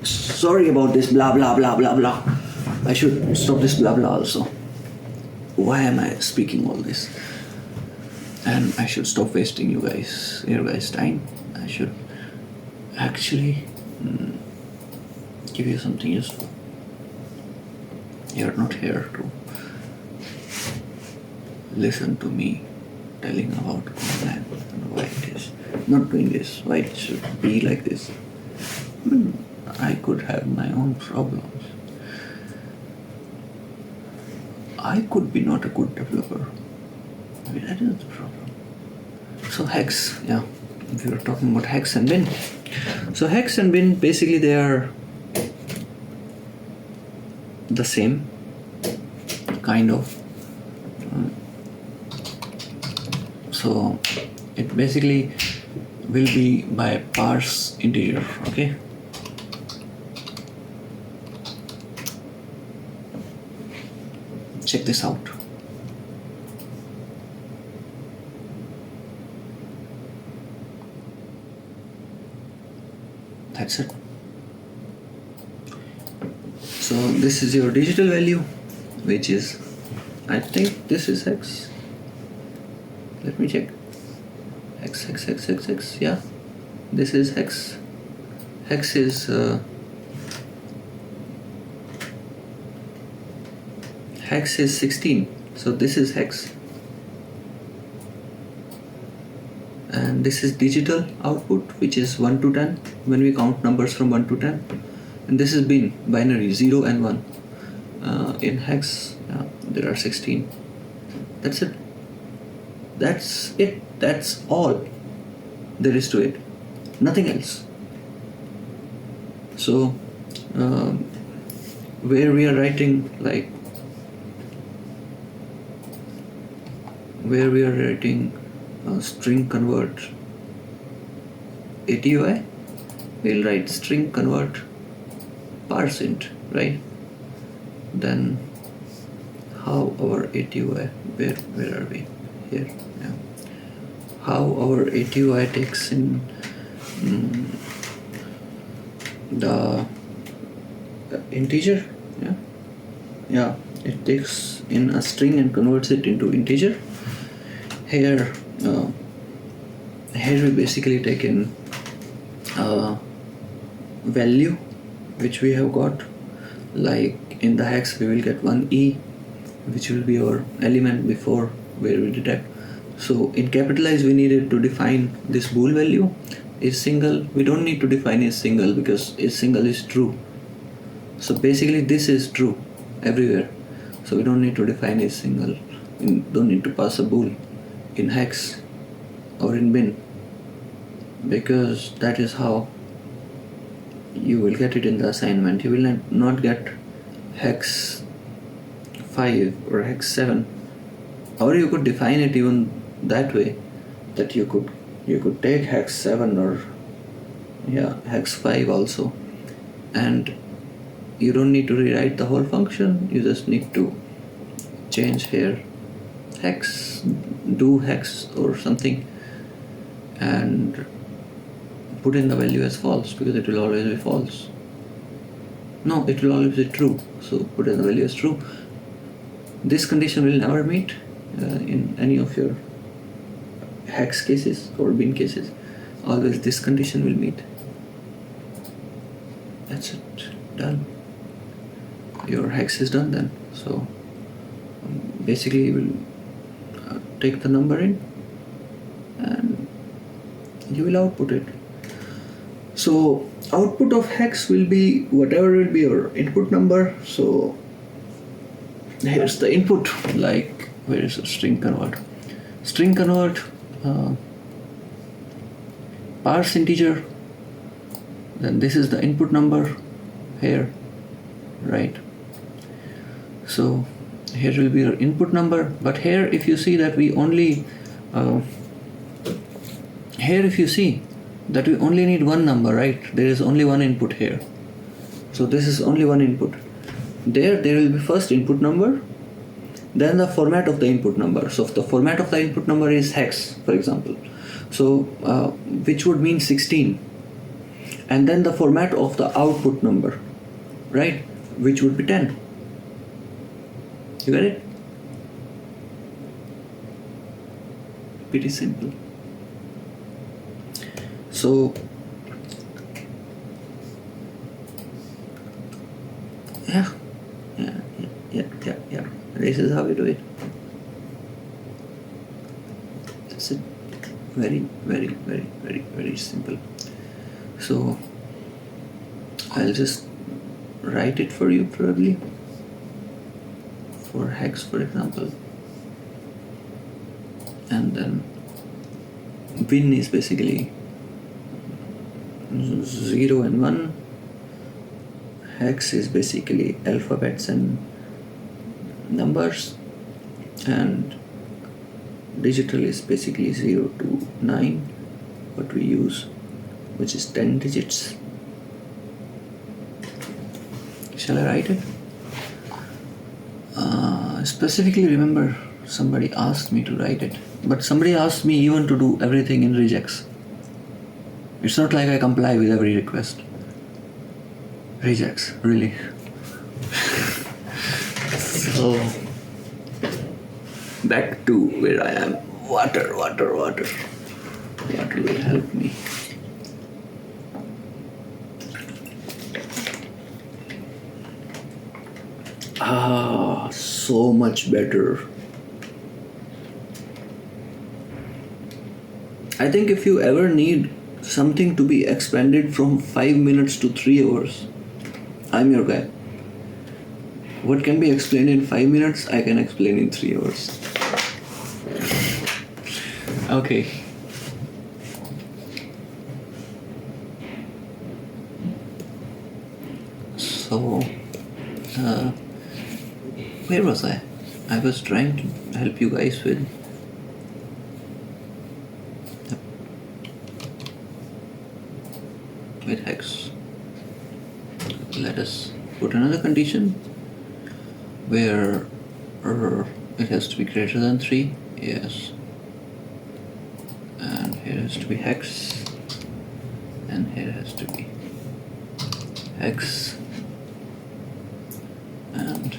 Sorry about this blah blah blah blah blah. I should stop this blah blah also. Why am I speaking all this? And I should stop wasting your guys' time. I should actually give you something useful. You're not here to listen to me telling about GoLang and why it is not doing this, why it should be like this. I could have my own problems. I could be not a good developer. That is the problem. So hex, we were talking about hex and bin. So hex and bin, basically they are the same kind of. So it basically will be by parse integer, okay? Check this out. That's it. So this is your digital value, which is, I think this is hex. Let me check. Hex. Yeah, this is hex. Hex is hex is 16. So this is hex. And this is digital output, which is 1 to 10 when we count numbers from 1 to 10. And this is bin, binary, 0 and 1. In hex, there are 16. That's it. That's all there is to it. Nothing else. So, where we are writing string convert ATUI, we'll write string convert parse int, right? Then how our ATUI, where are we? Here, yeah. How our ATUI takes in the integer, yeah, it takes in a string and converts it into integer. Here we basically take in value which we have got. Like in the hex we will get 1e, which will be our element before where we detect. So in capitalize we needed to define this bool value is single. We don't need to define is single because is single is true. So basically this is true everywhere. So we don't need to define is single. We don't need to pass a bool in hex or in bin, because that is how you will get it in the assignment. You will not get hex 5 or hex 7, or you could define it even that way, that you could take hex 7 or hex 5 also, and you don't need to rewrite the whole function. You just need to change here hex, do hex or something, and put in the value as false, because it will always be false. No, it will always be true, so put in the value as true. This condition will never meet in any of your hex cases or bin cases. Always this condition will meet. That's it, done. Your hex is done then. So basically you will take the number in and you will output it. So output of hex will be whatever will be your input number. So here's the input, like where is the string convert? String convert, parse integer, then this is the input number here, right? So here will be your input number, but here if you see that we only need one number, right? There is only one input here, so this is only one input. There will be first input number, then the format of the input number. So if the format of the input number is hex, for example, so which would mean 16, and then the format of the output number, right, which would be 10. You got it? Pretty simple. So yeah. This is how we do it. That's it. Very, very, very, very, very simple. So I'll just write it for you probably. For hex, for example. And then bin is basically 0 and 1. Hex is basically alphabets and numbers, and digital is basically 0 to 9, what we use, which is 10 digits. Shall I write it? Specifically remember, somebody asked me to write it, but somebody asked me even to do everything in regex. It's not like I comply with every request. Regex, really. So back to where I am. Water. Water will help me. So much better. I think if you ever need something to be expanded from 5 minutes to 3 hours, I'm your guy. What can be explained in 5 minutes, I can explain in 3 hours. Okay. So, where was I? I was trying to help you guys with hex. Let us put another condition where it has to be greater than 3. Yes. And here has to be hex, and here has to be hex, and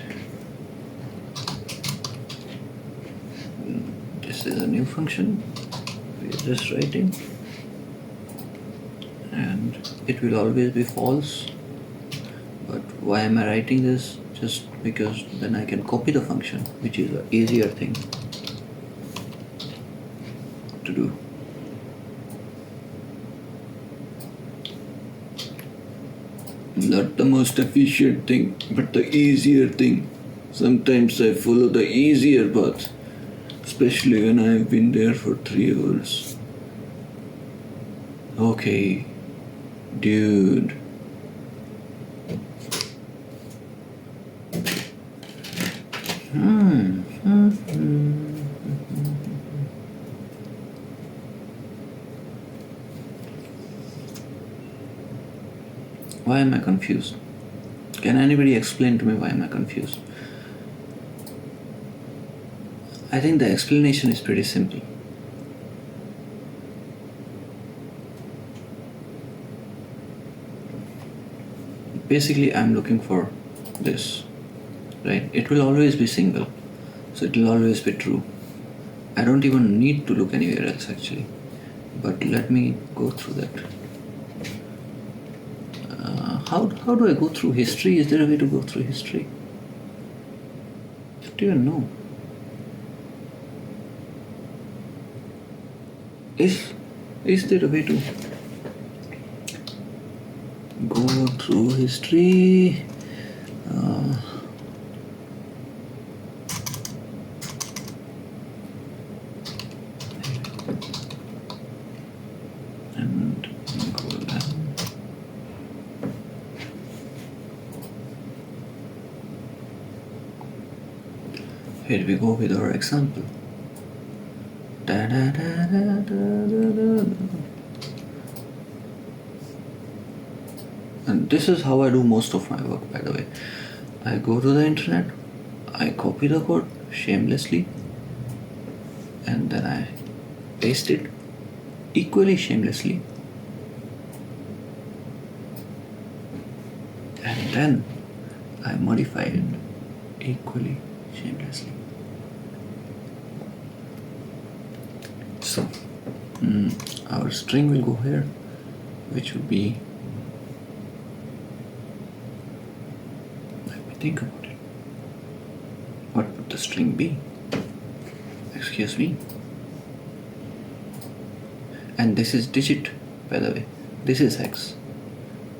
this is a new function we are just writing, and it will always be false, but why am I writing this? Just because then I can copy the function, which is an easier thing to do. Not the most efficient thing, but the easier thing. Sometimes I follow the easier path, especially when I've been there for 3 hours. Okay, dude. Why am I confused? Can anybody explain to me why am I confused? I think the explanation is pretty simple. Basically, I'm looking for this, right? It will always be single, so it will always be true. I don't even need to look anywhere else actually, but let me go through that. How do I go through history? Is there a way to go through history? I don't even know. Is there a way to go through history? And GoLang. Here we go with our example. Da, da, da, da, da, da, da. And this is how I do most of my work, by the way. I go to the internet, I copy the code shamelessly, and then I paste it equally shamelessly. And then I modify it equally shamelessly. So, our string will go here, which would be, let me think about it. What would the string be? Excuse me. And this is digit, by the way. This is hex.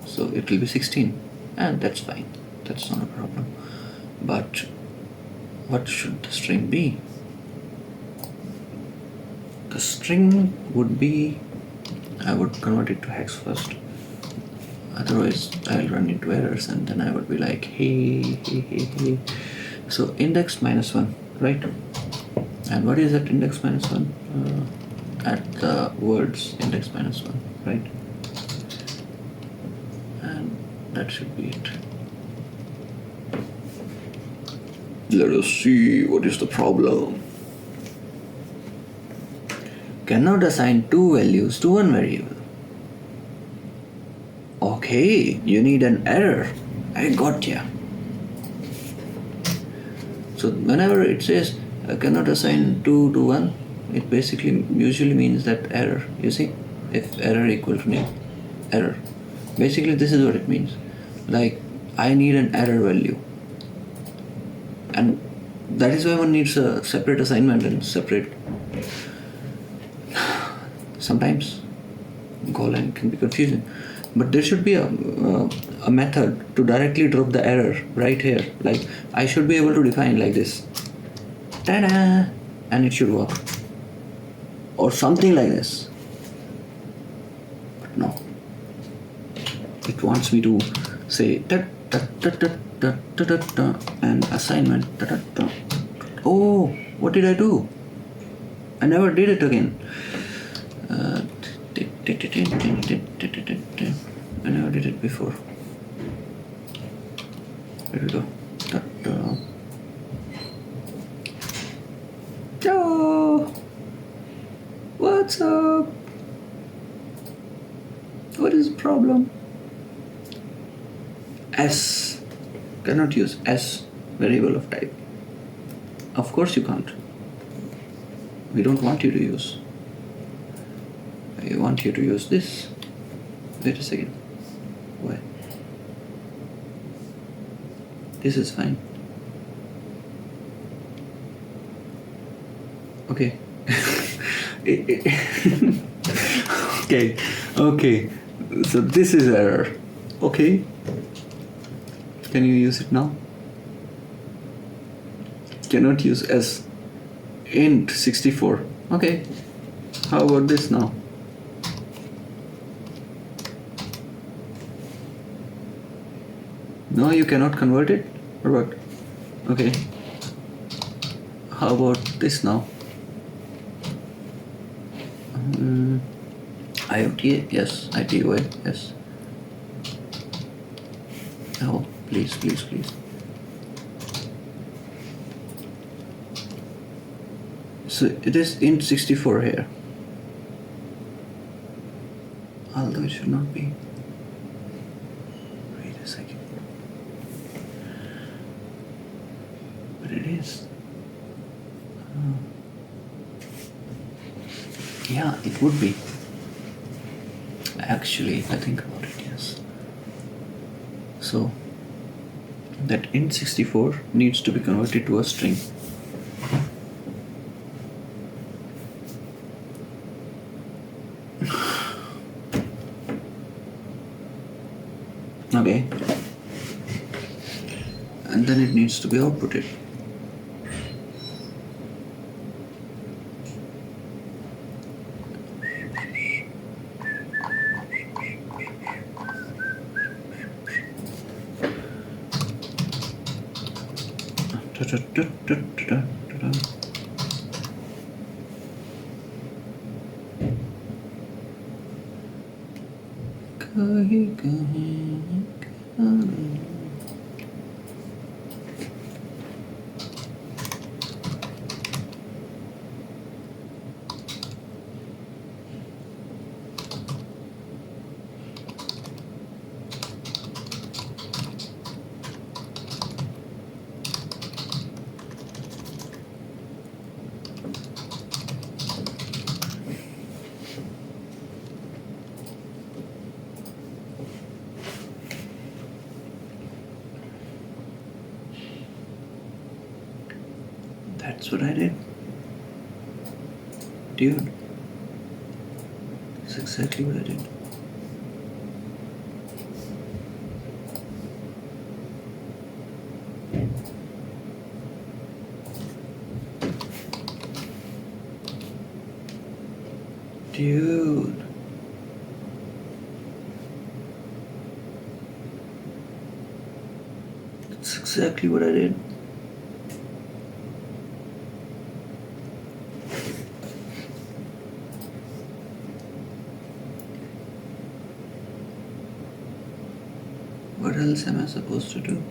So it will be 16. And that's fine. That's not a problem. But what should the string be? The string would be, I would convert it to hex first. Otherwise, I'll run into errors and then I would be like, hey. So index -1, right? And what is that index -1? At the words index -1, right? And that should be it. Let us see what is the problem. Cannot assign 2 values to one variable. Okay, you need an error. I got ya. So whenever it says cannot assign 2 to 1, it basically usually means that error. You see, if error equal to nil, error. Basically, this is what it means. Like, I need an error value. And that is why one needs a separate assignment and separate. Sometimes GoLang can be confusing. But there should be a method to directly drop the error right here. Like, I should be able to define like this. Ta-da! And it should work. Or something like this. But no. It wants me to say and assignment. Oh, what did I do? I never did it again. I never did it before. There we go. Joe! What's up? What is the problem? S. Cannot use S variable of type. Of course you can't. We don't want you to use. I want you to use this. Wait a second. Why? This is fine. Okay. Okay. So this is error. Okay. Can you use it now? Cannot use as int 64. Okay. How about this now? No, you cannot convert it? Or what? Okay. How about this now? IOTA? Yes. ITOA? Yes. Oh, please, please, please. So it is int 64 here. Although it should not be. Wait a second. But it is. Yeah, it would be. Actually, if I think about it, yes. So that int 64 needs to be converted to a string. Okay. And then it needs to be outputted. That's what I did. Dude. That's exactly what I did. Dude. That's exactly what I did. What else am I supposed to do?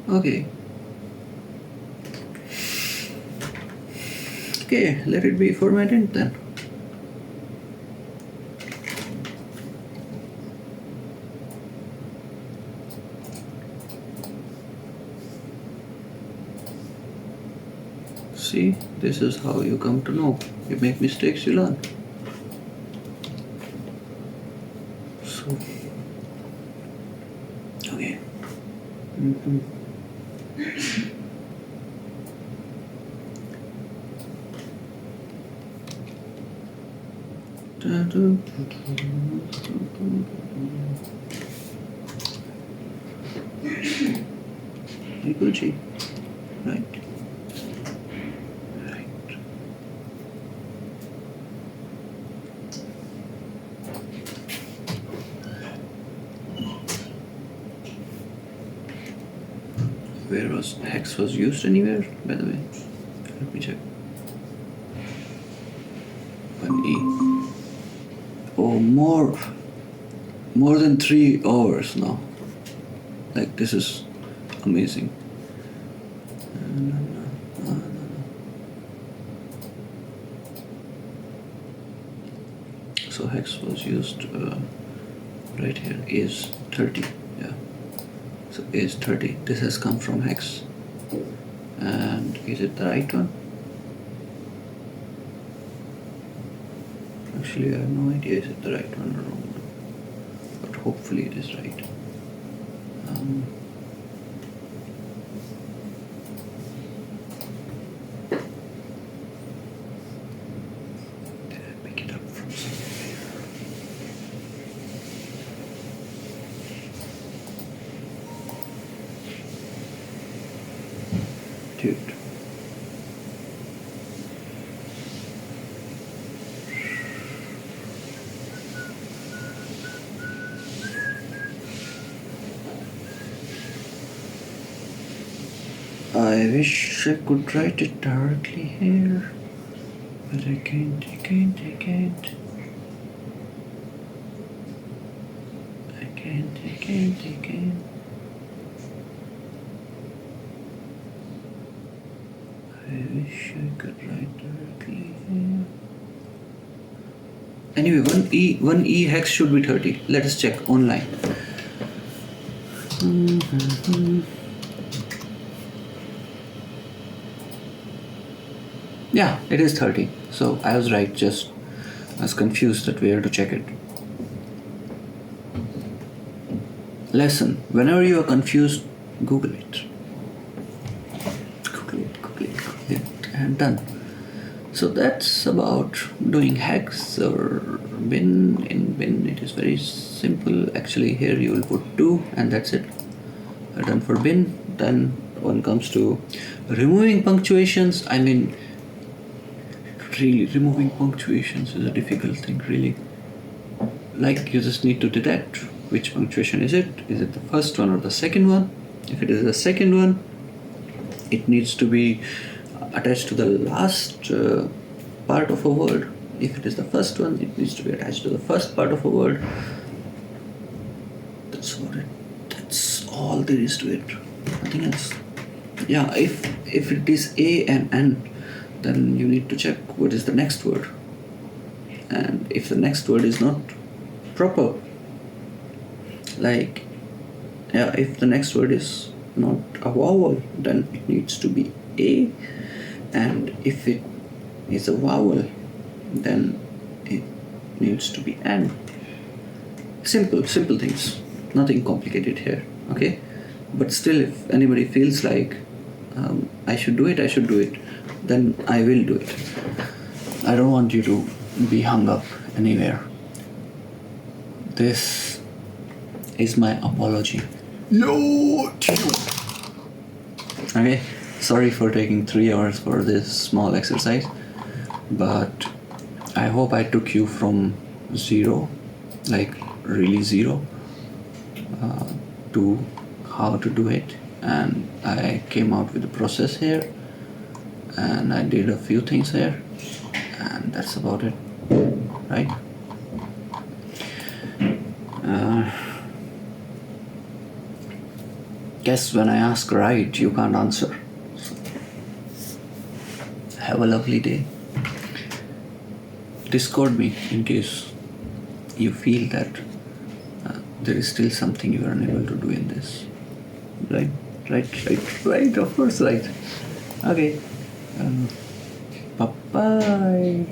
Okay. Okay, let it be for my int then. See, this is how you come to know. You make mistakes, you learn. So, okay. Gucci, right? Right. Where was hex was used anywhere, by the way? Let me check. 1E. Oh, more than 3 hours now. Like, this is amazing. So hex was used right here is 30. Yeah. So is 30. This has come from hex. And is it the right one? Actually, I have no idea is it the right one or wrong one. hopefully it is right. Did I pick it up from somewhere? Dude. I wish I could write it directly here, but I can't. I can't. I wish I could write directly here. Anyway, one E hex should be 30. Let us check online. Yeah, it is 30. So I was right, just I was confused that where to check it. Lesson: whenever you are confused, Google it. Google it, and done. So that's about doing hex or bin. In bin, it is very simple. Actually, here you will put 2, and that's it. Done for bin. Then when it comes to removing punctuations, I mean, really, removing punctuations is a difficult thing, really. Like, you just need to detect which punctuation is it. Is it the first one or the second one? If it is the second one, it needs to be attached to the last part of a word. If it is the first one, it needs to be attached to the first part of a word. That's all there is to it. Nothing else. Yeah, if it is A and N, then you need to check what is the next word. And if the next word is not proper, like, yeah, if the next word is not a vowel, then it needs to be A. And if it is a vowel, then it needs to be N. Simple things. Nothing complicated here, okay? But still, if anybody feels like I should do it, then I will do it. I don't want you to be hung up anywhere. This is my apology. Yo! Okay, sorry for taking 3 hours for this small exercise, but I hope I took you from zero, like really zero, to how to do it, and I came out with a process here, and I did a few things here, and that's about it, right? Guess when I ask right, you can't answer. So, have a lovely day. Discord me in case you feel that there is still something you are unable to do in this. Right, of course, right. Okay. Bye-bye.